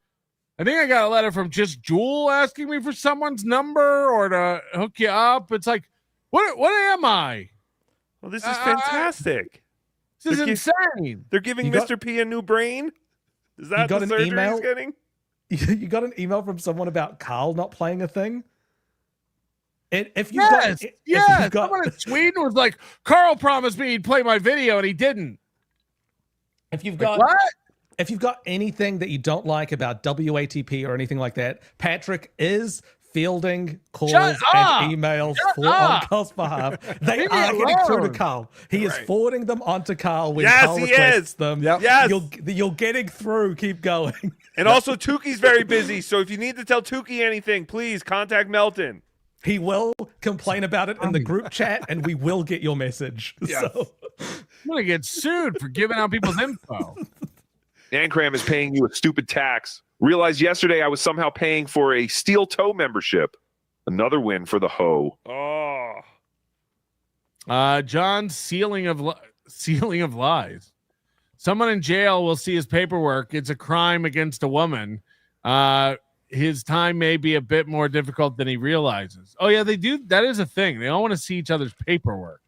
think I got a letter from Just Jewel asking me for someone's number or to hook you up. It's like, what am I? Well, this is fantastic. This is insane. They're giving Mr. P a new brain? Is that the surgery he's getting? You got an email from someone about Karl not playing a thing? If you someone in Sweden was like, Karl promised me he'd play my video and he didn't. If you've got if you've got anything that you don't like about WATP or anything like that, Patrick is fielding calls and emails on Karl's behalf. They are getting through to Karl. He is forwarding them onto Karl when Karl requests them. Yes. You're getting through. Keep going. And also, Tookie's very busy, so if you need to tell Tookie anything, please contact Melton. He will complain about it in the group chat, and we will get your message. Yes. So. I'm going to get sued for giving out people's info. Ancram is paying you a stupid tax. Realized yesterday I was somehow paying for a steel toe membership. Another win for the hoe. John's ceiling of lies. Someone in jail will see his paperwork. It's a crime against a woman. His time may be a bit more difficult than he realizes. Oh yeah, they do. That is a thing. They all want to see each other's paperwork.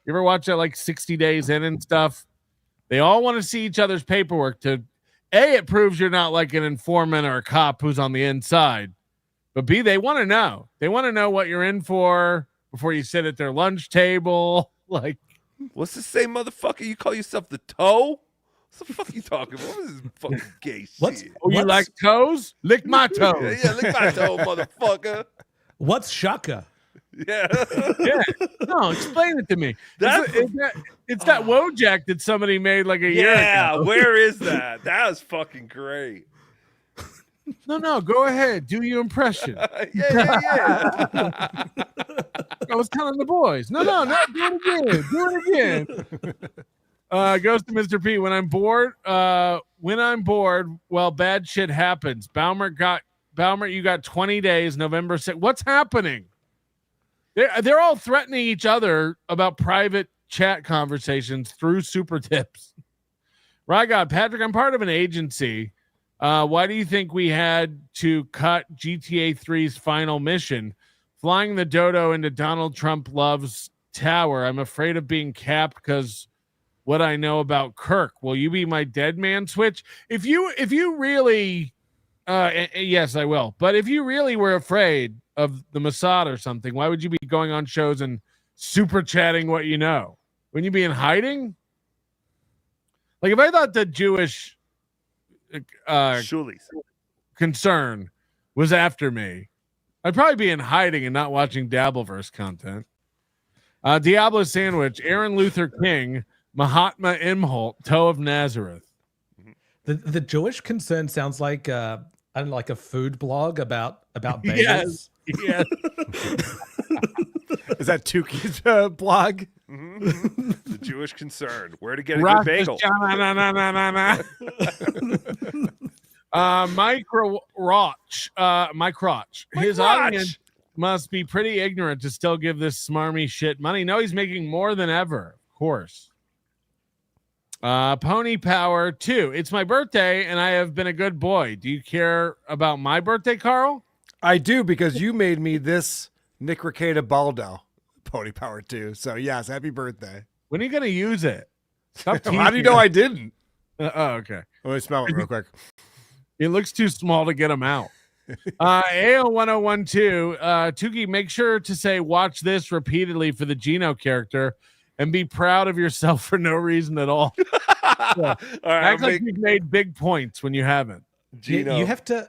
You ever watch that like 60 Days In and stuff? They all want to see each other's paperwork to A, it proves you're not like an informant or a cop who's on the inside. But B, they want to know. They want to know what you're in for before you sit at their lunch table. Like, what's the same motherfucker? You call yourself the toe? What the fuck are you talking about? What is this fucking gay shit? You like toes? Lick my toes. Yeah, lick my toe, motherfucker. What's shaka? Yeah. Yeah. No, explain it to me. It's that Wojak that somebody made like a year ago. Yeah, where is that? That was fucking great. No, go ahead. Do your impression. Yeah. I was telling the boys. No, do it again. Goes to Mr. P. When I'm bored, well, bad shit happens. Baumer, you got 20 days, November 6th. What's happening? They're all threatening each other about private chat conversations through super tips. Right, God, Patrick, I'm part of an agency. Why do you think we had to cut GTA 3's final mission? Flying the dodo into Donald Trump Love's tower. I'm afraid of being capped because what I know about Kirk. Will you be my dead man switch? If you really, yes, I will. But if you really were afraid of the Mossad or something, why would you be going on shows and super chatting what you know? Wouldn't you be in hiding? Like if I thought the Jewish concern was after me, I'd probably be in hiding and not watching Dabbleverse content. Diablo Sandwich, Aaron Luther King, Mahatma Imholte, Toe of Nazareth. The Jewish concern sounds like I don't know, like a food blog about bagels. Yes. Is that Tookie's blog? The Jewish concern. Where to get a good bagel? Mike Crotch. His audience must be pretty ignorant to still give this smarmy shit money. No, he's making more than ever, of course. Pony Power 2. It's my birthday and I have been a good boy. Do you care about my birthday, Karl? I do, because you made me this Nick Ricada Baldo, Pony Power 2. So yes, happy birthday. When are you gonna use it? How do you know I didn't? Okay. Let me smell it real quick. It looks too small to get them out. AO1012, Tookie, make sure to say watch this repeatedly for the Geno character and be proud of yourself for no reason at all. All right, act like you've made big points when you haven't. You have to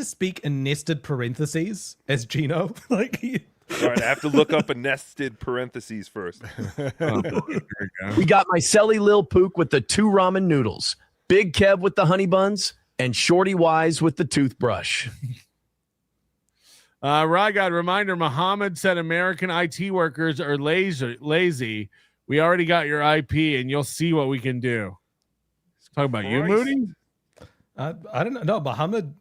speak in nested parentheses as Geno. Like all right, I have to look up a nested parentheses first. We got my Selly Lil Pook with the 2 ramen noodles, Big Kev with the honey buns, and Shorty Wise with the toothbrush. Rygod, reminder, Muhammad said American IT workers are lazy. We already got your IP, and you'll see what we can do. Talk about you, Moody? I don't know. No, Muhammad,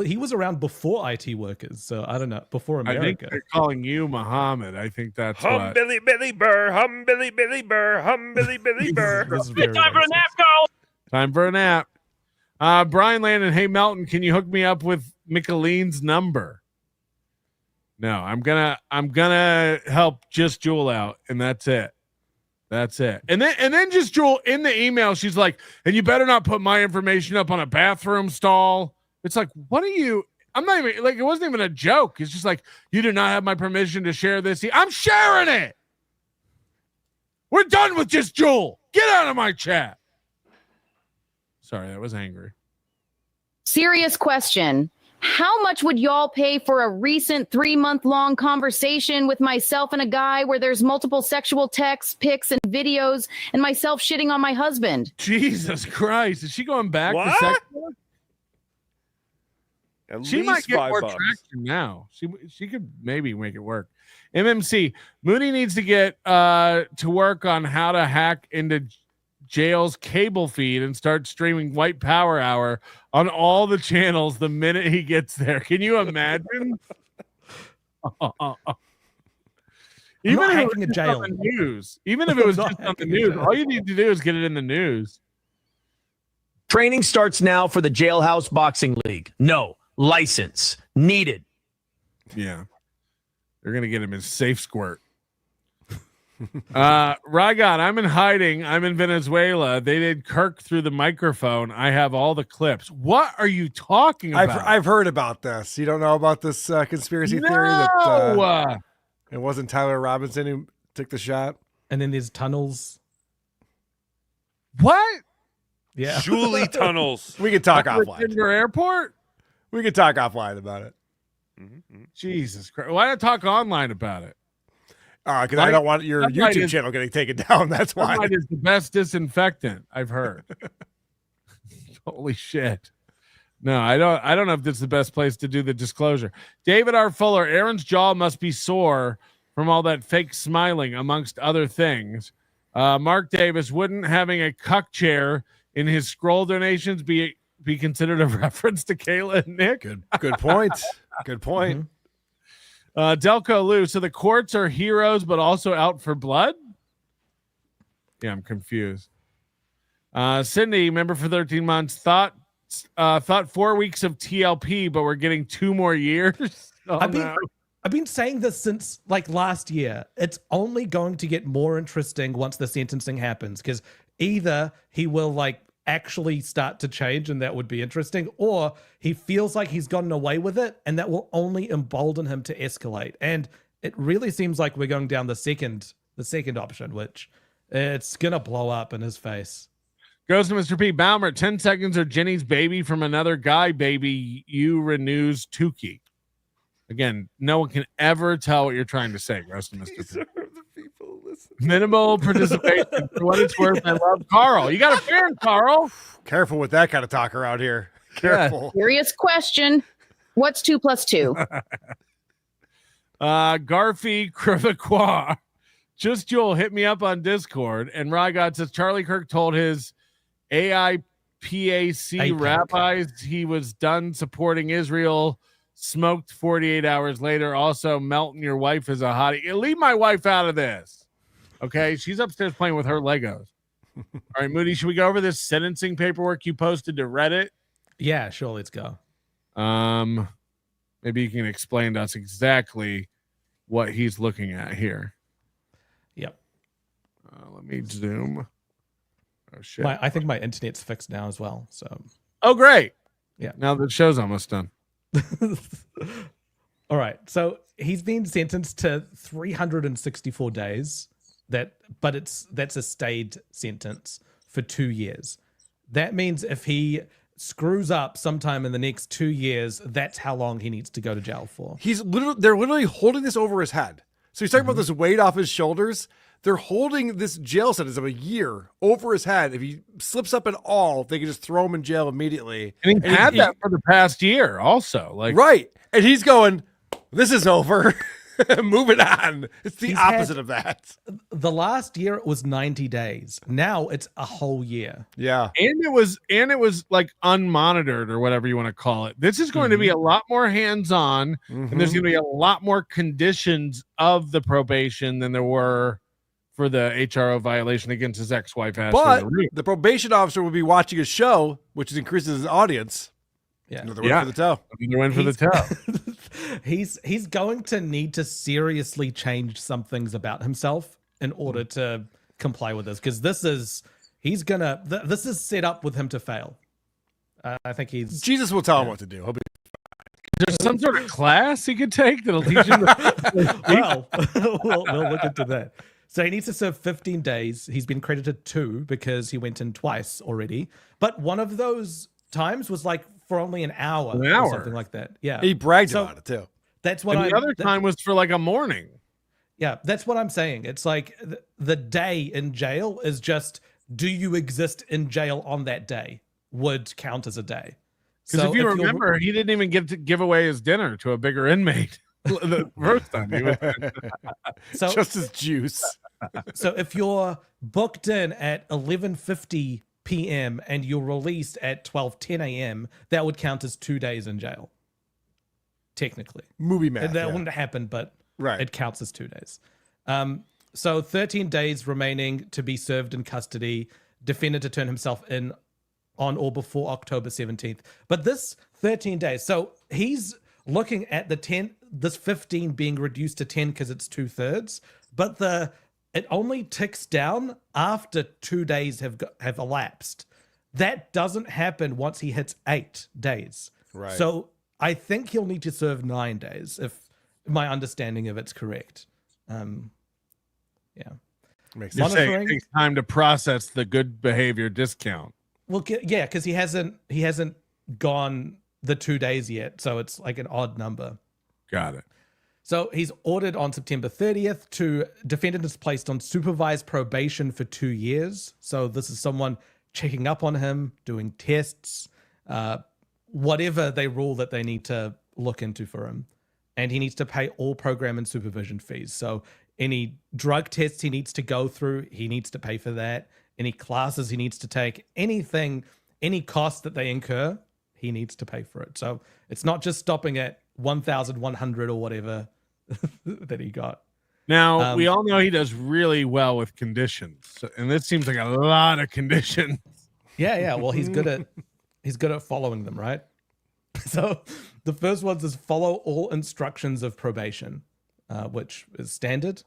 he was around before IT workers, so I don't know. Before America. I think they're calling you Muhammad. I think that's hum Billy Billy Burr, hum Billy Billy Burr, hum Billy Billy Burr. Time for a nap, Karl. Time for a nap. Brian Landon, hey Melton, can you hook me up with Micheline's number? No, I'm gonna help just Jewel out, and that's it. That's it. And then just Jewel in the email, she's like, and you better not put my information up on a bathroom stall. It's like, what are you? I'm not even like, it wasn't even a joke. It's just like, you do not have my permission to share this. I'm sharing it. We're done with just Jewel. Get out of my chat. Sorry, that was angry. Serious question. How much would y'all pay for a recent 3-month-long conversation with myself and a guy where there's multiple sexual texts, pics, and videos, and myself shitting on my husband? Jesus Christ. Is she going back to sex work? She might get more traction now. She could maybe make it work. MMC, Moody needs to get to work on how to hack into jail's cable feed and start streaming White Power Hour on all the channels the minute he gets there. Can you imagine? Even if it was just on the news, even if it was just on the news, all you need to do is get it in the news. Training starts now for the Jailhouse Boxing League. No license needed. Yeah. They're going to get him his safe squirt. Rygod, I'm in hiding. I'm in Venezuela. They did Kirk through the microphone. I have all the clips. What are you talking about? I've heard about this. You don't know about this conspiracy theory that it wasn't Tyler Robinson who took the shot? And then there's tunnels. What? Yeah. Julie tunnels. We could talk offline. Denver Airport? We could talk offline about it. Jesus Christ. Why not talk online about it? Because I don't want your YouTube channel getting taken down. That's why. Sunlight is the best disinfectant, I've heard. Holy shit. No, I don't know if this is the best place to do the disclosure. David R. Fuller, Aaron's jaw must be sore from all that fake smiling, amongst other things. Mark Davis, wouldn't having a cuck chair in his scroll donations be considered a reference to Kayla and Nick? Good point. Good point. Delco Lou, so the courts are heroes but also out for blood? Yeah, I'm confused. Sydney, member for 13 months, thought 4 weeks of TLP, but we're getting 2 more years. Oh, I've been saying this since like last year. It's only going to get more interesting once the sentencing happens, because either he will like actually start to change and that would be interesting, or he feels like he's gotten away with it and that will only embolden him to escalate. And it really seems like we're going down the second option, which it's gonna blow up in his face. Goes to Mr. P. Baumer, 10 seconds or Jenny's baby from another guy, baby. You renews Tookie. Again, no one can ever tell what you're trying to say. Goes to Mr. P. Minimal participation. For what it's worth, I love Karl. You got a fan, Karl. Careful with that kind of talk around here. Careful. Serious question. What's 2 + 2? Garfy Crevecois. Just Joel hit me up on Discord, and Rygot says Charlie Kirk told his AIPAC rabbis he was done supporting Israel. Smoked 48 hours later. Also, Melton, your wife is a hottie. Leave my wife out of this. Okay, she's upstairs playing with her Legos. All right, Moody, should we go over this sentencing paperwork you posted to Reddit? Yeah, sure. Let's go. Maybe you can explain to us exactly what he's looking at here. Yep. Let me zoom. Oh shit! I think my internet's fixed now as well. So. Oh great! Yeah. Now the show's almost done. All right. So he's been sentenced to 364 days. That's a stayed sentence for 2 years. That means if he screws up sometime in the next 2 years, that's how long he needs to go to jail for. They're literally holding this over his head. So he's talking about this weight off his shoulders. They're holding this jail sentence of a year over his head. If he slips up at all, they can just throw him in jail immediately. And he had that for the past year also. Right. And he's going, this is over. Moving on. It's the opposite of that. The last year it was 90 days. Now it's a whole year. Yeah. And it was like unmonitored or whatever you want to call it. This is going to be a lot more hands-on, and there's going to be a lot more conditions of the probation than there were for the HRO violation against his ex-wife. But the probation officer will be watching a show, which increases his audience. Yeah. Another win for the toe. Another win for the toe. He's going to need to seriously change some things about himself in order to comply with this, because this is set up with him to fail. I think Jesus will tell him what to do. He'll be There's some sort of class he could take that'll teach him. Well, we'll look into that. So he needs to serve 15 days. He's been credited 2 because he went in twice already. But one of those times was like for only an hour or something like that. Yeah. He bragged about it too. That's what the other time was for like a morning. Yeah, that's what I'm saying. It's like the day in jail is just, do you exist in jail on that day would count as a day. Because if you remember, he didn't even get to give away his dinner to a bigger inmate the first time. He was so, just his juice. So if you're booked in at 11:50 p.m. and you're released at 12:10 a.m., that would count as 2 days in jail. Technically. Movie math. That wouldn't happen, but it counts as 2 days. So 13 days remaining to be served in custody. Defendant to turn himself in on or before October 17th. But this 13 days, so he's looking at this 15 being reduced to 10 because it's 2/3, but it only ticks down after 2 days have elapsed. That doesn't happen once he hits 8 days. Right. So I think he'll need to serve 9 days if my understanding of it's correct. Yeah. You're saying it takes time to process the good behavior discount. Well, yeah, because he hasn't gone the 2 days yet, so it's like an odd number. Got it. So he's ordered on September 30th to defendant is placed on supervised probation for 2 years. So this is someone checking up on him, doing tests, whatever they rule that they need to look into for him. and he needs to pay all program and supervision fees. So any drug tests he needs to go through, he needs to pay for that. Any classes he needs to take, anything, any cost that they incur, he needs to pay for it. So it's not just stopping at 1,100 or whatever that he got. Now, we all know he does really well with conditions, and this seems like a lot of conditions. Yeah. Well, he's good at following them, right? So the first one is follow all instructions of probation, which is standard.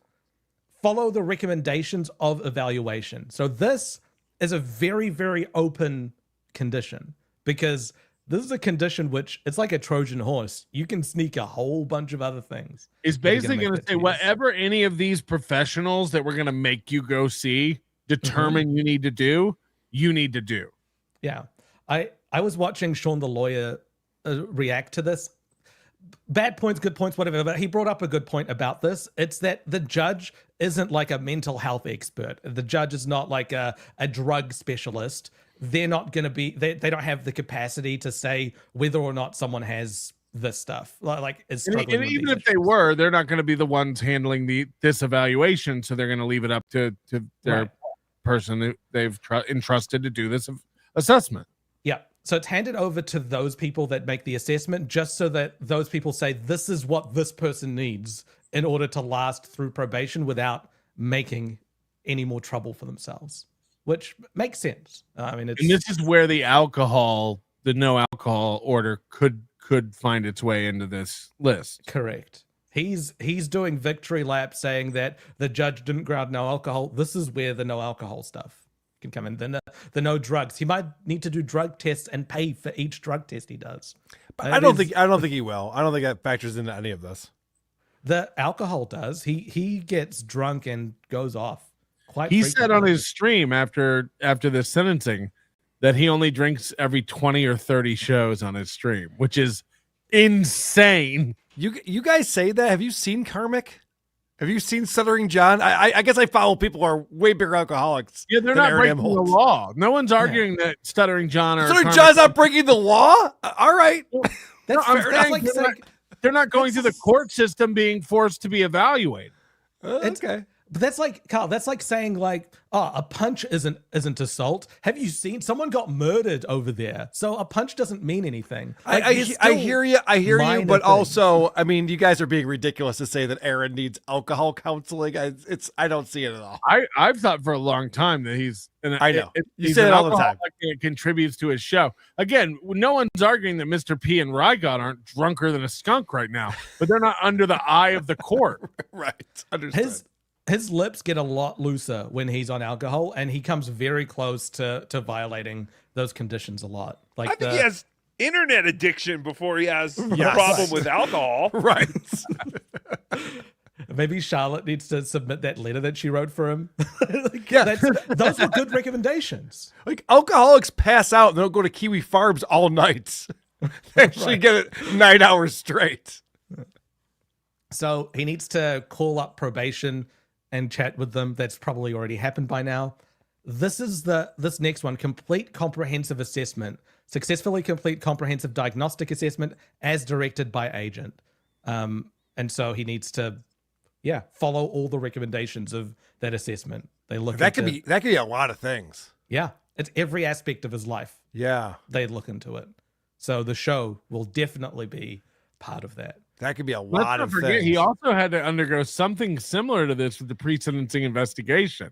Follow the recommendations of evaluation. So this is a very, very open condition, because this is a condition which it's like a Trojan horse. You can sneak a whole bunch of other things. It's basically going to say whatever any of these professionals that we're going to make you go see determine you need to do, you need to do. Yeah. I was watching Sean the lawyer react to this. Bad points, good points, whatever, but he brought up a good point about this. It's that the judge isn't like a mental health expert. The judge is not like a drug specialist. They're not going to be, they don't have the capacity to say whether or not someone has this stuff. Like is struggling and with even these if they were, they're not going to be the ones handling this evaluation. So they're going to leave it up to their person that they've entrusted to do this assessment. Yeah. So it's handed over to those people that make the assessment, just so that those people say, this is what this person needs in order to last through probation without making any more trouble for themselves, which makes sense. I mean, it's, and this is where the no alcohol order could find its way into this list. Correct. He's doing victory lap saying that the judge didn't grant no alcohol. This is where the no alcohol stuff can come in. The no drugs. He might need to do drug tests and pay for each drug test he does. But I don't think he will. I don't think that factors into any of this. The alcohol does. He gets drunk and goes off. He said on his stream after this sentencing that he only drinks every 20 or 30 shows on his stream, which is insane. You guys say that? Have you seen Karmic? Have you seen Stuttering John? I guess I follow people who are way bigger alcoholics. Yeah, they're not breaking the law. No one's arguing that Stuttering John or Stuttering John's not breaking the law. All right, that's fair. They're not going through the court system being forced to be evaluated. Okay. But that's like, Karl, that's like saying like, oh, a punch isn't assault. Have you seen someone got murdered over there? So a punch doesn't mean anything. Like, I hear you, but also, I mean, you guys are being ridiculous to say that Aaron needs alcohol counseling. I don't see it at all. I've thought for a long time that he's I know. You he's say an it all the time. alcoholic and it contributes to his show. Again, no one's arguing that Mr. P and Rygot aren't drunker than a skunk right now, but they're not under the eye of the court. Right. Understood. His lips get a lot looser when he's on alcohol, and he comes very close to violating those conditions a lot. Like I think he has internet addiction before he has a problem with alcohol. Right. Maybe Charlotte needs to submit that letter that she wrote for him. Yeah. Those were good recommendations. Like alcoholics pass out and they'll go to Kiwi Farms all night. They actually get it 9 hours straight. So he needs to call up probation and chat with them. That's probably already happened by now. This next one, complete comprehensive assessment. Successfully complete comprehensive diagnostic assessment as directed by agent. And so he needs to, follow all the recommendations of that assessment. They look that could be a lot of things. Yeah, it's every aspect of his life. Yeah, they look into it. So the show will definitely be part of that. That could be a lot of things. He also had to undergo something similar to this with the pre-sentencing investigation.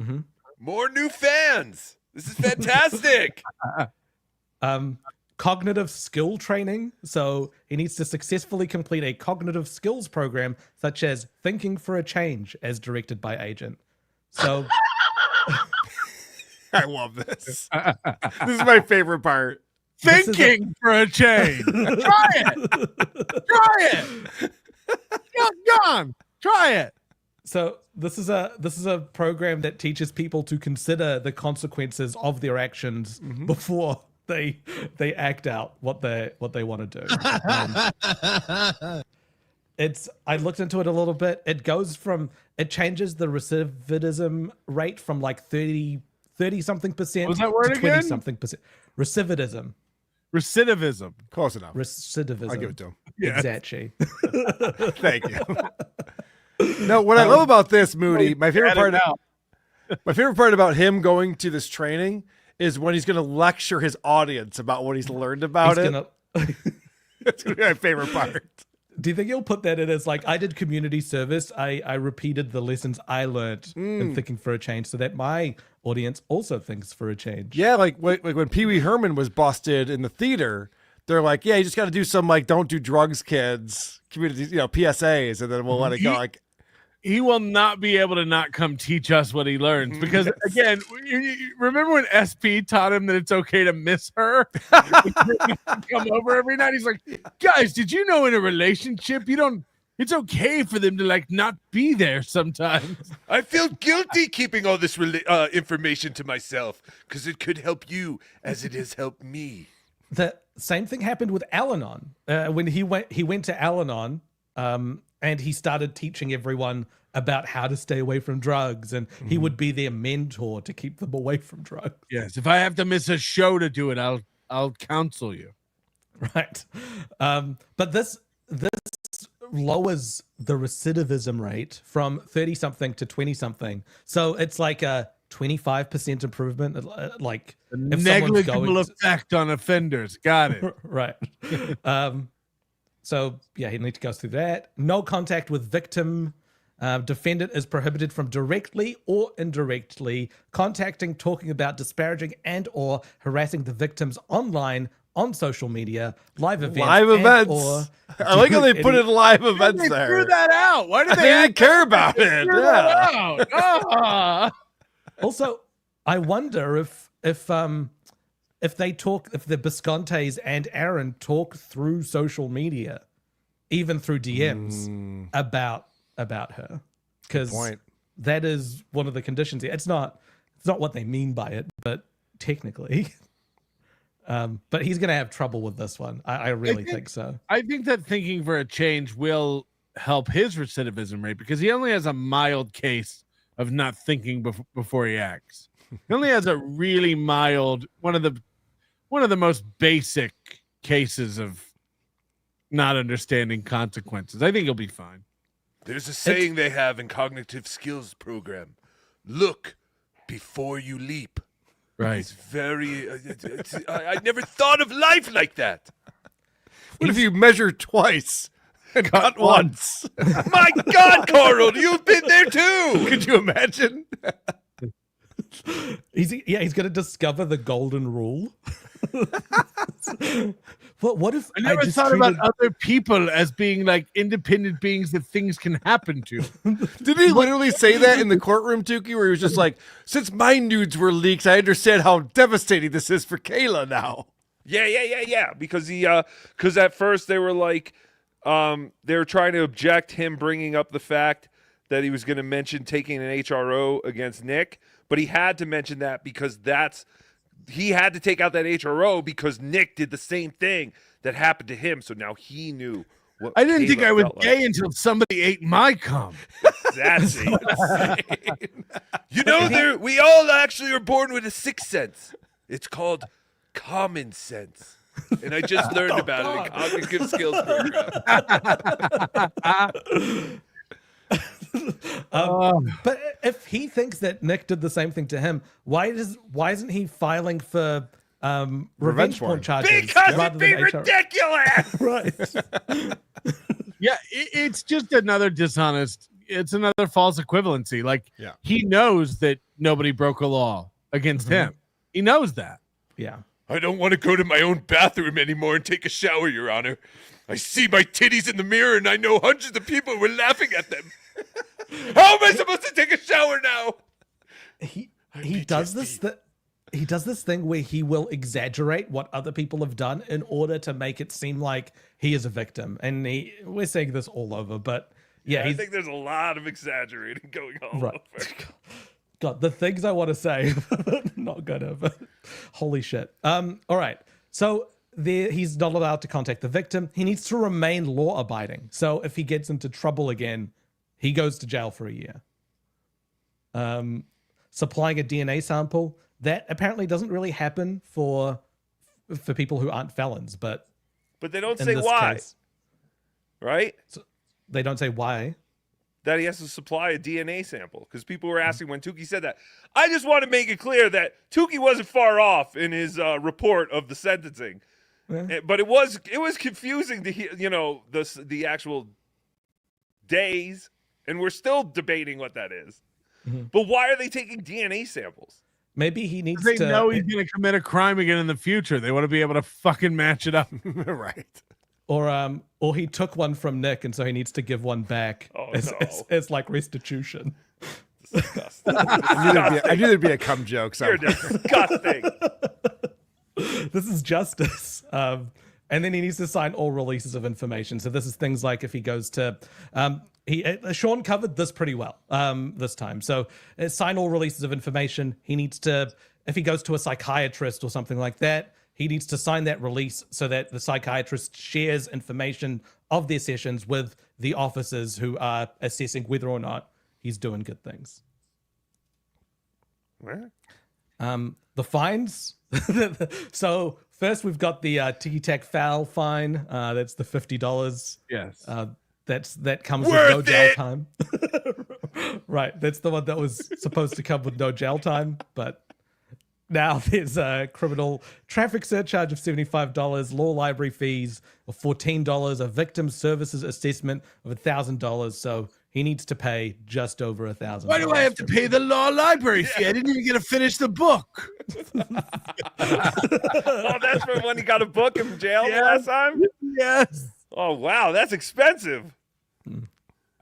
Mm-hmm. More new fans. This is fantastic. Cognitive skill training. So he needs to successfully complete a cognitive skills program, such as thinking for a change, as directed by agent. So I love this. This is my favorite part. Thinking for a change. Try it. Try it. Go on. Try it. So this is a program that teaches people to consider the consequences of their actions before they act out what they want to do. I looked into it a little bit. It changes the recidivism rate from like 30 something percent was that word to 20 again? something percent. Recidivism. Recidivism. Close enough. Recidivism. I'll give it to him. Yes. Exactly. Thank you. No, what I love about this, Moody, my favorite part about him going to this training is when he's going to lecture his audience about what he's learned about That's going to be my favorite part. Do you think he'll put that in as like, I did community service. I repeated the lessons I learned in thinking for a change so that my audience also thinks for a change. Yeah, like when Pee Wee Herman was busted in the theater, they're like, yeah, you just got to do some like, don't do drugs, kids, community, PSAs, and then we'll let it go. Like, he will not be able to not come teach us what he learns because again, you remember when SP taught him that it's okay to miss her? Come over every night. He's like, guys, did you know in a relationship it's okay for them to like not be there sometimes. I feel guilty keeping all this information to myself because it could help you as it has helped me. The same thing happened with Al-Anon. When he went to Al-Anon, and he started teaching everyone about how to stay away from drugs, and he would be their mentor to keep them away from drugs. Yes, if I have to miss a show to do it, I'll counsel you. Right. But this lowers the recidivism rate from 30-something to 20-something. So it's like a 25% improvement. Like a negligible effect on offenders. Got it. Right. So yeah, he needs to go through that. No contact with victim. Defendant is prohibited from directly or indirectly contacting, talking about, disparaging, and or harassing the victims online, on social media, live events. I like how they put in live events there. They threw that out. Why did they didn't care about it? Yeah. Also, I wonder if the Biscontes and Aaron talk through social media, even through DMs about her, because that is one of the conditions here. It's not what they mean by it, but technically. But he's going to have trouble with this one. I really think so. I think that thinking for a change will help his recidivism rate because he only has a mild case of not thinking before he acts. He only has a really mild, one of the most basic cases of not understanding consequences. I think he'll be fine. There's a saying they have in cognitive skills program: look before you leap. Right. It's very. I never thought of life like that. What if you measure twice and cut once? My God, Karl, you've been there too. Could you imagine? He's going to discover the golden rule. What if I never thought about other people as being like independent beings that things can happen to? Did he literally say that in the courtroom, Tookie, where he was just like, since my nudes were leaked, I understand how devastating this is for Kayla now. Yeah. Because because at first they were like, they were trying to object him bringing up the fact that he was going to mention taking an HRO against Nick, but he had to mention that because he had to take out that HRO because Nick did the same thing that happened to him. So now he knew what I didn't think Kayla I was felt gay like. until somebody ate my cum. That's insane. You know, we all actually are born with a sixth sense. It's called common sense. And I just learned about it in cognitive skills program. But if he thinks that Nick did the same thing to him, why isn't he filing for revenge porn charges? Because rather it'd be than HR? ridiculous. Right. Yeah, it's just another dishonest. It's another false equivalency. Like he knows that nobody broke a law against him. He knows that. Yeah. I don't want to go to my own bathroom anymore and take a shower, Your Honor. I see my titties in the mirror and I know hundreds of people were laughing at them. How am I supposed to take a shower now? He does this thing where he will exaggerate what other people have done in order to make it seem like he is a victim. And we're saying this all over, but I think there's a lot of exaggerating going on. Right. God, the things I want to say, not gonna. But holy shit. All right. So he's not allowed to contact the victim. He needs to remain law abiding. So if he gets into trouble again, he goes to jail for a year. Supplying a DNA sample, that apparently doesn't really happen for for people who aren't felons, but they don't in say this why, case- right? So they don't say why. That he has to supply a DNA sample, because people were asking when Tookie said that. I just want to make it clear that Tookie wasn't far off in his report of the sentencing, but it was confusing to hear, the actual days, and we're still debating what that is. But why are they taking DNA samples? Maybe he needs They to know he's going to commit a crime again in the future. They want to be able to fucking match it up. Right. Or he took one from Nick, and so he needs to give one back as like restitution. Disgusting. I knew there'd be a cum joke. You're disgusting. This is justice. And then he needs to sign all releases of information. So this is things like if he goes to, Sean covered this pretty well this time. So sign all releases of information. He needs to, if he goes to a psychiatrist or something like that, he needs to sign that release so that the psychiatrist shares information of their sessions with the officers who are assessing whether or not he's doing good things. Where? The fines. So first we've got the ticky-tack foul fine. That's the $50. Yes. That comes Worth with no jail it! time. Right. That's the one that was supposed to come with no jail time, but now there's a criminal traffic surcharge of $75, law library fees of $14, a victim services assessment of $1,000. So he needs to pay just over $1,000. Why do I have to pay the law library fee? I didn't even get to finish the book. Oh, that's from when he got a book in jail the last time? Yes. Oh, wow. That's expensive.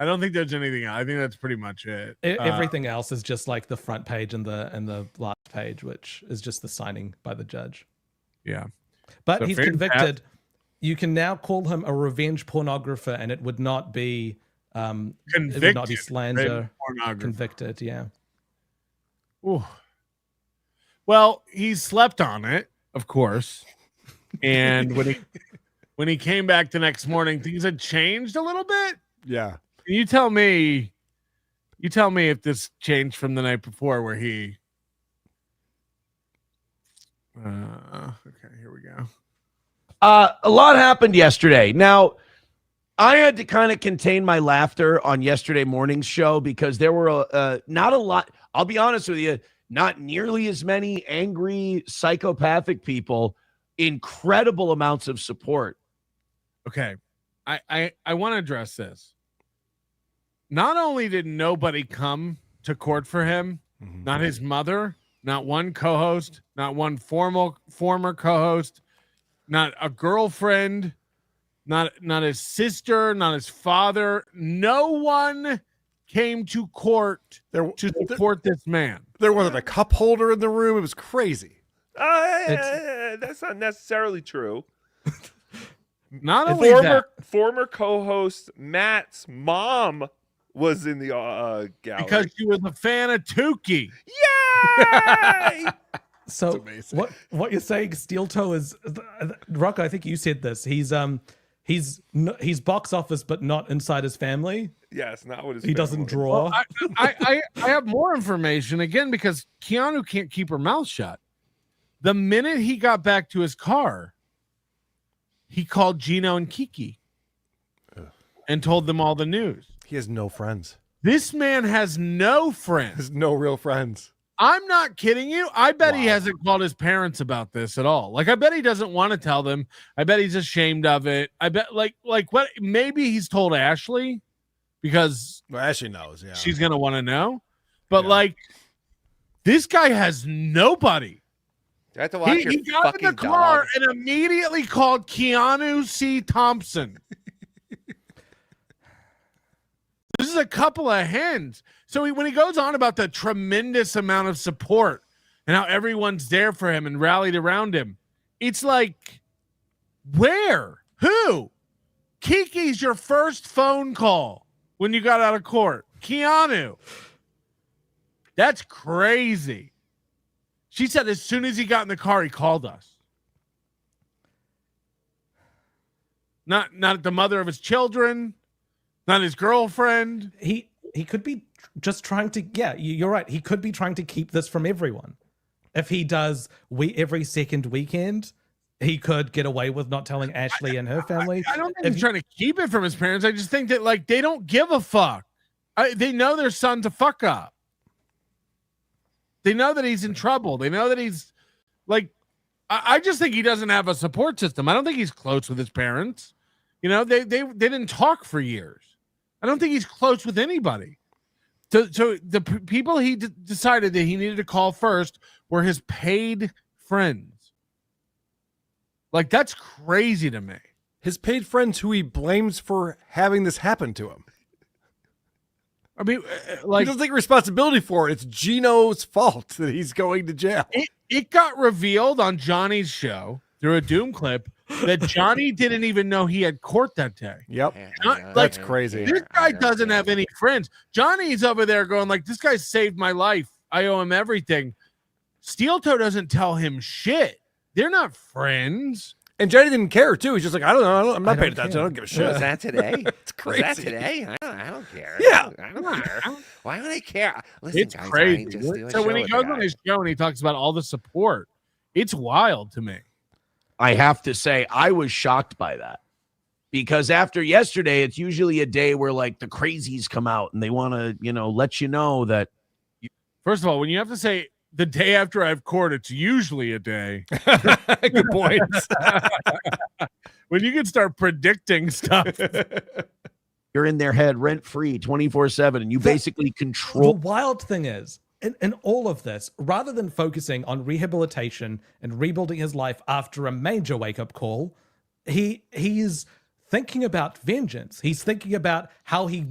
I don't think there's anything else. I think that's pretty much it. Everything else is just like the front page and the last page, which is just the signing by the judge. Yeah. But So he's fair convicted. You can now call him a revenge pornographer, and it would not be it would not be slander. Revenge pornographer. Convicted, yeah. Ooh. Well, he slept on it, of course. And when he came back the next morning, things had changed a little bit. Yeah. You tell me if this changed from the night before where he okay, here we go. A lot happened yesterday. Now, I had to kind of contain my laughter on yesterday morning's show because there were not a lot. I'll be honest with you, not nearly as many angry, psychopathic people. Incredible amounts of support. Okay, I want to address this. Not only did nobody come to court for him, not his mother, not one co-host, not one former co-host, not a girlfriend, not his sister, not his father. No one came to court to support this man. There wasn't a cup holder in the room. It was crazy. That's not necessarily true. Not only that, former co-host Matt's mom was in the gallery because she was a fan of Tookie. Yay! So what you're saying, Steel Toe, is Rocco? I think you said this. He's box office, but not inside his family. Yes, not what his. He doesn't draw. Well, I have more information again because Keanu can't keep her mouth shut. The minute he got back to his car, he called Gino and Kiki and told them all the news. He has no friends. This man has no friends. Has no real friends. I'm not kidding you. I bet he hasn't called his parents about this at all. Like, I bet he doesn't want to tell them. I bet he's ashamed of it. I bet like what maybe he's told Ashley because Ashley knows, yeah. She's gonna want to know. But like this guy has nobody. You have to watch your He got in the fucking car dog. and immediately called Keanu C. Thompson. This is a couple of hens. So when he goes on about the tremendous amount of support and how everyone's there for him and rallied around him, it's like, where? Who? Kiki's your first phone call when you got out of court. Keanu. That's crazy. She said as soon as he got in the car, he called us. Not the mother of his children, not his girlfriend. He could be just trying to. Yeah, you're right. He could be trying to keep this from everyone. If he does every second weekend, he could get away with not telling Ashley and her family. I don't think he's trying to keep it from his parents. I just think that like they don't give a fuck. They know their son's a fuck up. They know that he's in trouble. They know that he's like. I just think he doesn't have a support system. I don't think he's close with his parents. You know, they didn't talk for years. I don't think he's close with anybody. So the people he decided that he needed to call first were his paid friends. Like, that's crazy to me. His paid friends who he blames for having this happen to him. I mean, like, he doesn't take responsibility for it. It's Geno's fault that he's going to jail. It got revealed on Johnny's show through a Doom clip that Johnny didn't even know he had court that day. Yep. That's crazy. This guy doesn't have any friends. Johnny's over there going like, this guy saved my life. I owe him everything. Steel Toe doesn't tell him shit. They're not friends. And Johnny didn't care too. He's just like, I don't know. I'm not paying attention. I don't give a shit. Was that today? It's crazy. Was that today? I don't care. Yeah. I don't care. Why would I care? Listen, It's guys, crazy. I just do a So when show he with goes the on guy. his show and he talks about all the support, it's wild to me. I have to say, I was shocked by that because after yesterday, it's usually a day where like the crazies come out and they want to, let you know that. First of all, when you have to say the day after I've court, it's usually a day. Good point. When you can start predicting stuff. You're in their head rent free 24/7 and you basically control. The wild thing is, in all of this, rather than focusing on rehabilitation and rebuilding his life after a major wake-up call, he's thinking about vengeance. He's thinking about how he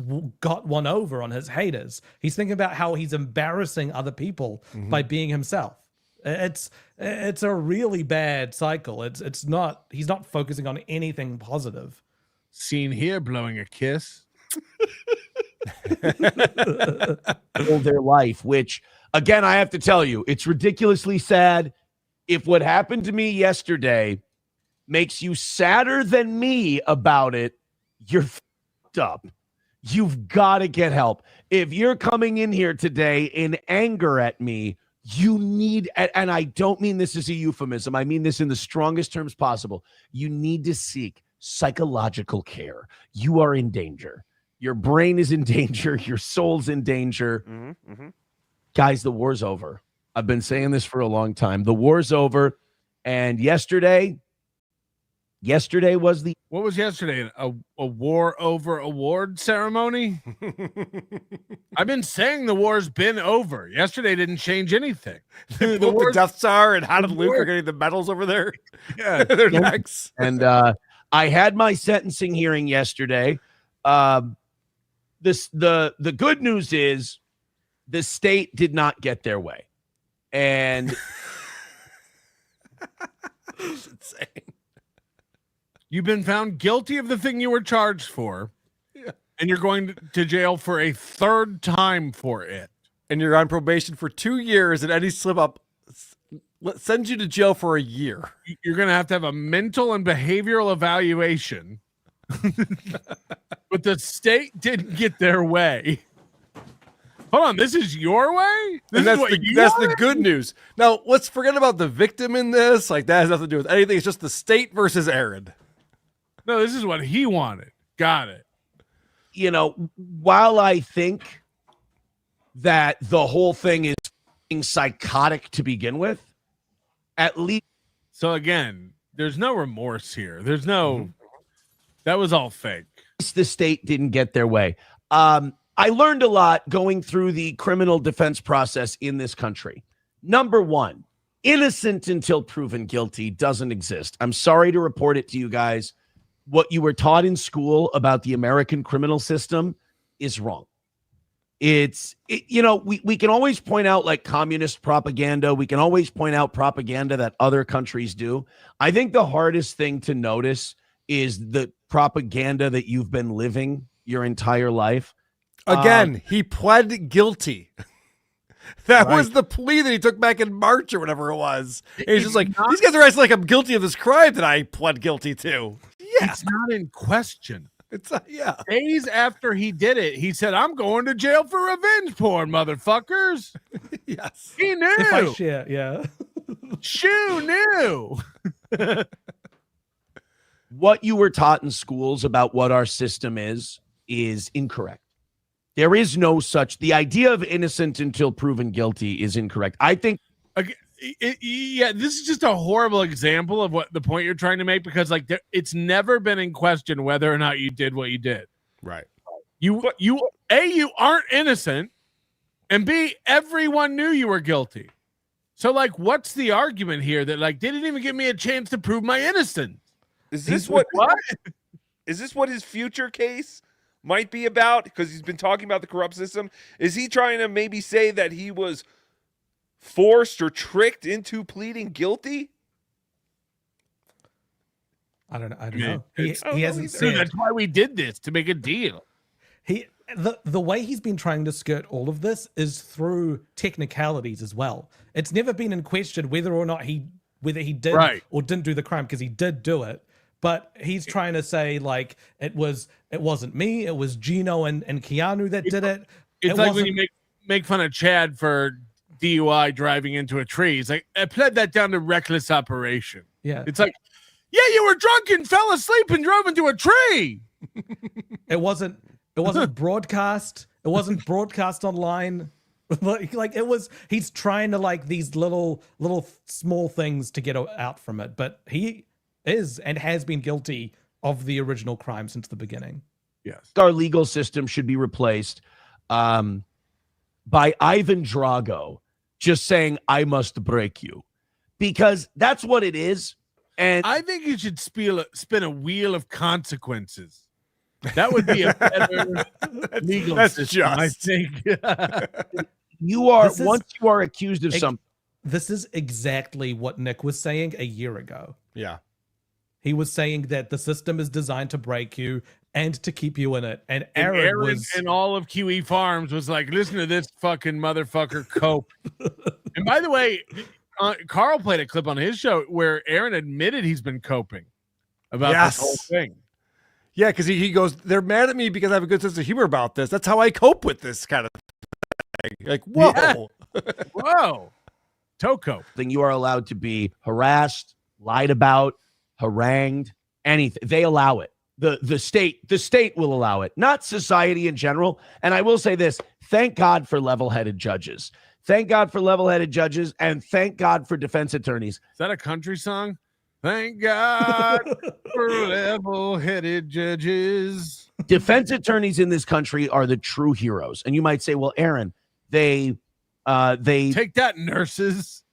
got one over on his haters. He's thinking about how he's embarrassing other people by being himself. It's a really bad cycle. He's not focusing on anything positive. Seen here blowing a kiss. Their life, which again, I have to tell you, it's ridiculously sad. If what happened to me yesterday makes you sadder than me about it, you're fucked up. You've got to get help. If you're coming in here today in anger at me, you need, and I don't mean this as a euphemism, I mean this in the strongest terms possible. You need to seek psychological care. You are in danger. Your brain is in danger. Your soul's in danger. Guys, the war's over. I've been saying this for a long time. The war's over. And yesterday was the... What was yesterday? A war over award ceremony? I've been saying the war's been over. Yesterday didn't change anything. They blew up the Death Star, and Han and Luke are getting the medals over there. Yeah, their necks. And I had my sentencing hearing yesterday. The good news is the state did not get their way. And it's insane. You've been found guilty of the thing you were charged for, and you're going to jail for a third time for it. And you're on probation for 2 years, and any slip up sends you to jail for a year. You're going to have a mental and behavioral evaluation. But the state didn't get their way. Hold on, this is your way? This And that's is what you that's wanted? the good news. Now, let's forget about the victim in this. Like, that has nothing to do with anything. It's just the state versus Aaron. No, this is what he wanted. Got it. While I think that the whole thing is psychotic to begin with, at least. So again, there's no remorse here. There's no, that was all fake. The state didn't get their way. I learned a lot going through the criminal defense process in this country. Number one, innocent until proven guilty doesn't exist. I'm sorry to report it to you guys. What you were taught in school about the American criminal system is wrong. We can always point out like communist propaganda. We can always point out propaganda that other countries do. I think the hardest thing to notice is the propaganda that you've been living your entire life. Again, he pled guilty. That was the plea that he took back in March or whatever it was. And he's just like, these guys are acting like I'm guilty of this crime that I pled guilty to. Yeah. It's not in question. It's yeah. Days after he did it, he said, I'm going to jail for revenge porn, motherfuckers. Yes. He knew. If I share, yeah. Shoo knew. What you were taught in schools about what our system is incorrect. There is no such, the idea of innocent until proven guilty is incorrect. I think. Yeah, this is just a horrible example of what the point you're trying to make, because like it's never been in question whether or not you did what you did. Right. You aren't innocent, and B, everyone knew you were guilty. So like, what's the argument here that like they didn't even give me a chance to prove my innocence? Is this what? Is this what his future case might be about? Because he's been talking about the corrupt system. Is he trying to maybe say that he was forced or tricked into pleading guilty? I don't know. He hasn't said. That's why we did this, to make a deal. The way he's been trying to skirt all of this is through technicalities as well. It's never been in question whether or not he did or didn't do the crime, because he did do it. But he's trying to say like it wasn't me, it was Gino and Keanu that did it. It's like when you make fun of Chad for DUI driving into a tree. He's like, I pled that down to reckless operation. Yeah. It's like, yeah, you were drunk and fell asleep and drove into a tree. It wasn't broadcast. It wasn't broadcast online. like it was. He's trying to like these little small things to get out from it. But he is and has been guilty of the original crime since the beginning. Yes. Our legal system should be replaced by Ivan Drago just saying, I must break you, because that's what it is. And I think you should spin a wheel of consequences. That would be a better legal system, I think. Once you are accused of something. This is exactly what Nick was saying a year ago. Yeah. He was saying that the system is designed to break you and to keep you in it. And Aaron was... and all of QE Farms was like, listen to this fucking motherfucker cope. And by the way, Karl played a clip on his show where Aaron admitted he's been coping about this whole thing. Yeah, because he goes, they're mad at me because I have a good sense of humor about this. That's how I cope with this kind of thing. Like, whoa. Yeah. Whoa. Toko. Then you are allowed to be harassed, lied about, harangued, anything. They allow it. The state will allow it, not society in general. And I will say this, thank God for level-headed judges. Thank God for level-headed judges, and thank God for defense attorneys. Is that a country song? Thank God for level-headed judges. Defense attorneys in this country are the true heroes. And you might say, well, Aaron, they take that, nurses.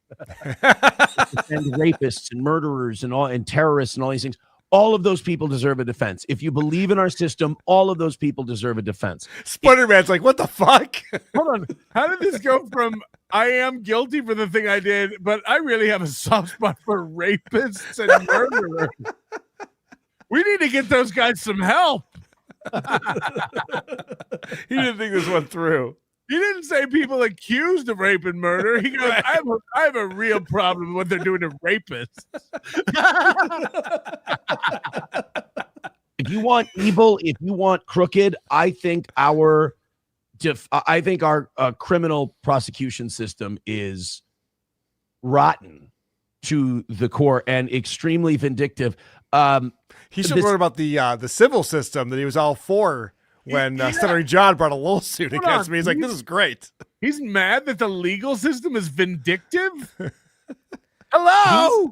And rapists and murderers and terrorists and all these things. All of those people deserve a defense. If you believe in our system, all of those people deserve a defense. Spider-Man's like, what the fuck? Hold on. How did this go from I am guilty for the thing I did, but I really have a soft spot for rapists and murderers? We need to get those guys some help. He didn't think this went through. He didn't say people accused of rape and murder. He goes, I have a real problem with what they're doing to rapists. If you want evil, if you want crooked, I think our criminal prosecution system is rotten to the core and extremely vindictive. He should have wrote about the civil system that he was all for. When Senator John brought a lawsuit against me, he's like, this is great. He's mad that the legal system is vindictive? Hello?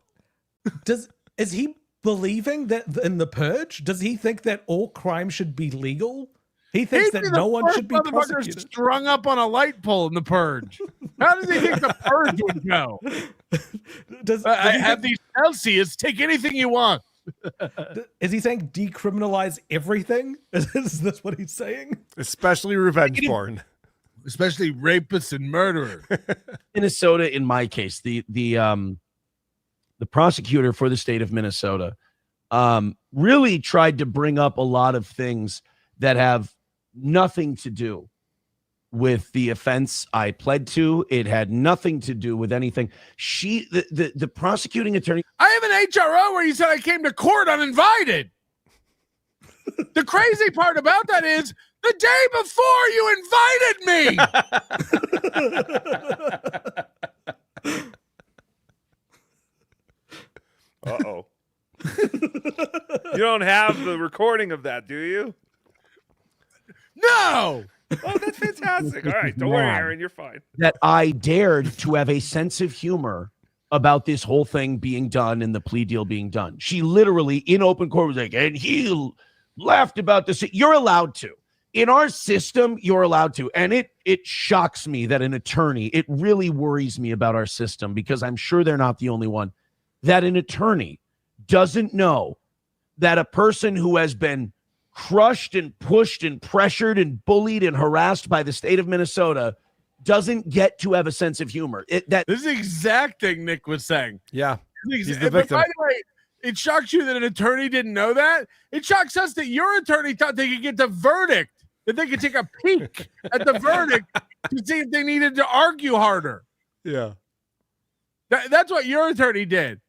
Is he believing that in the purge? Does he think that all crime should be legal? He thinks that no one should be prosecuted. Strung up on a light pole in the purge. How does he think the purge would go? I have these Celsius. Take anything you want. Is he saying decriminalize everything? Is this what he's saying? Especially revenge porn. Especially rapists and murderers. Minnesota, in my case, the prosecutor for the state of Minnesota really tried to bring up a lot of things that have nothing to do with the offense I pled to. It had nothing to do with anything. The prosecuting attorney. I have an HRO where he said I came to court uninvited. The crazy part about that is the day before you invited me. Uh-oh. don't have the recording of that, do you? No. Oh, that's fantastic. All right, don't worry, Aaron, you're fine. That I dared to have a sense of humor about this whole thing being done and the plea deal being done. She literally in open court was like, and he laughed about this. You're allowed to. In our system, you're allowed to. And it shocks me that an attorney, it really worries me about our system, because I'm sure they're not the only one, that an attorney doesn't know that a person who has been crushed and pushed and pressured and bullied and harassed by the state of Minnesota doesn't get to have a sense of humor. This is the exact thing Nick was saying. Yeah. He's the victim. By the way, it shocks you that an attorney didn't know that. It shocks us that your attorney thought they could get the verdict, that they could take a peek at the verdict to see if they needed to argue harder. Yeah. That's what your attorney did.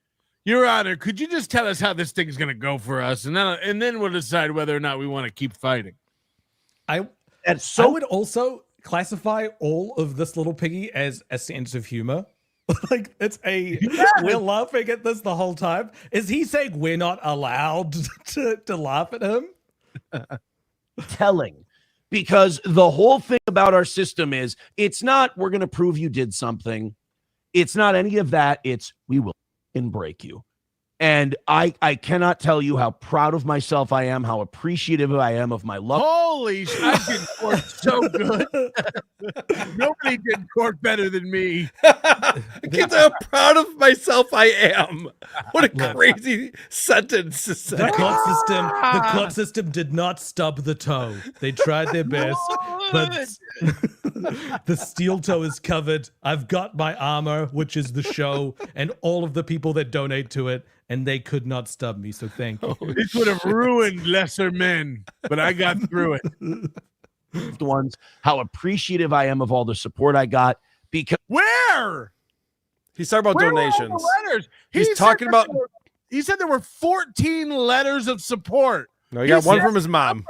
Your Honor, could you just tell us how this thing's going to go for us, and then we'll decide whether or not we want to keep fighting. I would also classify all of this little piggy as a sense of humor. Like we're laughing at this the whole time. Is he saying we're not allowed to laugh at him? Telling, because the whole thing about our system is it's not we're going to prove you did something. It's not any of that. It's we will break you. And I cannot tell you how proud of myself I am, how appreciative I am of my luck. Holy shit, I did court so good. Nobody did court better than me. Kids, how proud of myself I am. What a crazy sentence to say. The court system did not stub the toe. They tried their best, but the steel toe is covered. I've got my armor, which is the show, and all of the people that donate to it, and they could not stub me, so thank you. This would have ruined lesser men, but I got through it. The ones, how appreciative I am of all the support I got. Because where? He's talking about donations. Were all the letters? He's talking about. He said there were 14 letters of support. No, he got one from his mom.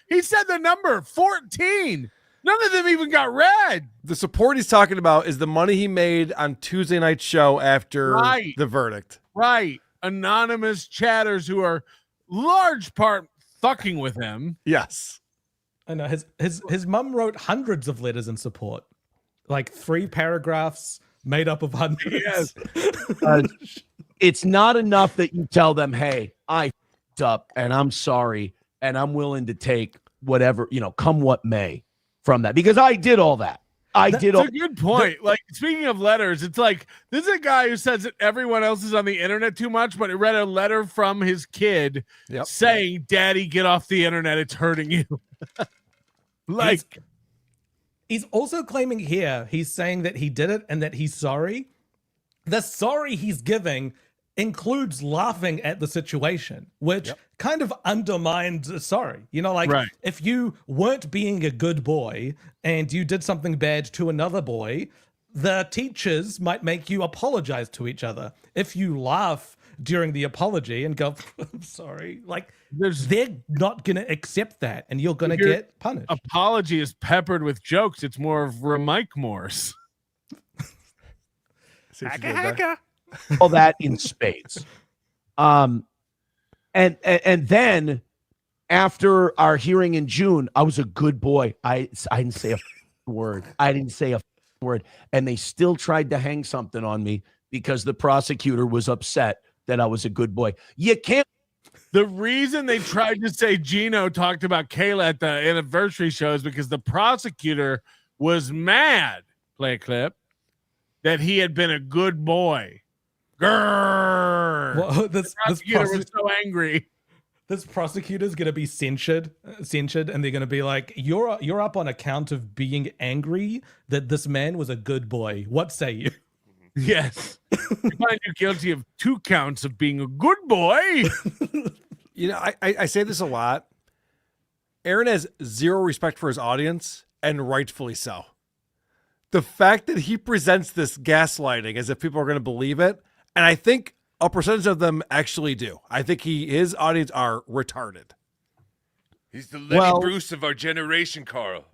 He said the number 14. None of them even got read. The support he's talking about is the money he made on Tuesday night's show after the verdict. Right. Anonymous chatters who are large part fucking with him. Yes. I know his mum wrote hundreds of letters in support. Like 3 paragraphs made up of hundreds. Yes. It's not enough that you tell them, hey, I f***ed up and I'm sorry and I'm willing to take whatever, come what may from that, because I did all that. That's a good point. Like, speaking of letters, it's like this is a guy who says that everyone else is on the internet too much, but he read a letter from his kid saying, Daddy, get off the internet. It's hurting you. He's also claiming here, he's saying that he did it and that he's sorry. The sorry he's giving includes laughing at the situation, which kind of undermines sorry. If you weren't being a good boy and you did something bad to another boy, the teachers might make you apologize to each other. If you laugh during the apology and go, I'm sorry, they're not going to accept that and you're going to get punished. Apology is peppered with jokes. It's more of Mike Morse. All that in spades. And then after our hearing in June, I was a good boy. I didn't say a word. I didn't say a word. And they still tried to hang something on me because the prosecutor was upset that I was a good boy. You can't. The reason they tried to say Gino talked about Kayla at the anniversary show is because the prosecutor was mad, play a clip, that he had been a good boy. Grrr. Well, this prosecutor was so angry. This prosecutor's going to be censured, and they're going to be like, "You're up on account of being angry that this man was a good boy. What say you?" Yes, we find you guilty of 2 counts of being a good boy. I say this a lot. Aaron has zero respect for his audience, and rightfully so. The fact that he presents this gaslighting as if people are going to believe it, and I think a percentage of them actually do. I think his audience are retarded. He's the Lenny Bruce of our generation, Karl.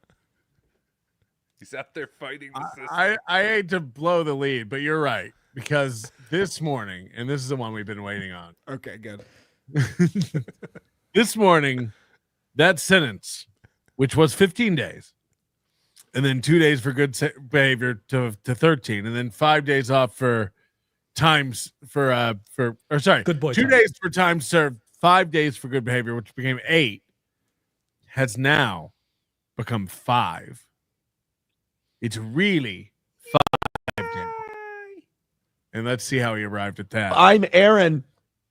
He's out there fighting the system. I hate to blow the lead, but you're right, because this morning, and this is the one we've been waiting on. Okay, good. This morning, that sentence, which was 15 days, and then 2 days for good behavior to 13, and then 5 days off for times for good boy 2 time. days for time served, 5 days for good behavior, which became 8, has now become 5. It's really 5 days. And let's see how he arrived at that. I'm Aaron.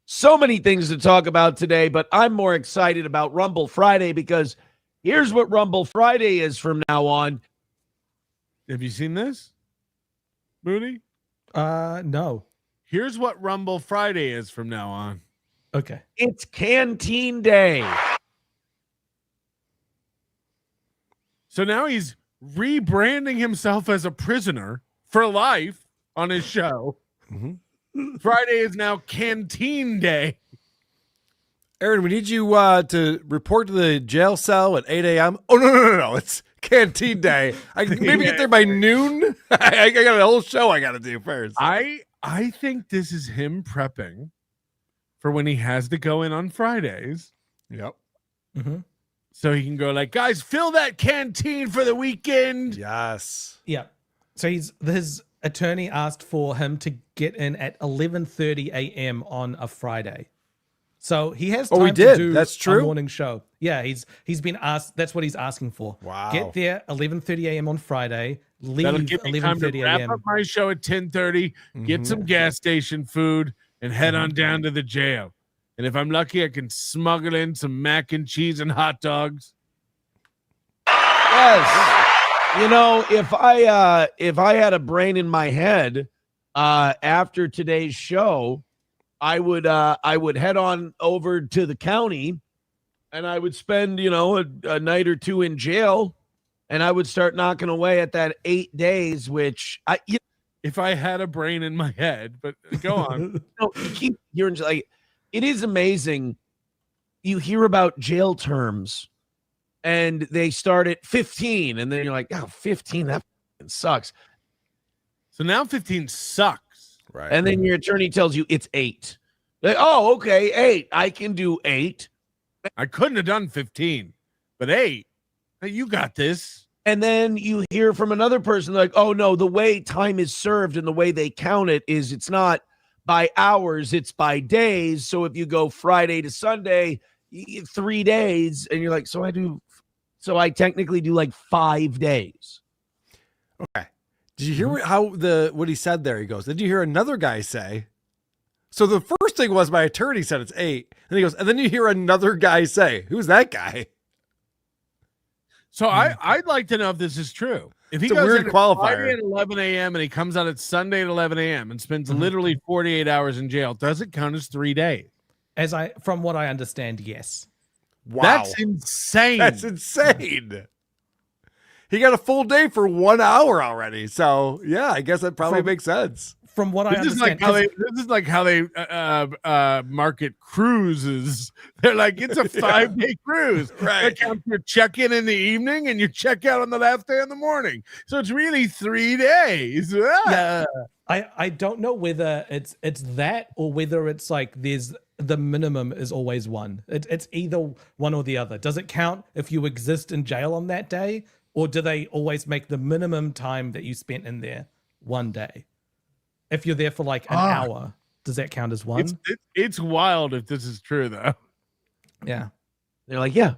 So many things to talk about today, but I'm more excited about Rumble Friday because here's what Rumble Friday is from now on. Have you seen this, Moody? No. Here's what Rumble Friday is from now on. Okay. It's Canteen Day. So now he's rebranding himself as a prisoner for life on his show. Friday is now Canteen Day. Aaron, we need you to report to the jail cell at 8 a.m. Oh, no. It's Canteen Day. I can maybe get there by noon. I got a whole show I got to do first. I think this is him prepping for when he has to go in on Fridays. Yep. So he can go like, guys, fill that canteen for the weekend. Yes. Yeah. So his attorney asked for him to get in at 11:30 a.m. on a Friday. So he has time he to did. do That's true. a morning show. Yeah, he's been asked. That's what he's asking for. Wow. Get there 11:30 a.m. on Friday. Leave That'll give me time to 11:30 wrap a.m. up my show at 10:30, get some gas station food, and head on down to the jail. And if I'm lucky, I can smuggle in some mac and cheese and hot dogs. Yes. You know, if I had a brain in my head after today's show, I would head on over to the county and I would spend, a night or two in jail, and I would start knocking away at that 8 days, which if I had a brain in my head, but go on. No, you keep hearing, like, it is amazing. You hear about jail terms and they start at 15, and then you're like, oh, 15, that sucks. So now 15 sucks. Right. And then your attorney tells you it's 8. Like, oh, okay, 8. I can do 8. I couldn't have done 15, but 8, you got this. And then you hear from another person like, oh, no, the way time is served and the way they count it is it's not by hours, it's by days. So if you go Friday to Sunday, 3 days, and you're like, so I technically do like 5 days. Okay. Did you hear what he said there? He goes, did you hear another guy say? So the first thing was my attorney said it's 8. And he goes, and then you hear another guy say, who's that guy? So I'd like to know if this is true. If he It's a goes weird in qualifier. Friday at 11 a.m. and he comes out at Sunday at 11 a.m. and spends literally 48 hours in jail, does it count as 3 days? From what I understand, yes. Wow. That's insane. That's insane. He got a full day for 1 hour already. So yeah, I guess that probably makes sense. From what I This is understand, like how they market cruises. They're like, it's a 5-day cruise. Right. You check in the evening and you check out on the last day in the morning. So it's really 3 days. Yeah. I don't know whether it's that or whether it's like the minimum is always 1. It's either one or the other. Does it count if you exist in jail on that day, or do they always make the minimum time that you spent in there 1 day? If you're there for like an hour, does that count as 1? It's wild if this is true, though. Yeah. They're like, yeah.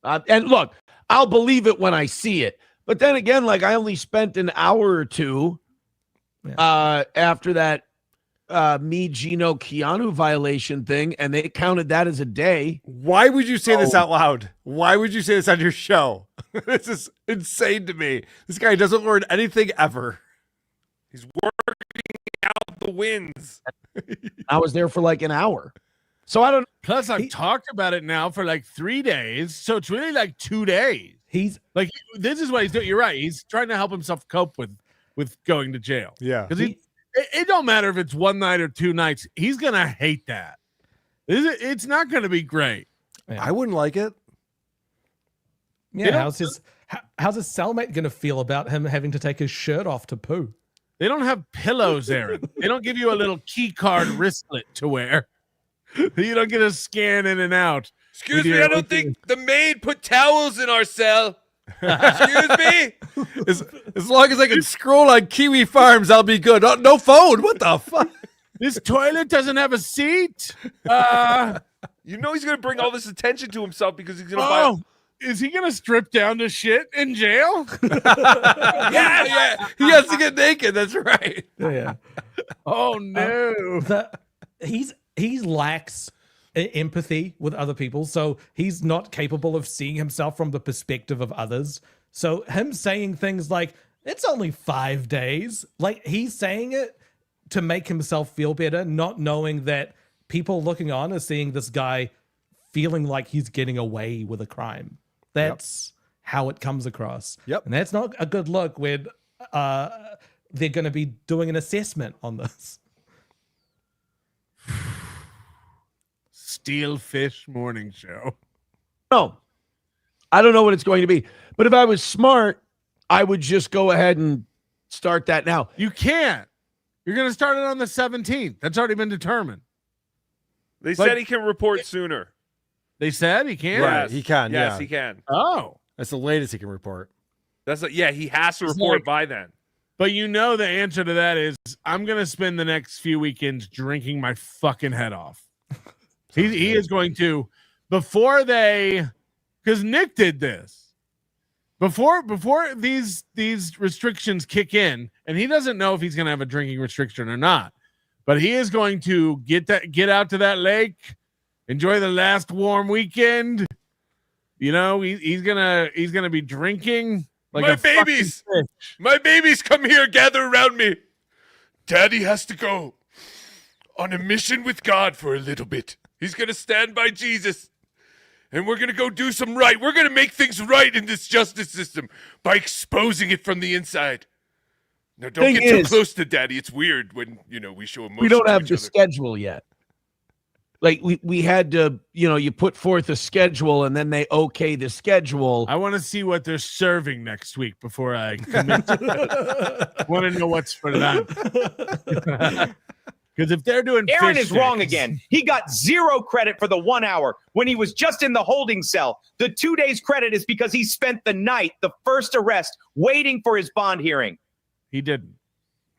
And look, I'll believe it when I see it. But then again, like, I only spent an hour or two after that Gino Keanu violation thing, and they counted that as a day. Why would you say this out loud? Why would you say this on your show? This is insane to me. This guy doesn't learn anything ever. He's working out the wins. I was there for like an hour. So I don't. Plus, I've talked about it now for like 3 days. So it's really like 2 days. He's like, this is what he's doing. You're right. He's trying to help himself cope with going to jail. Yeah. Because it don't matter if it's 1 night or 2 nights. He's going to hate that. It's not going to be great. Yeah. I wouldn't like it. Yeah. How's his cellmate going to feel about him having to take his shirt off to poo? They don't have pillows, Aaron. They don't give you a little key card wristlet to wear. You don't get to scan in and out. Excuse me, I don't think the maid put towels in our cell. Excuse me? As long as I can scroll on Kiwi Farms, I'll be good. Oh, no phone. What the fuck? This toilet doesn't have a seat. You know he's going to bring all this attention to himself because he's going to buy. Is he going to strip down to shit in jail? Yeah. He has to get naked. That's right. Yeah. Oh no. He lacks empathy with other people, so he's not capable of seeing himself from the perspective of others. So him saying things like, it's only 5 days, like he's saying it to make himself feel better, not knowing that people looking on are seeing this guy feeling like he's getting away with a crime. That's how it comes across. Yep. And that's not a good look when they're going to be doing an assessment on this. Steel Fish Morning Show. No, I don't know what it's going to be. But if I was smart, I would just go ahead and start that now. You can't. You're going to start it on the 17th. That's already been determined. They said he can report sooner. They said he can? Right, he can. Yes, yeah. he can. Oh. That's the latest he can report. He has to report by then. But you know the answer to that is I'm going to spend the next few weekends drinking my fucking head off. He is going to, before they, because Nick did this. Before these restrictions kick in, and he doesn't know if he's going to have a drinking restriction or not, but he is going to get out to that lake, enjoy the last warm weekend. You know, he's gonna be drinking like My babies come here, gather around me. Daddy has to go on a mission with God for a little bit. He's gonna stand by Jesus. And we're going to go do some right. We're going to make things right in this justice system by exposing it from the inside. Now, don't get too close to Daddy. It's weird when, we show emotion. We don't to have each the other. schedule yet. Like we had to, you put forth a schedule and then they okay the schedule. I want to see what they're serving next week before I commit to it. I want to know what's for them. Because if they're doing Aaron fish is wrong sticks- again. He got 0 credit for the 1 hour when he was just in the holding cell. The 2 days credit is because he spent the night, the first arrest, waiting for his bond hearing. He didn't.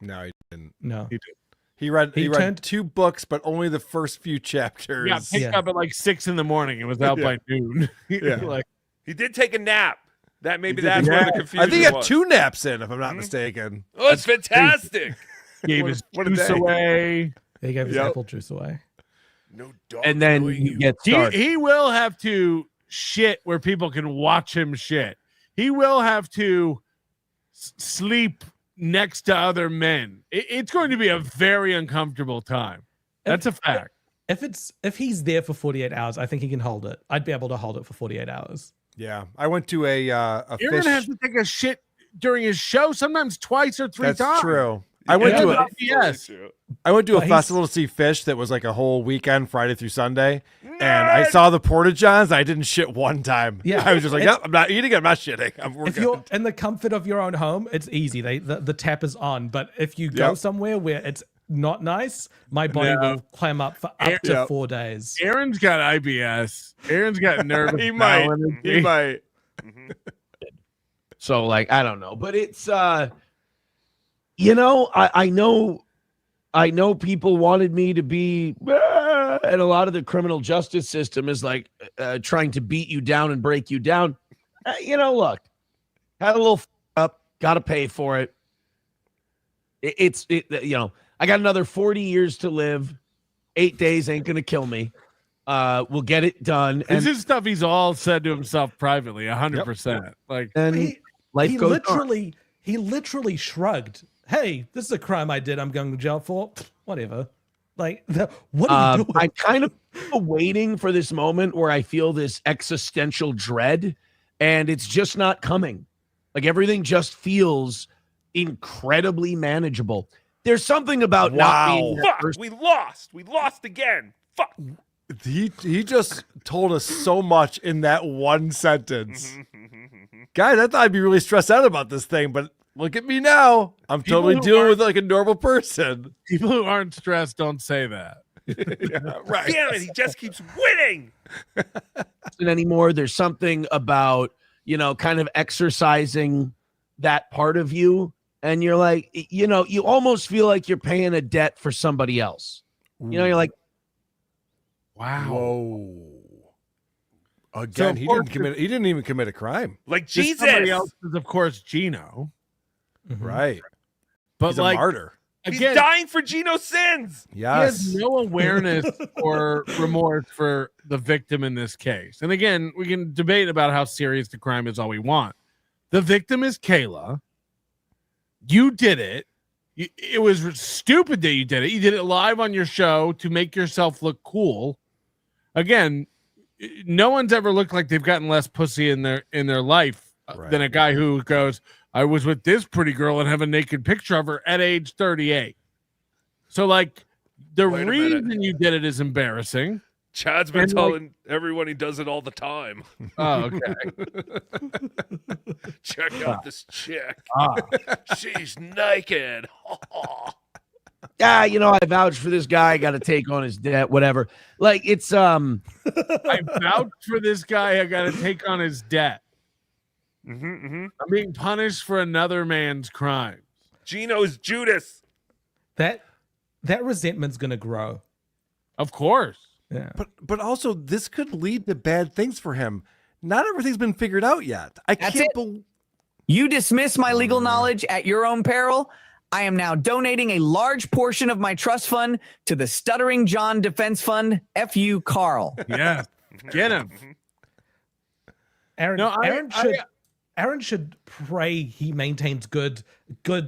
No, he didn't. No. He did. He read 2 books, but only the first few chapters. Yeah, picked up at like 6 in the morning. It was out by noon. Yeah. He did take a nap. That's where the I confusion think he had was. 2 naps in, if I'm not mistaken. Oh, it's fantastic. Gave his What a juice day. away. He gave his apple juice away. No dog. And then you get started. He will have to shit where people can watch him shit. He will have to sleep next to other men. It's going to be a very uncomfortable time. That's a fact. If he's there for 48 hours, I think he can hold it. I'd be able to hold it for 48 hours. Yeah, I went to a You're fish. going to have to take a shit during his show, sometimes twice or 3 That's times. true. I went to a yes. I went to a But he's- festival to see fish that was like a whole weekend, Friday through Sunday, and I saw the porta johns. I didn't shit one time. Yeah. I was just like, It's- nope, I'm not eating. I'm not shitting. We're If good. you're in the comfort of your own home, it's easy. The tap is on. But if you go Yep. somewhere where it's not nice, my body No. will clam up for up to 4 days. Aaron's got IBS. Aaron's got nervous He bowel might. energy. He might. So like, I don't know, but it's, I know people wanted me to be, and a lot of the criminal justice system is like trying to beat you down and break you down. Look, had a little up, got to pay for it. I got another 40 years to live. 8 days ain't going to kill me. We'll get it done. This is stuff he's all said to himself privately, 100%. Like, and life he goes on. literally shrugged. Hey, this is a crime I did. I'm going to jail for. Whatever. Like, what are you doing? I'm kind of waiting for this moment where I feel this existential dread, and it's just not coming. Like everything just feels incredibly manageable. There's something about not being that Fuck, person. we lost. We lost again. Fuck. He just told us so much in that one sentence. Guys, I thought I'd be really stressed out about this thing, but look at me now. I'm People totally who dealing aren't- with like a normal person. people who aren't stressed don't say that. Right. Damn it, he just keeps winning. Anymore. There's something about, kind of exercising that part of you. And you're like, you almost feel like you're paying a debt for somebody else. You're like, wow. Whoa. Again, he didn't even commit a crime. Like Jesus. Somebody else is, of course, Gino. Right. But he's like, a martyr. He's again, dying for Gino's sins. he has no awareness or remorse for the victim in this case. And again, we can debate about how serious the crime is all we want. The victim is Kayla. You did it. It was stupid that you did it. You did it live on your show to make yourself look cool. Again, no one's ever looked like they've gotten less pussy in their life than a guy who goes, I was with this pretty girl and have a naked picture of her at age 38. So, like, the reason you did it is embarrassing. Chad's been telling everyone he does it all the time. Oh, okay. Check out this chick. She's naked. I vouched for this guy. I got to take on his debt, whatever. Like, it's I vouched for this guy. I got to take on his debt. I'm being punished for another man's crime. Gino's Judas. That resentment's gonna grow. Of course. Yeah. But also this could lead to bad things for him. Not everything's been figured out yet. You dismiss my legal knowledge at your own peril. I am now donating a large portion of my trust fund to the Stuttering John Defense Fund. F.U. Karl. Yeah, get him. Aaron should pray he maintains good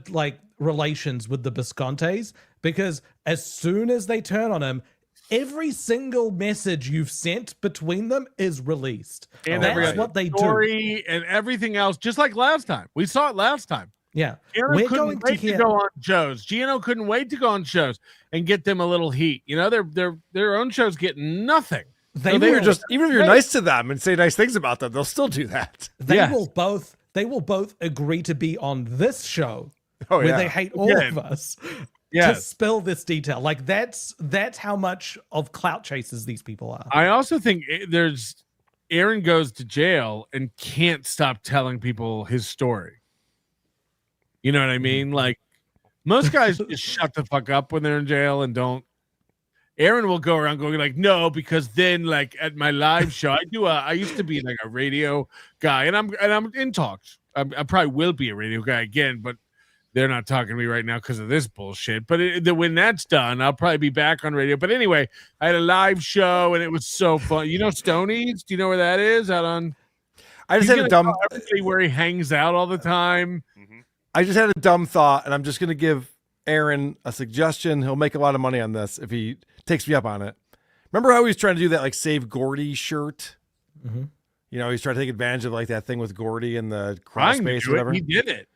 like relations with the Biscontes, because as soon as they turn on him, every single message you've sent between them is released. And that's what they story do. And everything else, just like last time. We saw it last time. Yeah. Aaron couldn't wait to go on shows. Gino couldn't wait to go on shows and get them a little heat. Their own shows get nothing. Even if you're nice to them and say nice things about them, they'll still do that. They will both agree to be on this show where they hate all of us to spill this detail. Like that's how much of clout chasers these people are. I also think Aaron goes to jail and can't stop telling people his story. You know what I mean? Like most guys just shut the fuck up when they're in jail and don't. Aaron will go around going like, no, because then like at my live show, I used to be like a radio guy, and I'm in talks. I probably will be a radio guy again, but they're not talking to me right now because of this bullshit. But when that's done, I'll probably be back on radio. But anyway, I had a live show and it was so fun. You know Stoney's? Do you know where that is? Out on. I just had a dumb where he hangs out all the time. I just had a dumb thought, and I'm just gonna give Aaron a suggestion. He'll make a lot of money on this if he takes me up on it. Remember how he was trying to do that like Save Gordy shirt? Mm-hmm. He's trying to take advantage of like that thing with Gordy and the crawl space or whatever. He did it.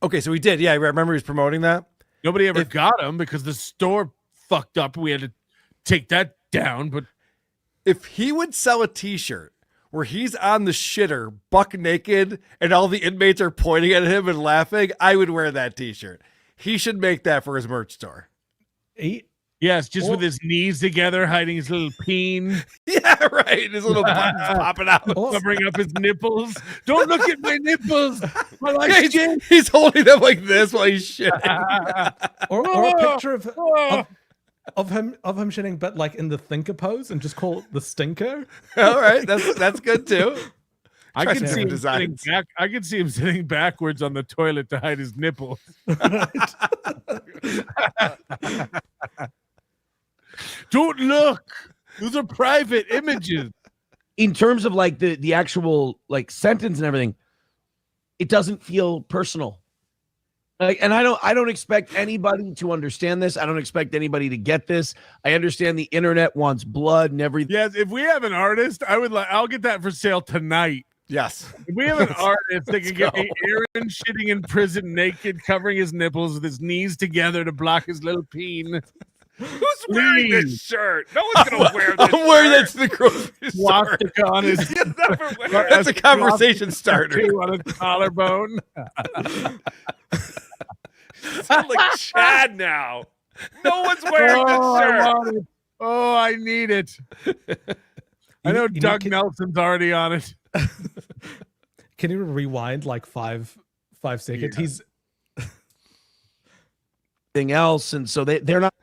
Okay, so he did. Yeah, I remember he was promoting that. Nobody ever got him because the store fucked up. We had to take that down. But if he would sell a t-shirt where he's on the shitter buck naked and all the inmates are pointing at him and laughing, I would wear that t-shirt. He should make that for his merch store. Yes, just with his knees together, hiding his little peen. Yeah, right. His little buttons popping out. Covering up his nipples. Don't look at my nipples. He's holding them like this while he's shitting. or a picture of him shitting, but like in the thinker pose, and just call it the stinker. All right, that's good too. I can see him sitting back. I can see him sitting backwards on the toilet to hide his nipples. Don't look. Those are private images. In terms of like the actual like sentence and everything, it doesn't feel personal. Like, and I don't expect anybody to understand this. I don't expect anybody to get this. I understand the internet wants blood and everything. Yes, if we have an artist, I'll get that for sale tonight. Yes. If we have an artist that can get me Aaron shitting in prison naked, covering his nipples with his knees together to block his little peen. Who's wearing this shirt? No one's gonna wear this. I'm wearing that to the grocery store. Swastika on his. That's a conversation starter. On his collarbone. Sound like Chad now. No one's wearing this shirt. Oh, I need it. I know Doug Nelson's already on it. Can you rewind like five seconds? Yeah. He's thing else, and so they're not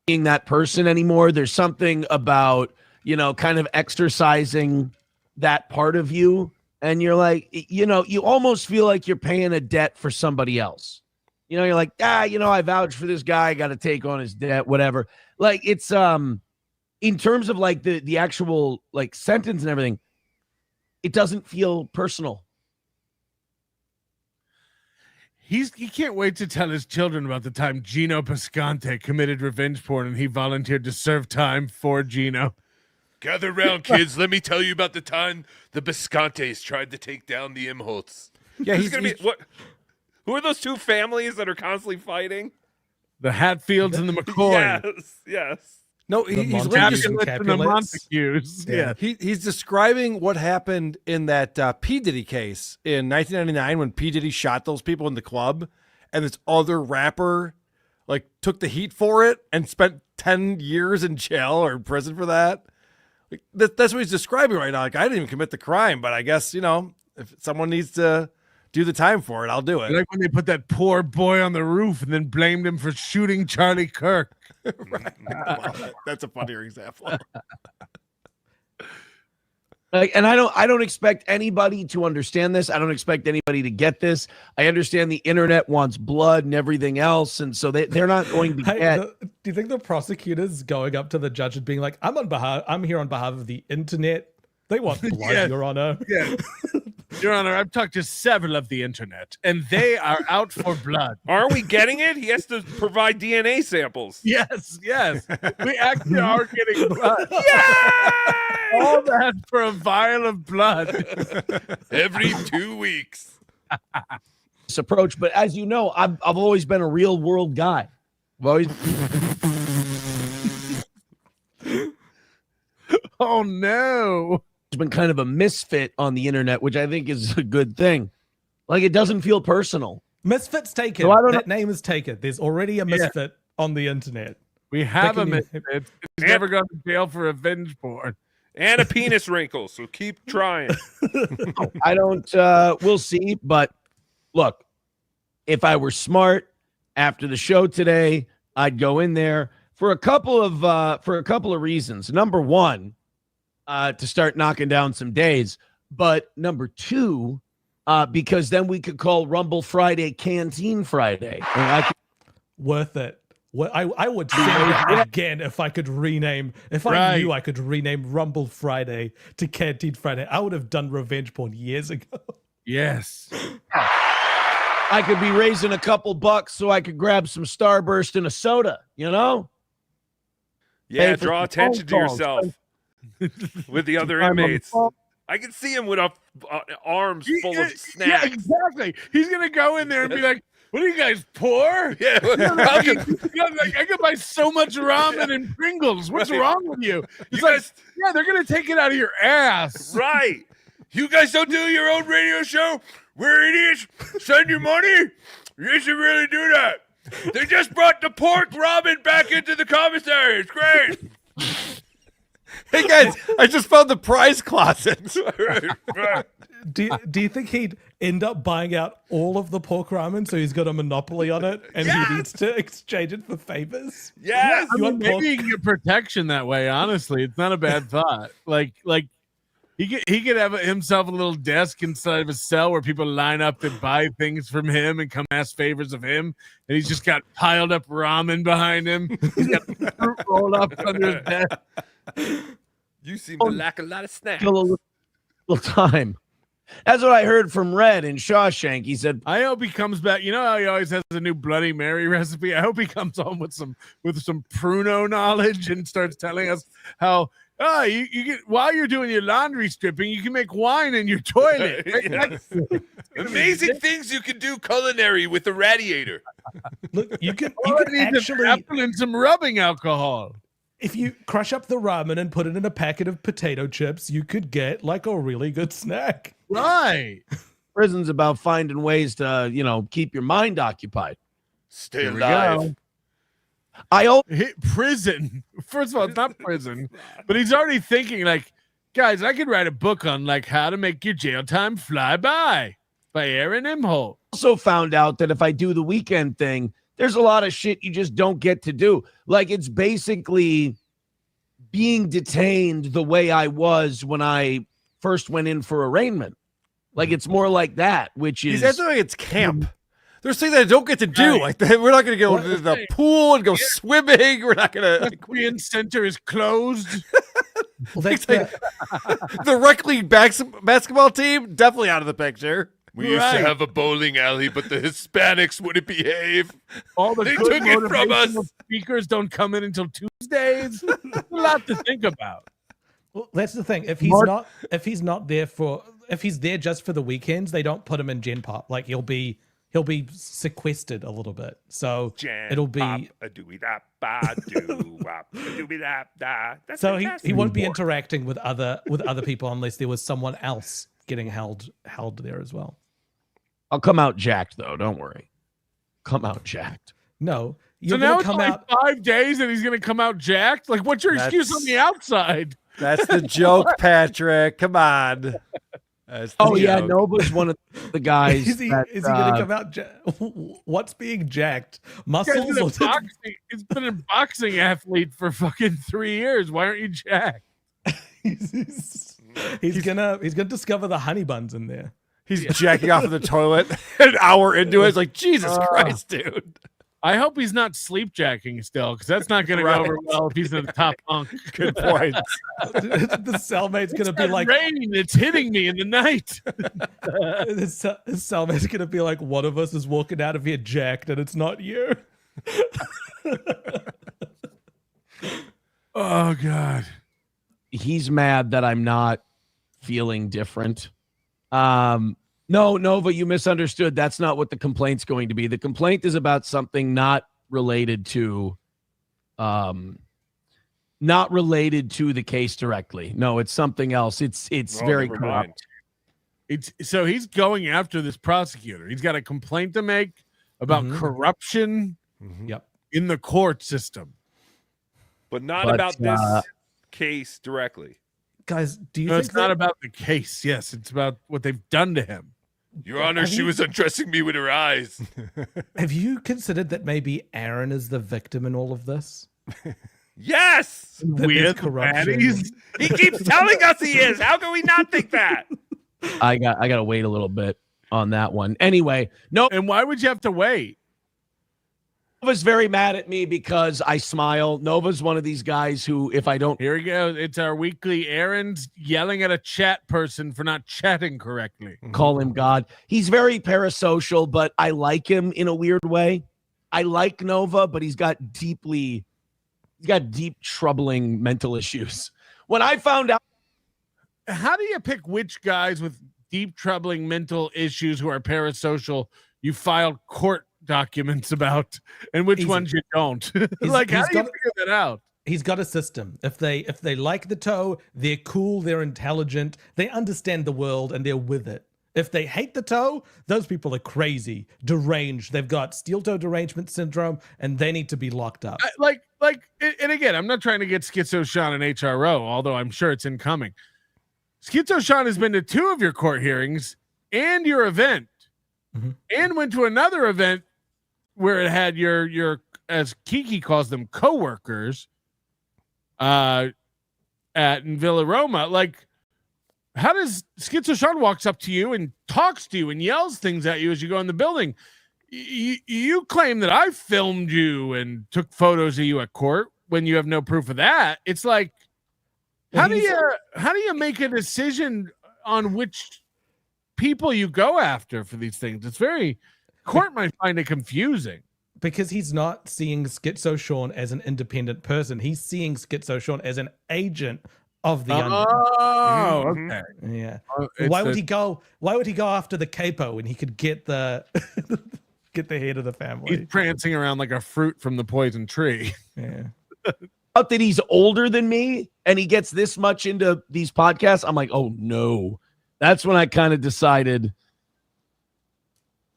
being that person anymore. There's something about, you know, kind of exercising that part of you, and you're like, you know, you almost feel like you're paying a debt for somebody else. You know, you're like, you know, I vouched for this guy, got to take on his debt, whatever. Like, it's in terms of like the actual like sentence and everything, it doesn't feel personal. He can't wait to tell his children about the time Gino Pescante committed revenge porn and he volunteered to serve time for Gino. Gather round, kids. Let me tell you about the time the Pescantes tried to take down the Imholtes. Yeah, he's gonna be what? Who are those two families that are constantly fighting? The Hatfields and the McCoy. Yes. No, The he's Montagues and the Montagues. Yeah. He's describing what happened in that P. Diddy case in 1999 when P. Diddy shot those people in the club, and this other rapper like took the heat for it and spent 10 years in jail or in prison for that. Like, that's what he's describing right now. Like, I didn't even commit the crime, but I guess, you know, if someone needs to do the time for it, I'll do it. Like when they put that poor boy on the roof and then blamed him for shooting Charlie Kirk. Right. Well, that's a funnier example. Like, and I don't expect anybody to understand this. I don't expect anybody to get this. I understand the internet wants blood and everything else, and so they're not going to get. Do you think the prosecutors going up to the judge and being like, I'm here on behalf of the internet. They want blood, Yes. Your Honor. Yeah. Your Honor, I've talked to several of the internet, and they are out for blood. Are we getting it? He has to provide DNA samples. Yes. We actually are getting blood. All that for a vial of blood. Every 2 weeks. This approach, but as you know, I've always been a real world guy. I've always. Oh no. It's been kind of a misfit on the internet, which I think is a good thing. Like, it doesn't feel personal. Misfit's taken. So I don't that name is taken. There's already a misfit on the internet. We have a Taking- misfit. He's never gone to jail for revenge porn. And a penis wrinkle, so keep trying. I don't. We'll see. But look, if I were smart after the show today, I'd go in there for a couple of reasons. Number one, to start knocking down some days. But number two, because then we could call Rumble Friday Canteen Friday. Worth it. What I would say that again if I could rename. If I knew I could rename Rumble Friday to Canteen Friday, I would have done revenge porn years ago. Yes. I could be raising a couple bucks so I could grab some Starburst and a soda, you know? Yeah, Pay for draw some attention to phone calls. yourself with the other I'm on the inmates. phone. I can see him with arms full of Yeah, snacks. exactly. He's gonna go in there and be like, "What are you guys poor? Yeah. I could buy so much ramen and Pringles. What's Right. wrong with you?" It's You like, guys- yeah, they're gonna take it out of your ass. Right. You guys don't do your own radio show? We're idiots. Send your money? You should really do that. They just brought the pork ramen back into the commissary. It's great. Hey guys, I just found the prize closet. Do you think he'd end up buying out all of the pork ramen so he's got a monopoly on it and he needs to exchange it for favors? Yes. I You mean, want pork? maybe you can get protection that way. Honestly, it's not a bad thought. Like he could have himself a little desk inside of his cell where people line up to buy things from him and come ask favors of him, and he's just got piled up ramen behind him. He's got fruit rolled up under his desk. You seem to lack a lot of snacks. Kill a little time. That's what I heard from Red in Shawshank. He said, I hope he comes back. You know how he always has a new Bloody Mary recipe? I hope he comes home with some pruno knowledge and starts telling us how you get while you're doing your laundry stripping, you can make wine in your toilet. Amazing things you can do culinary with the radiator. Look, you could need actually some apple and some rubbing alcohol. if you crush up the ramen and put it in a packet of potato chips, you could get like a really good snack. Right. Prison's about finding ways to, keep your mind occupied. Stay Here we alive. go. hit prison. First of all, it's not prison, but he's already thinking like, guys, I could write a book on like how to make your jail time fly by Aaron Imholte. Also found out that if I do the weekend thing, there's a lot of shit you just don't get to do. Like it's basically being detained the way I was when I first went in for arraignment. Like it's more like that, which is that's why it's camp. There's things that I don't get to do. Like we're not going to go to the pool and go swimming. We're not going to. Recreation center is closed. Well, that's the rec league basketball team definitely out of the picture. We used to have a bowling alley, but the Hispanics wouldn't behave. All the they good took it from us. motivational speakers don't come in until Tuesdays. A lot to think about. Well, that's the thing. If he's not there if he's there just for the weekends, they don't put him in Gen Pop. Like he'll be sequestered a little bit. So it'll be so he won't be interacting with other people unless there was someone else getting held there as well. I'll come out jacked though. Don't worry. Come out jacked. No. So now it's only 5 days and he's going to come out jacked? Like, what's your excuse on the outside? That's the joke, Patrick. Come on. Yeah, Nova's one of the guys. Is he going to come out what's being jacked? Muscles? He's been a boxing athlete for fucking 3 years. Why aren't you jacked? He's gonna discover the honey buns in there. He's jacking off of the toilet an hour into it. It's like, Jesus Christ, dude. I hope he's not sleep jacking still, because that's not going to go over well if he's in the top bunk. Good point. The cellmate's going to be like, rain, it's hitting me in the night. His cellmate's going to be like, one of us is walking out of here jacked, and it's not you. Oh, God. He's mad that I'm not feeling different. No, Nova, you misunderstood. That's not what the complaint's going to be. The complaint is about something not related to the case directly. No, it's something else. It's very corrupt. So he's going after this prosecutor. He's got a complaint to make about corruption in the court system. But not about this case directly. Guys, do you think think it's not about the case? Yes, it's about what they've done to him. Your Honor, she was undressing me with her eyes. Have you considered that maybe Aaron is the victim in all of this? Yes! With corruption. He keeps telling us he is. How can we not think that? I got to wait a little bit on that one. Anyway, no. And why would you have to wait? Nova's very mad at me because I smile. Nova's one of these guys who, if I don't... Here we go. It's our weekly Aaron's yelling at a chat person for not chatting correctly. Call him God. He's very parasocial, but I like him in a weird way. I like Nova, but he's got deep troubling mental issues. When I found out... How do you pick which guys with deep troubling mental issues who are parasocial you filed court documents about and which ones you don't? Like, how do you figure that out? He's got a system. If they like the toe, they're cool, they're intelligent, they understand the world, and they're with it. If they hate the toe, those people are crazy, deranged. They've got steel toe derangement syndrome, and they need to be locked up. And again, I'm not trying to get Schizo Sean and HRO, although I'm sure it's incoming. Schizo Sean has been to 2 of your court hearings and your event, and went to another event where it had your as Kiki calls them coworkers in Villa Roma. Like, how does Schizo Sean walks up to you and talks to you and yells things at you as you go in the building? You claim that I filmed you and took photos of you at court when you have no proof of that. It's like, how do you make a decision on which people you go after for these things? It's very... Court might find it confusing. Because he's not seeing Schizo Sean as an independent person. He's seeing Schizo Sean as an agent of the Oh, okay. Yeah. Why would he go after the capo when he could get the head of the family? He's prancing around like a fruit from the poison tree. Yeah. Out that he's older than me and he gets this much into these podcasts, I'm like, oh no. That's when I kind of decided...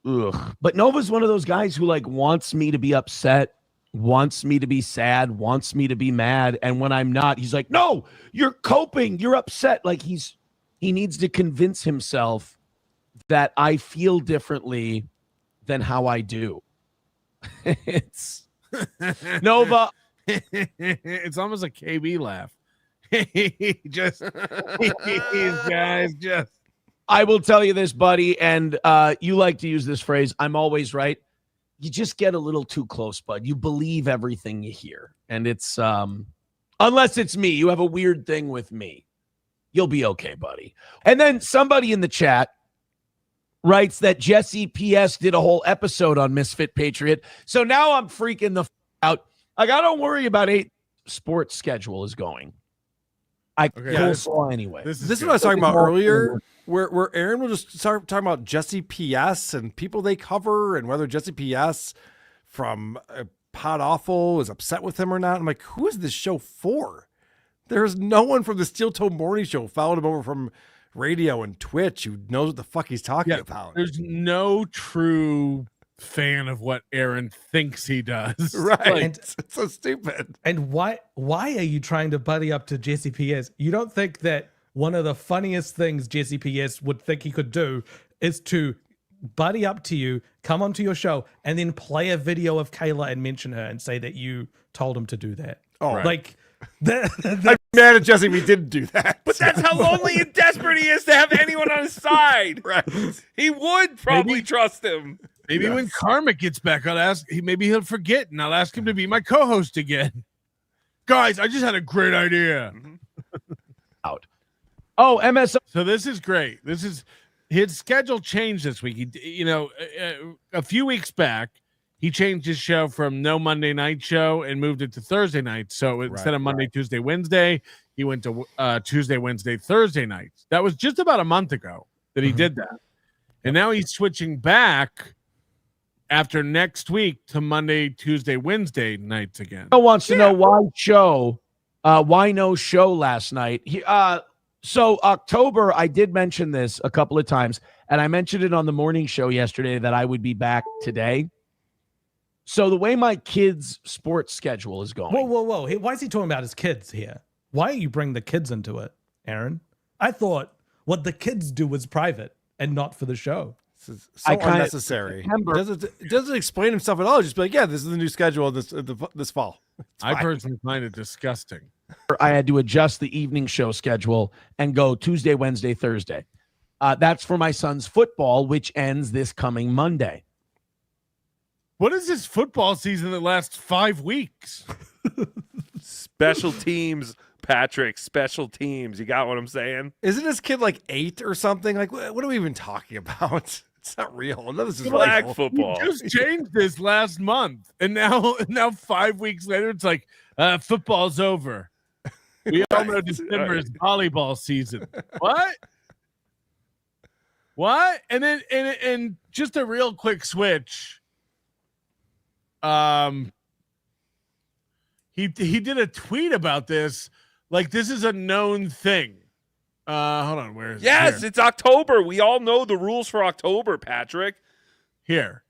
Ugh. But Nova's one of those guys who like wants me to be upset wants me to be sad, wants me to be mad. And when I'm not, he's like, no, you're coping. You're upset. Like he needs to convince himself that I feel differently than how I do. It's Nova. It's almost a KB laugh. Guys, just. I will tell you this, buddy, and you like to use this phrase, I'm always right. You just get a little too close, bud. You believe everything you hear. And it's, unless it's me, you have a weird thing with me. You'll be okay, buddy. And then somebody in the chat writes that Jesse PS did a whole episode on Misfit Patriot. So now I'm freaking the out. Like, I don't worry about 8 sports schedule is going. Anyway. This is what I was talking about earlier, where Aaron will just start talking about Jesse PS and people they cover and whether Jesse PS from Pod Awful is upset with him or not. I'm like, who is this show for? There's no one from the Steel Toe Morning Show followed him over from radio and Twitch who knows what the fuck he's talking about. There's no true fan of what Aaron thinks he does. Right. Like, It's so stupid. And why are you trying to buddy up to Jesse PS? You don't think that one of the funniest things Jesse PS would think he could do is to buddy up to you, come onto your show, and then play a video of Kayla and mention her and say that you told him to do that. Oh, right. Like I'm mad at Jesse if he didn't do that. But that's how lonely and desperate he is to have anyone on his side. Right. He would probably trust him. Maybe when Karma gets back, maybe he'll forget, and I'll ask him to be my co-host again. Guys, I just had a great idea. Out. Oh, MSO. So this is great. His schedule changed this week. A few weeks back, he changed his show from no Monday night show and moved it to Thursday night. So instead of Monday, Tuesday, Wednesday, he went to Tuesday, Wednesday, Thursday nights. That was just about a month ago that he did that. And now he's switching back after next week to Monday, Tuesday, Wednesday nights again. Wants to know why no show last night. So October, I did mention this a couple of times, and I mentioned it on the morning show yesterday that I would be back today. So the way my kids' sports schedule is going. Whoa. Hey, why is he talking about his kids here? Why are you bringing the kids into it, Aaron? I thought what the kids do was private and not for the show. So unnecessary. Doesn't explain himself at all. Just be like, yeah, this is the new schedule this fall. I personally find it disgusting. I had to adjust the evening show schedule and go Tuesday, Wednesday, Thursday. That's for my son's football, which ends this coming Monday. What is this football season that lasts 5 weeks? Special teams, Patrick. Special teams. You got what I'm saying? Isn't this kid like 8 or something? Like, what are we even talking about? It's not real. None of this is flag real. football. You just changed this last month, and now 5 weeks later, it's like football's over. We all know December is volleyball season. What? And then and just a real quick switch. He did a tweet about this, like this is a known thing. Hold on, where is it? Yes, Here. it's October. We all know the rules for October, Patrick. Here.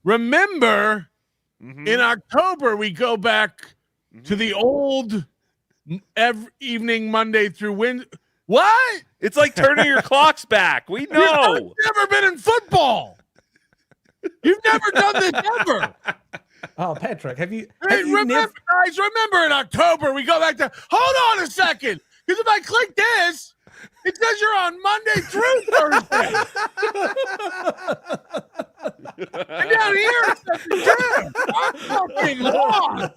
Remember, in October, we go back to the old every evening, Monday through Wednesday. What? It's like turning your clocks back. We know. You've never been in football. You've never done this ever. Oh, Patrick, have you Guys, remember in October, we go back to, hold on a second. Because if I click this, it says you're on Monday through Thursday. And down here, it says return. I'm fucking lost.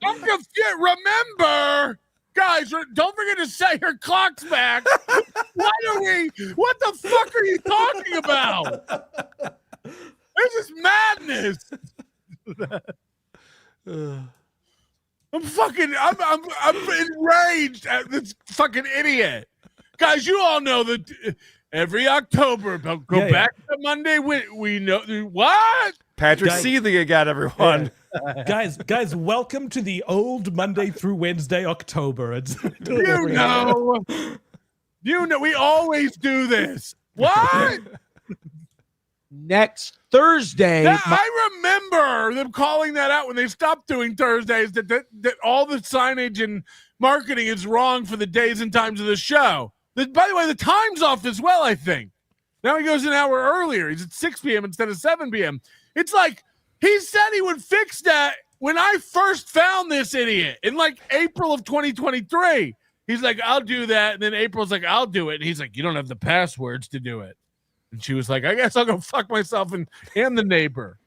I'm confused. Remember, guys, don't forget to set your clocks back. What the fuck are you talking about? This is madness. I'm enraged at this fucking idiot. Guys, you all know that every October, go back to Monday. We know what? Patrick seething again, everyone. Guys, welcome to the old Monday through Wednesday October. You know, we always do this. What? next Thursday. I remember them calling that out when they stopped doing Thursdays, that all the signage and marketing is wrong for the days and times of the show. By the way, the time's off as well, I think. Now he goes an hour earlier. He's at 6 p.m. instead of 7 p.m. It's like he said he would fix that when I first found this idiot in like April of 2023. He's like, I'll do that. And then April's like, I'll do it. And he's like, you don't have the passwords to do it. And she was like, I guess I'll go fuck myself and the neighbor.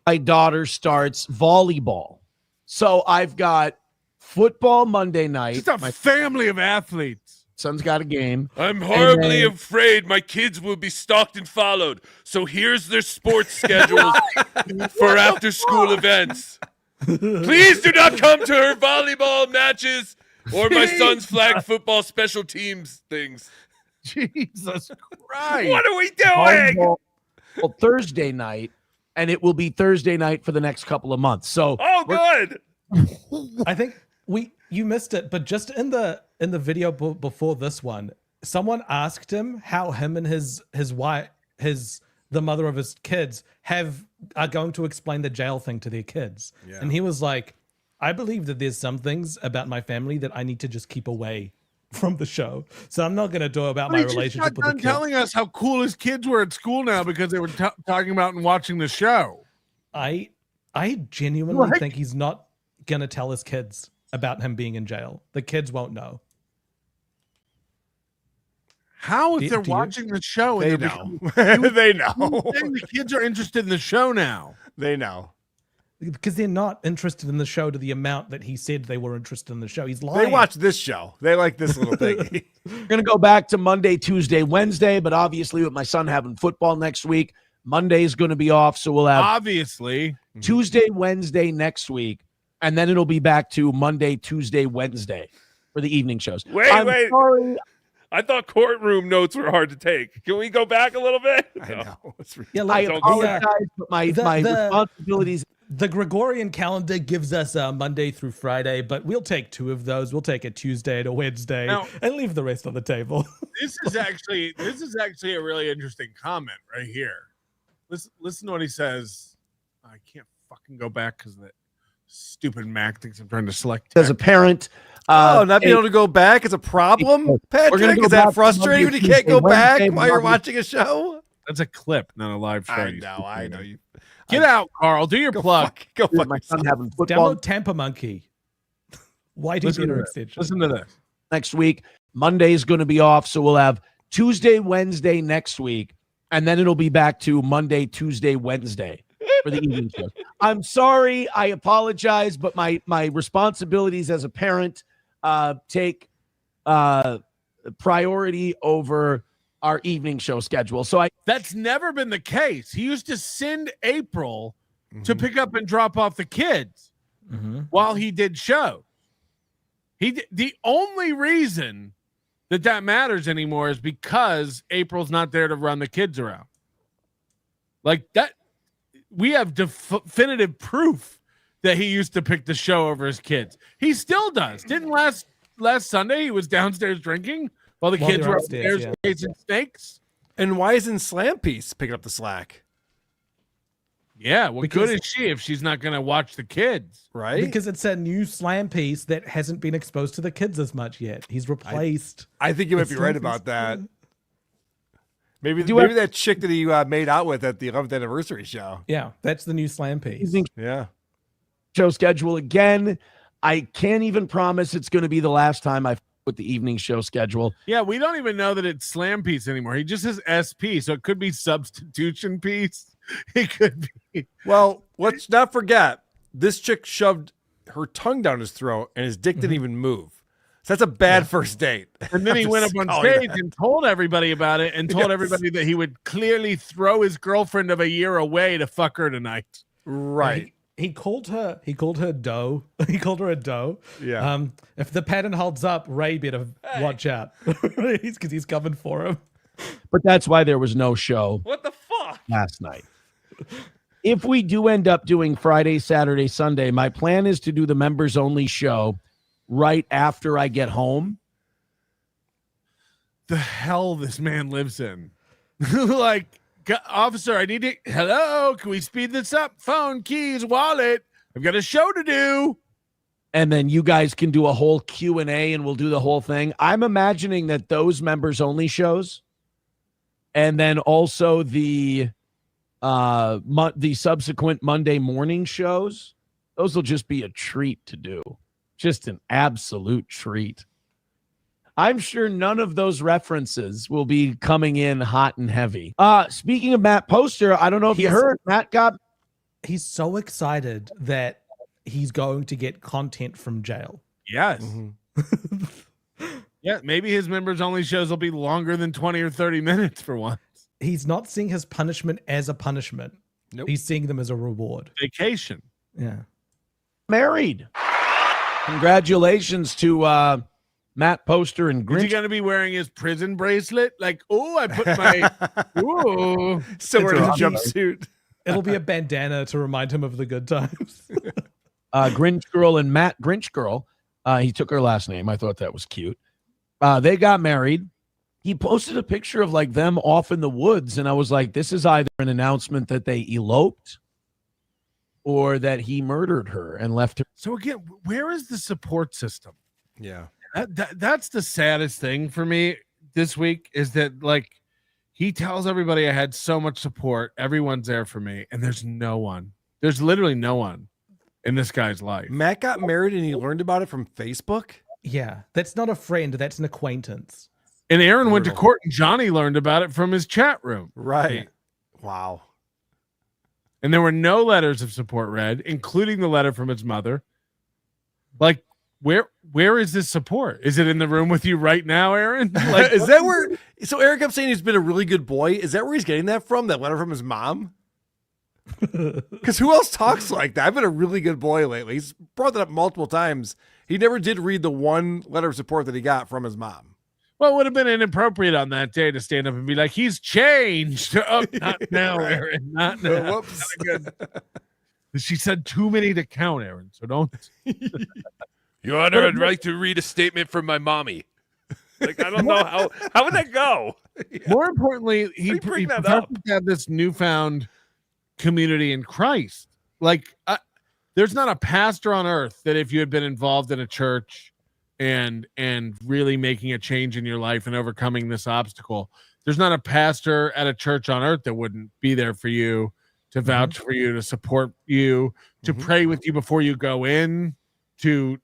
My daughter starts volleyball. So I've got football Monday night. It's a family of athletes. Son's got a game. I'm horribly afraid my kids will be stalked and followed. So here's their sports schedules for after school events. Please do not come to her volleyball matches or my son's flag football special teams things. Jesus Christ. What are we doing? Well, Thursday night, and it will be Thursday night for the next couple of months. So good. I think you missed it, but just in the video before this one, someone asked him how him and his wife, the mother of his kids, are going to explain the jail thing to their kids. Yeah. And he was like, I believe that there's some things about my family that I need to just keep away from the show. So I'm not going to talk about my relationship with the kids. Telling us how cool his kids were at school now because they were talking about and watching the show. I genuinely think he's not going to tell his kids about him being in jail. The kids won't know. How if they're watching the show? They and know. They know. The kids are interested in the show now. They know. Because they're not interested in the show to the amount that he said they were interested in the show. He's lying. They watch this show. They like this little thing. We're going to go back to Monday, Tuesday, Wednesday, but obviously with my son having football next week, Monday is going to be off. So we'll have obviously Tuesday, Wednesday next week, and then it'll be back to Monday, Tuesday, Wednesday for the evening shows. Wait. Sorry. I thought courtroom notes were hard to take. Can we go back a little bit? I know. Yeah, I apologize, but my responsibilities. The Gregorian calendar gives us Monday through Friday, but we'll take 2 of those. We'll take a Tuesday and a Wednesday and leave the rest on the table. This is actually a really interesting comment right here. Listen to what he says. I can't fucking go back because that stupid Mac thinks I'm trying to select. As a parent, not being able to go back is a problem. Patrick, is that frustrating when you can't go back while you're watching a show? That's a clip, not a live show. I know you. Get out, Karl. Do your plug. Go fuck my son yourself. having football. Download Tampa Monkey. Why do you extension? Listen to this. Next week, Monday is going to be off, so we'll have Tuesday, Wednesday next week, and then it'll be back to Monday, Tuesday, Wednesday for the evening show. I'm sorry. I apologize, but my responsibilities as a parent take priority over our evening show schedule. So that's never been the case. He used to send April to pick up and drop off the kids while he did shows. The only reason that matters anymore is because April's not there to run the kids around. Like that, we have definitive proof that he used to pick the show over his kids. He still does. Didn't last Sunday he was downstairs drinking while the kids were upstairs chasing snakes. And why isn't Slam Piece picking up the slack? Yeah, what good is she if she's not going to watch the kids? Right? Because it's a new Slam Piece that hasn't been exposed to the kids as much yet. He's replaced. I think you might be right about that. Maybe that chick that he made out with at the 11th anniversary show. Yeah, that's the new Slam Piece. Yeah. Show schedule again. I can't even promise it's going to be the last time I with the evening show schedule. Yeah, we don't even know that it's Slam Piece anymore. He just says SP, so it could be Substitution Piece. It could be. Well, let's not forget, this chick shoved her tongue down his throat and his dick didn't even move. So that's a bad first date. And then he went up on stage and told everybody about it and told everybody that he would clearly throw his girlfriend of a year away to fuck her tonight. Right. He called her dough. He called her a dough. Yeah. If the pattern holds up, Ray better watch out. Because he's coming for him. But that's why there was no show. What the fuck? Last night. If we do end up doing Friday, Saturday, Sunday, my plan is to do the members only show right after I get home. the hell this man lives in. Like, officer, I need to. Hello, can we speed this up? Phone, keys, wallet. I've got a show to do. And then you guys can do a whole Q&A and we'll do the whole thing. I'm imagining that those members only shows, and then also the subsequent Monday morning shows, those will just be a treat to do. Just an absolute treat. I'm sure none of those references will be coming in hot and heavy. Speaking of Matt Poster, I don't know if you heard, he's so excited that he's going to get content from jail. Yes. Yeah, maybe his members only shows will be longer than 20 or 30 minutes for once. He's not seeing his punishment as a punishment. Nope. He's seeing them as a reward. Vacation. Yeah. Married. Congratulations to Matt Poster and Grinch. Is he going to be wearing his prison bracelet? Like, oh, I put my Sword in in a jumpsuit. It'll be a bandana to remind him of the good times. Grinch Girl and Matt Grinch Girl. He took her last name. I thought that was cute. They got married. He posted a picture of like them off in the woods, and I was like, this is either an announcement that they eloped or that he murdered her and left her. So again, where is the support system? Yeah. That's the saddest thing for me this week, is that like he tells everybody I had so much support. Everyone's there for me. And there's no one. There's literally no one in this guy's life. Matt got married and he learned about it from Facebook. Yeah. That's not a friend. That's an acquaintance. And Aaron went to court and Johnny learned about it from his chat room. Right. Wow. And there were no letters of support read, including the letter from his mother. Like, where is this support? Is it in the room with you right now, Aaron? Like, is that where? So Eric kept saying he's been a really good boy. Is that where he's getting that from? That letter from his mom? Because who else talks like that? I've been a really good boy lately. He's brought that up multiple times. He never did read the one letter of support that he got from his mom. Well, it would have been inappropriate on that day to stand up and be like, he's changed. Oh, not now, Aaron. Not now. Whoops. She said too many to count, Aaron. So don't. Your Honor, I'd like to read a statement from my mommy. Like, I don't know how would that go? More importantly, he bring that professes up? to have this newfound community in Christ. Like, there's not a pastor on earth that if you had been involved in a church and really making a change in your life and overcoming this obstacle, there's not a pastor at a church on earth that wouldn't be there for you, to vouch for you, to support you, to pray with you before you go in, to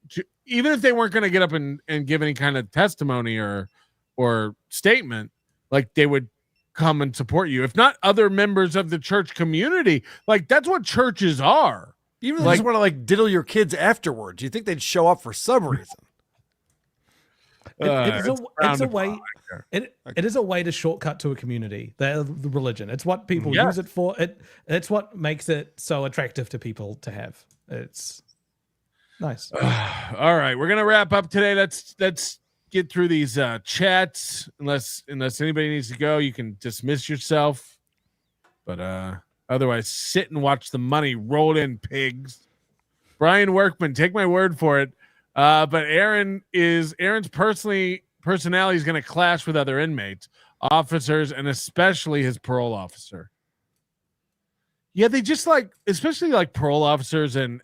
even if they weren't going to get up and give any kind of testimony or statement, like they would come and support you. If not other members of the church community, like that's what churches are. Even if they just want to like diddle your kids afterwards, you think they'd show up for some reason? It's a way. It is a way to shortcut to a community. The religion. It's what people use it for. It's what makes it so attractive to people to have. It's nice. All right, we're gonna wrap up today. Let's get through these chats. Unless anybody needs to go, you can dismiss yourself. But otherwise, sit and watch the money roll in, pigs. Brian Workman, take my word for it. But Aaron's personality is going to clash with other inmates, officers, and especially his parole officer. Yeah, they just like, especially like parole officers and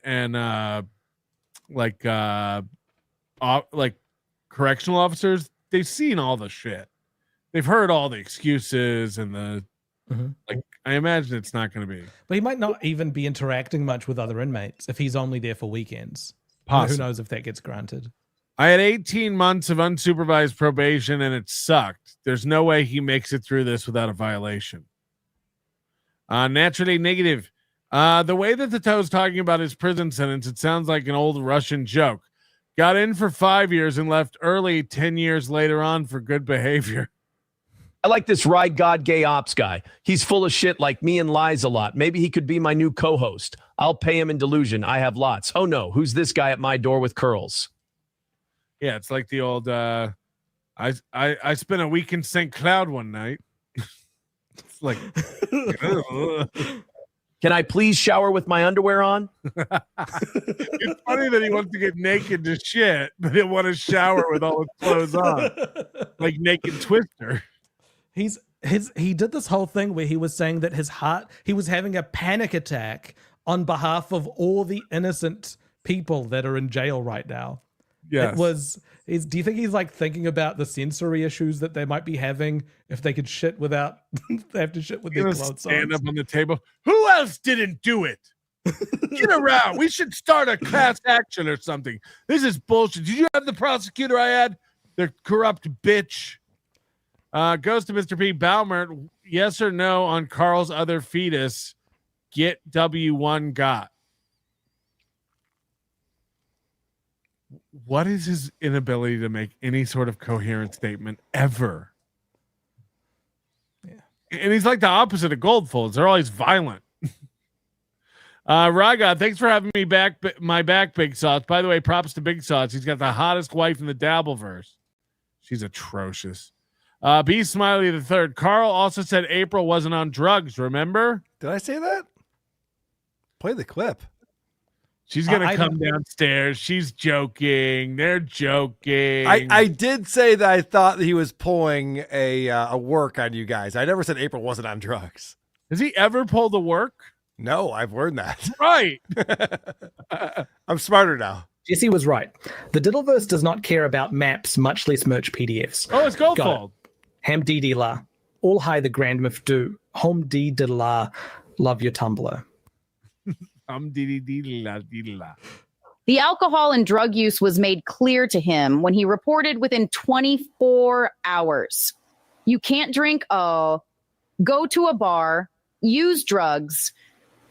correctional officers. They've seen all the shit. They've heard all the excuses and the like. I imagine it's not going to be. But he might not even be interacting much with other inmates if he's only there for weekends. Possible. Who knows if that gets granted? I had 18 months of unsupervised probation and it sucked. There's no way he makes it through this without a violation. Naturally negative. The way that the toe's talking about his prison sentence, it sounds like an old Russian joke. Got in for 5 years and left early 10 years later on for good behavior. I like this Ride God Gay Ops guy. He's full of shit like me and lies a lot. Maybe he could be my new co-host. I'll pay him in delusion. I have lots. Oh no, who's this guy at my door with curls? Yeah, it's like the old I spent a week in St. Cloud one night. It's like Can I please shower with my underwear on? It's funny that he wants to get naked to shit, but he'll want to shower with all his clothes on, like Naked Twister. He did this whole thing where he was saying that he was having a panic attack on behalf of all the innocent people that are in jail right now. Yes. Do you think he's like thinking about the sensory issues that they might be having if they could shit without they have to shit with their clothes Stand on? up on the table. Who else didn't do it? Get around. We should start a class action or something. This is bullshit. Did you have the prosecutor I had? The corrupt bitch. Goes to Mr. P. Baumert. Yes or no on Karl's other fetus? Get W1 got. What is his inability to make any sort of coherent statement ever? Yeah. And he's like the opposite of Goldfolds. They're always violent. Raga, thanks for having me back. My back, Big Sauce. By the way, props to Big Sauce. He's got the hottest wife in the Dabbleverse. She's atrocious. B. Smiley the third. Karl also said April wasn't on drugs. Remember? Did I say that? Play the clip. She's gonna come downstairs. She's joking. They're joking. I did say that I thought that he was pulling a work on you guys. I never said April wasn't on drugs. Has he ever pulled a work? No, I've learned that. Right. I'm smarter now. Jesse was right. The Diddleverse does not care about maps, much less merch PDFs. Oh, it's Goldfold. Ham dee la. All high the grand myth do. Home dee la. Love your Tumblr. The alcohol and drug use was made clear to him when he reported within 24 hours. You can't drink, go to a bar, use drugs,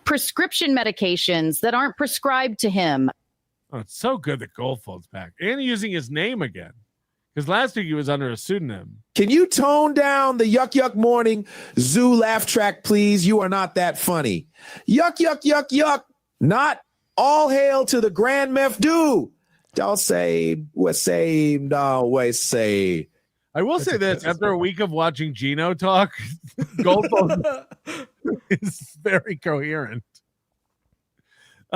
prescription medications that aren't prescribed to him. Oh, it's so good that Goldfold's back. And using his name again. Because last week he was under a pseudonym. Can you tone down the yuck yuck morning zoo laugh track, please? You are not that funny. Yuck yuck yuck yuck. Not all hail to the grand mef do. Don't say what say no way say. I will say this: after a week of watching Geno talk, Goldfold is very coherent.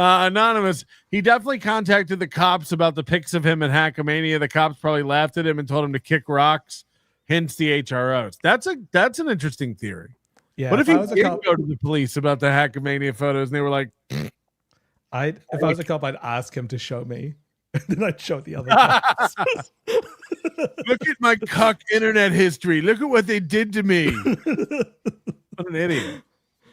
Anonymous, he definitely contacted the cops about the pics of him at Hackamania. The cops probably laughed at him and told him to kick rocks, hence the HROs. That's an interesting theory. Yeah. What if he did go to the police about the Hackamania photos and they were like, if I was a cop, I'd ask him to show me. And then I'd show the other cops. Look at my cuck internet history. Look at what they did to me. What an idiot.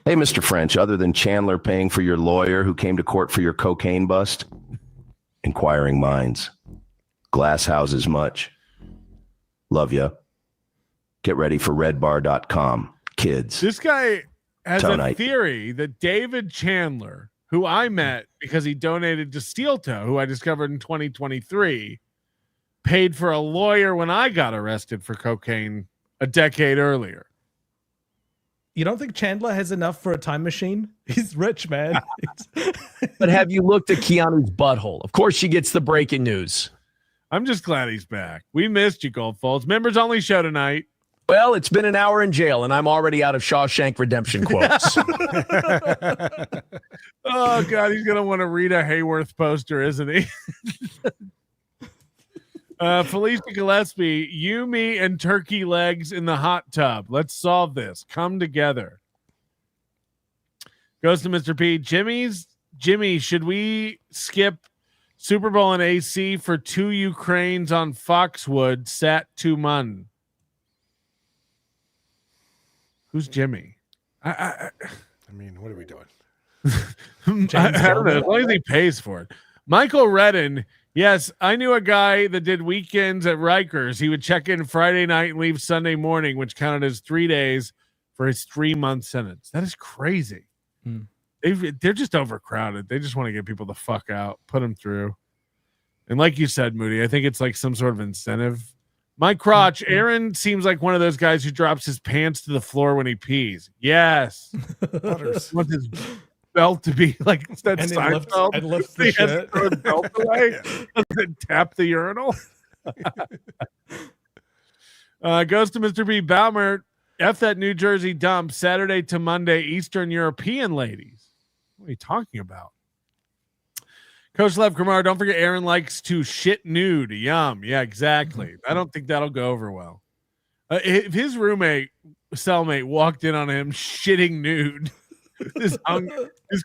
Hey, Mr. French, other than Chandler paying for your lawyer who came to court for your cocaine bust, inquiring minds, glass houses much. Love ya. Get ready for redbar.com, kids. This guy has Tonight. a theory that David Chandler, who I met because he donated to Steel Toe, who I discovered in 2023, paid for a lawyer when I got arrested for cocaine a decade earlier. You don't think Chandler has enough for a time machine? He's rich, man. But have you looked at Keanu's butthole? Of course she gets the breaking news. I'm just glad he's back. We missed you, Goldfolds. Members only show tonight. Well, it's been an hour in jail, and I'm already out of Shawshank Redemption quotes. Oh, God, he's going to want to read a Hayworth poster, isn't he? Felicia Gillespie, you, me, and turkey legs in the hot tub. Let's solve this. Come together. Goes to Mr. P. Jimmy, should we skip Super Bowl and AC for 2 Ukraines on Foxwood? Sat to Mun. Who's Jimmy? I mean, what are we doing? I don't know. As long as he pays for it. Michael Redden. Yes, I knew a guy that did weekends at Rikers. He would check in Friday night and leave Sunday morning, which counted as 3 days for his 3-month sentence. That is crazy. They're just overcrowded. They just want to get people the fuck out, put them through. And like you said, Moody, I think it's like some sort of incentive. My crotch, Aaron seems like one of those guys who drops his pants to the floor when he pees. Yes. Wants his belt to be like that Seinfeld. And lifts the shit. Throw his belt away and tap the urinal. Goes to Mr. B. Baumert. F that New Jersey dump. Saturday to Monday, Eastern European ladies. What are you talking about? Coach Lev Kamar, don't forget Aaron likes to shit nude. Yum. Yeah, exactly. I don't think that'll go over well. If his cellmate walked in on him shitting nude, his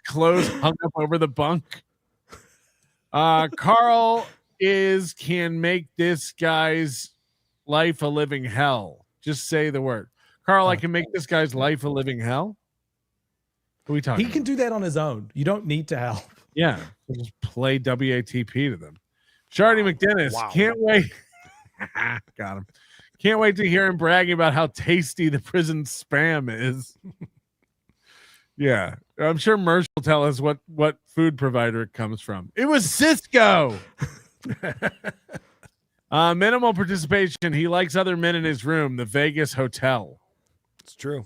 clothes hung up over the bunk. Karl can make this guy's life a living hell. Just say the word. Karl, I can make this guy's life a living hell. What are we talking He can do that on his own. You don't need to help. Yeah, just play WATP to them. Shardy McDennis, can't wait. Got him. Can't wait to hear him bragging about how tasty the prison spam is. Yeah, I'm sure Mersh will tell us what food provider it comes from. It was Cisco. Minimal participation. He likes other men in his room. The Vegas hotel. It's true.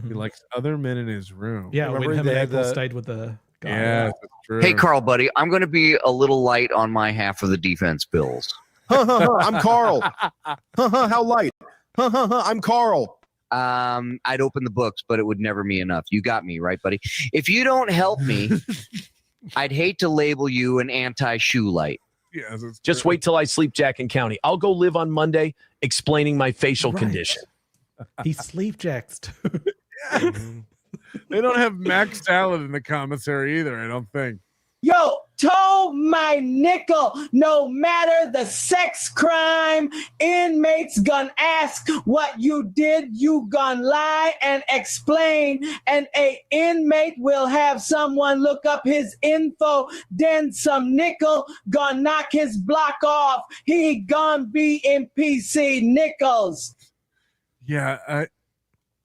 He likes other men in his room. Yeah, when him and April stayed with the guy. Yeah, that's true. Hey, Karl, buddy, I'm going to be a little light on my half of the defense bills. I'm Karl. How light? I'm Karl. I'd open the books, but it would never be enough. You got me, right, buddy? If you don't help me, I'd hate to label you an anti-shoe light. Yes, just wait till I sleep Jack in County. I'll go live on Monday explaining my facial condition. He sleep jacks too. They don't have Mac Salad in the commissary either, I don't think. Yo, toe my nickel. No matter the sex crime, inmates gonna ask what you did. You gonna lie and explain. And a inmate will have someone look up his info. Then some nickel gonna knock his block off. He gonna be in PC Nichols. Yeah,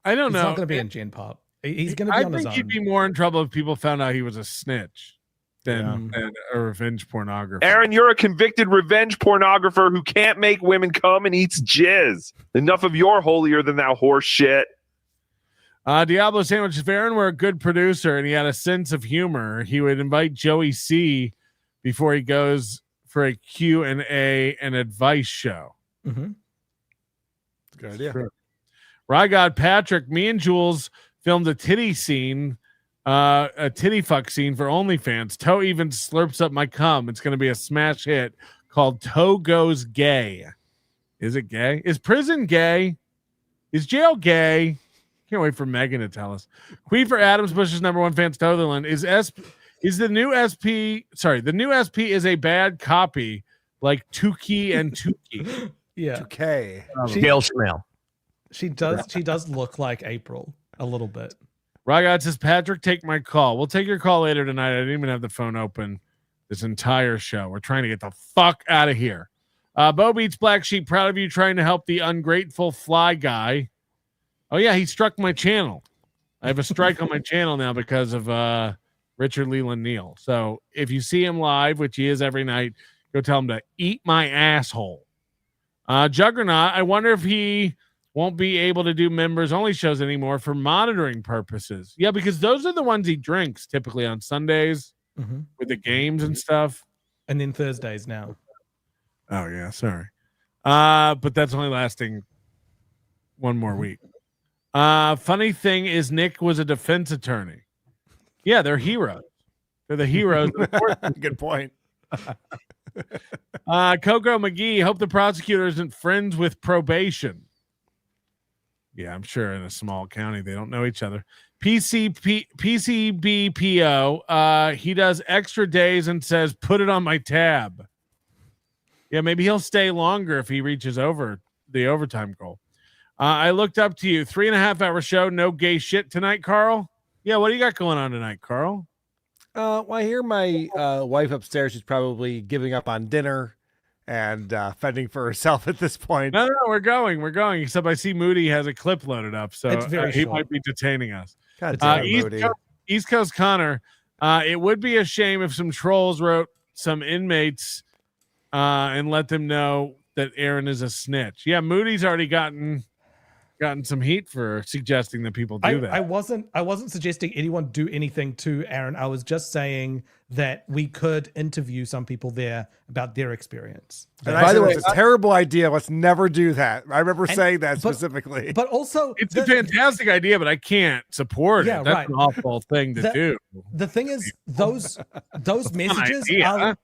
I don't know. He's not going to be in Gen Pop. He's going to be on his own. I think he'd be more in trouble if people found out he was a snitch than a revenge pornographer. Aaron, you're a convicted revenge pornographer who can't make women come and eats jizz. Enough of your holier than thou horse shit. Diablo Sandwich, if Aaron were a good producer and he had a sense of humor, he would invite Joey C before he goes for a Q&A and advice show. Mm-hmm. Good idea. True. Rygod Patrick, me and Jules filmed a titty scene, a titty fuck scene for OnlyFans. Toe even slurps up my cum. It's going to be a smash hit called Toe Goes Gay. Is it gay? Is prison gay? Is jail gay? Can't wait for Megan to tell us. Queefer Adams Bush's #1 fan, Sutherland. Is the new SP? Sorry, the new SP is a bad copy like Tookie and Tookie. Yeah. Okay. Gail Chanel. She does look like April a little bit. Rygod says, Patrick, take my call. We'll take your call later tonight. I didn't even have the phone open this entire show. We're trying to get the fuck out of here. Bo Beats Black Sheep, proud of you trying to help the ungrateful fly guy. Oh, yeah, he struck my channel. I have a strike on my channel now because of Richard Leland Neal. So if you see him live, which he is every night, go tell him to eat my asshole. Juggernaut, I wonder if he won't be able to do members only shows anymore for monitoring purposes. Yeah, because those are the ones he drinks typically on Sundays with the games and stuff. And then Thursdays now. Oh, yeah, sorry. But that's only lasting one more week. Funny thing is Nick was a defense attorney. Yeah, they're heroes. They're the heroes. Good point. Coco McGee, hope the prosecutor isn't friends with probation. Yeah, I'm sure in a small county they don't know each other. PCBPO, he does extra days and says, put it on my tab. Yeah, maybe he'll stay longer if he reaches over the overtime goal. I looked up to you. 3.5-hour show. No gay shit tonight, Karl. Yeah, what do you got going on tonight, Karl? Well, I hear my wife upstairs. She's probably giving up on dinner and fending for herself at this point. No, we're going. Except I see Moody has a clip loaded up, so It's very he short. might be detaining us. God damn, Moody. East Coast Connor, it would be a shame if some trolls wrote some inmates and let them know that Aaron is a snitch. Yeah, Moody's already gotten gotten some heat for suggesting that people do that. I wasn't suggesting anyone do anything to Aaron. I was just saying that we could interview some people there about their experience. And by the way, it's a terrible idea. Let's never do that. I remember saying that specifically. But also, it's a fantastic idea, but I can't support it. That's an awful thing to do. The thing is, those messages idea.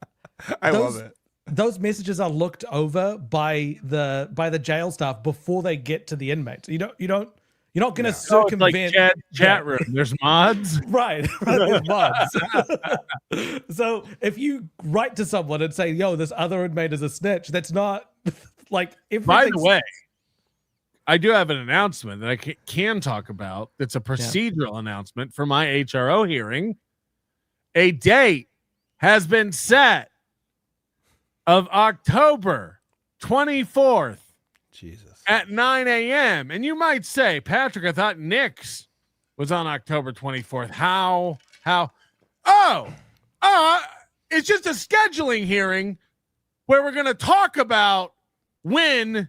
I love it. Those messages are looked over by the jail staff before they get to the inmates. You're not going to circumvent chat room. There's mods, right? There's mods. So if you write to someone and say, "Yo, this other inmate is a snitch," that's not like. By the way, I do have an announcement that I can talk about. It's a procedural announcement for my HRO hearing. A date has been set of October 24th. Jesus. At 9 a.m. And you might say, Patrick, I thought Nick's was on October 24th. How? It's just a scheduling hearing where we're going to talk about when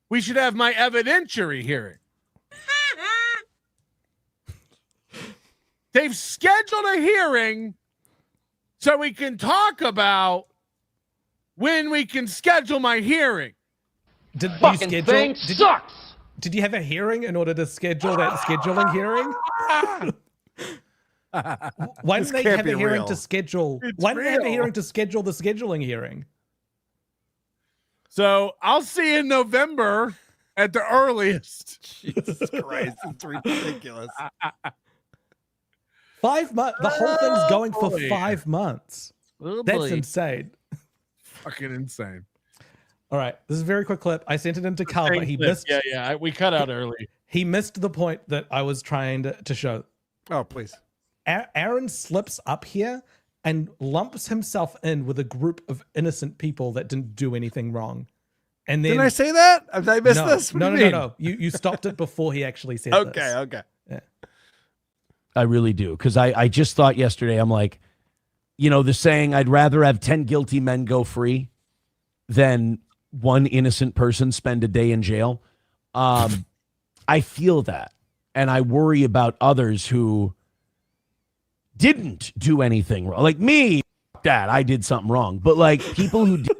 we should have my evidentiary hearing. They've scheduled a hearing so we can talk about when we can schedule my heering. Did you schedule? Did you have a hearing in order to schedule that scheduling hearing? Why didn't they have a hearing to schedule? Why didn't they have a hearing to schedule the scheduling hearing? So I'll see you in November at the earliest. Jesus Christ, it's ridiculous. 5 months. The whole thing's going for 5 months. That's insane. Fucking insane. All right, this is a very quick clip. I sent it into Karl, but he missed. Yeah. We cut out early. He missed the point that I was trying to show. Oh, please. Aaron slips up here and lumps himself in with a group of innocent people that didn't do anything wrong. And then didn't I say that? Did I miss this? What do you mean? No. You stopped it before he actually said this. Okay. Yeah. I really do. Because I just thought yesterday, I'm like, the saying, I'd rather have 10 guilty men go free than one innocent person spend a day in jail. I feel that. And I worry about others who didn't do anything wrong. Like me, Dad, I did something wrong. But like people who did.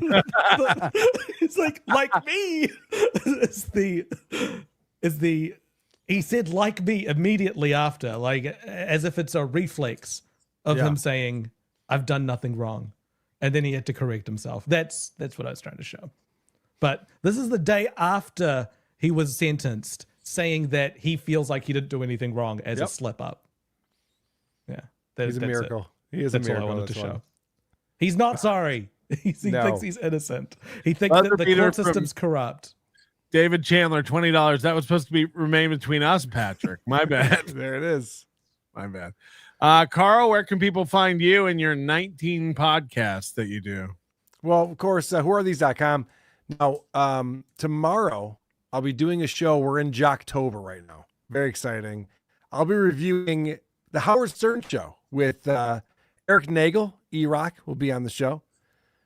It's like me. He said like me immediately after, like as if it's a reflex of him saying, I've done nothing wrong. And then he had to correct himself. That's what I was trying to show. But this is the day after he was sentenced, saying that he feels like he didn't do anything wrong as a slip up. Yeah. He's a miracle. He is a miracle. All I wanted to show. He's not sorry. He thinks he's innocent. He thinks that the court system's corrupt. David Chandler, $20. That was supposed to remain between us, Patrick. My bad. There it is. My bad. Karl, where can people find you and your 19 podcasts that you do? Well, of course, whoarethese.com. Now, tomorrow I'll be doing a show. We're in Jocktober right now. Very exciting. I'll be reviewing the Howard Stern Show with Eric Nagel. E-Rock will be on the show.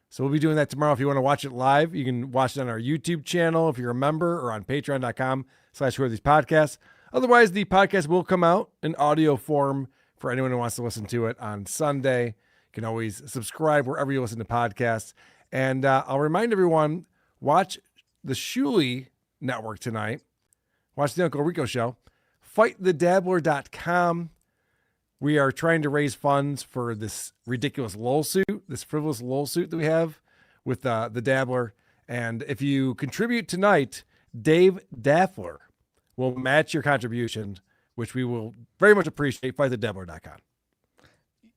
So we'll be doing that tomorrow. If you want to watch it live, you can watch it on our YouTube channel if you're a member, or on patreon.com/whoarethespodcasts. Otherwise, the podcast will come out in audio form for anyone who wants to listen to it on Sunday. You can always subscribe wherever you listen to podcasts. And I'll remind everyone, watch the Shuli Network tonight. Watch the Uncle Rico Show. FightTheDabbler.com. We are trying to raise funds for this ridiculous lull suit, this frivolous lull suit that we have with the Dabbler. And if you contribute tonight, Dave Daffler will match your contribution, which we will very much appreciate. FightTheDabbler.com.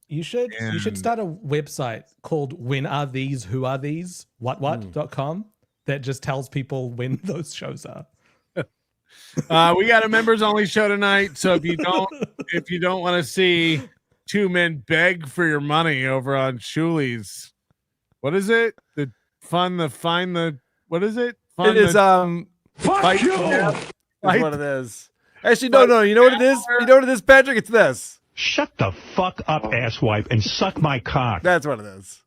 You should start a website called When Are These, Who Are These, what.com that just tells people when those shows are. We got a members only show tonight, so if you don't want to see two men beg for your money over on Shuli's, what is it? What is it? It is Fuck you! That's what it is. Actually, no. You know what it is? You know what it is, Patrick? It's this. Shut the fuck up, asswipe, and suck my cock. That's what it is.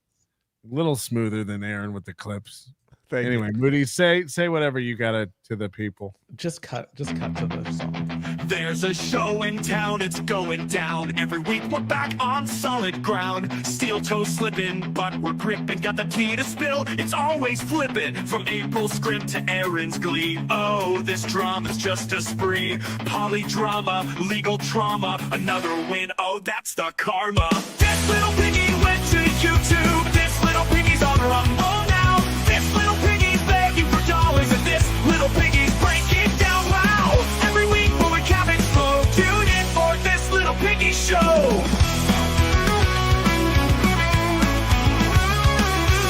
A little smoother than Aaron with the clips. Anyway, Moody, say whatever you gotta to the people. Just cut to the song. There's a show in town, it's going down. Every week we're back on solid ground. Steel toe slipping, but we're gripping. Got the tea to spill, it's always flipping. From April's script to Aaron's glee. Oh, this drama's just a spree. Polydrama, legal trauma, another win. Oh, that's the karma. This little piggy went to YouTube. This little piggy's on Rumble now. This little piggy's begging for dollars, and this little piggy's breaking down. Wow! Every week we'll recap and flow. Tune in for this little piggy show.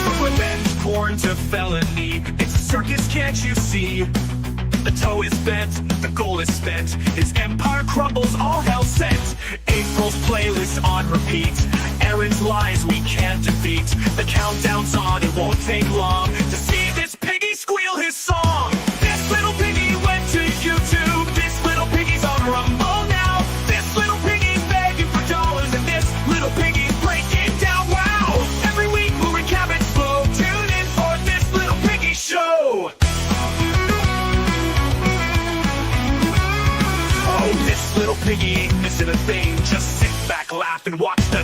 From revenge porn to felony, it's a circus, can't you see? The toe is bent, the goal is spent. His empire crumbles, all hell sent. April's playlist on repeat. Aaron's lies we can't defeat. The countdown's on, it won't take long to see this piggy squeal his song. This little piggy went to YouTube. This little piggy's on Rumble now. This little piggy's begging for dollars, and this little piggy's breaking down. Wow! Every week we'll recap and flow. Tune in for this little piggy show. Oh, this little piggy ain't missing a thing. Just sit back, laugh, and watch the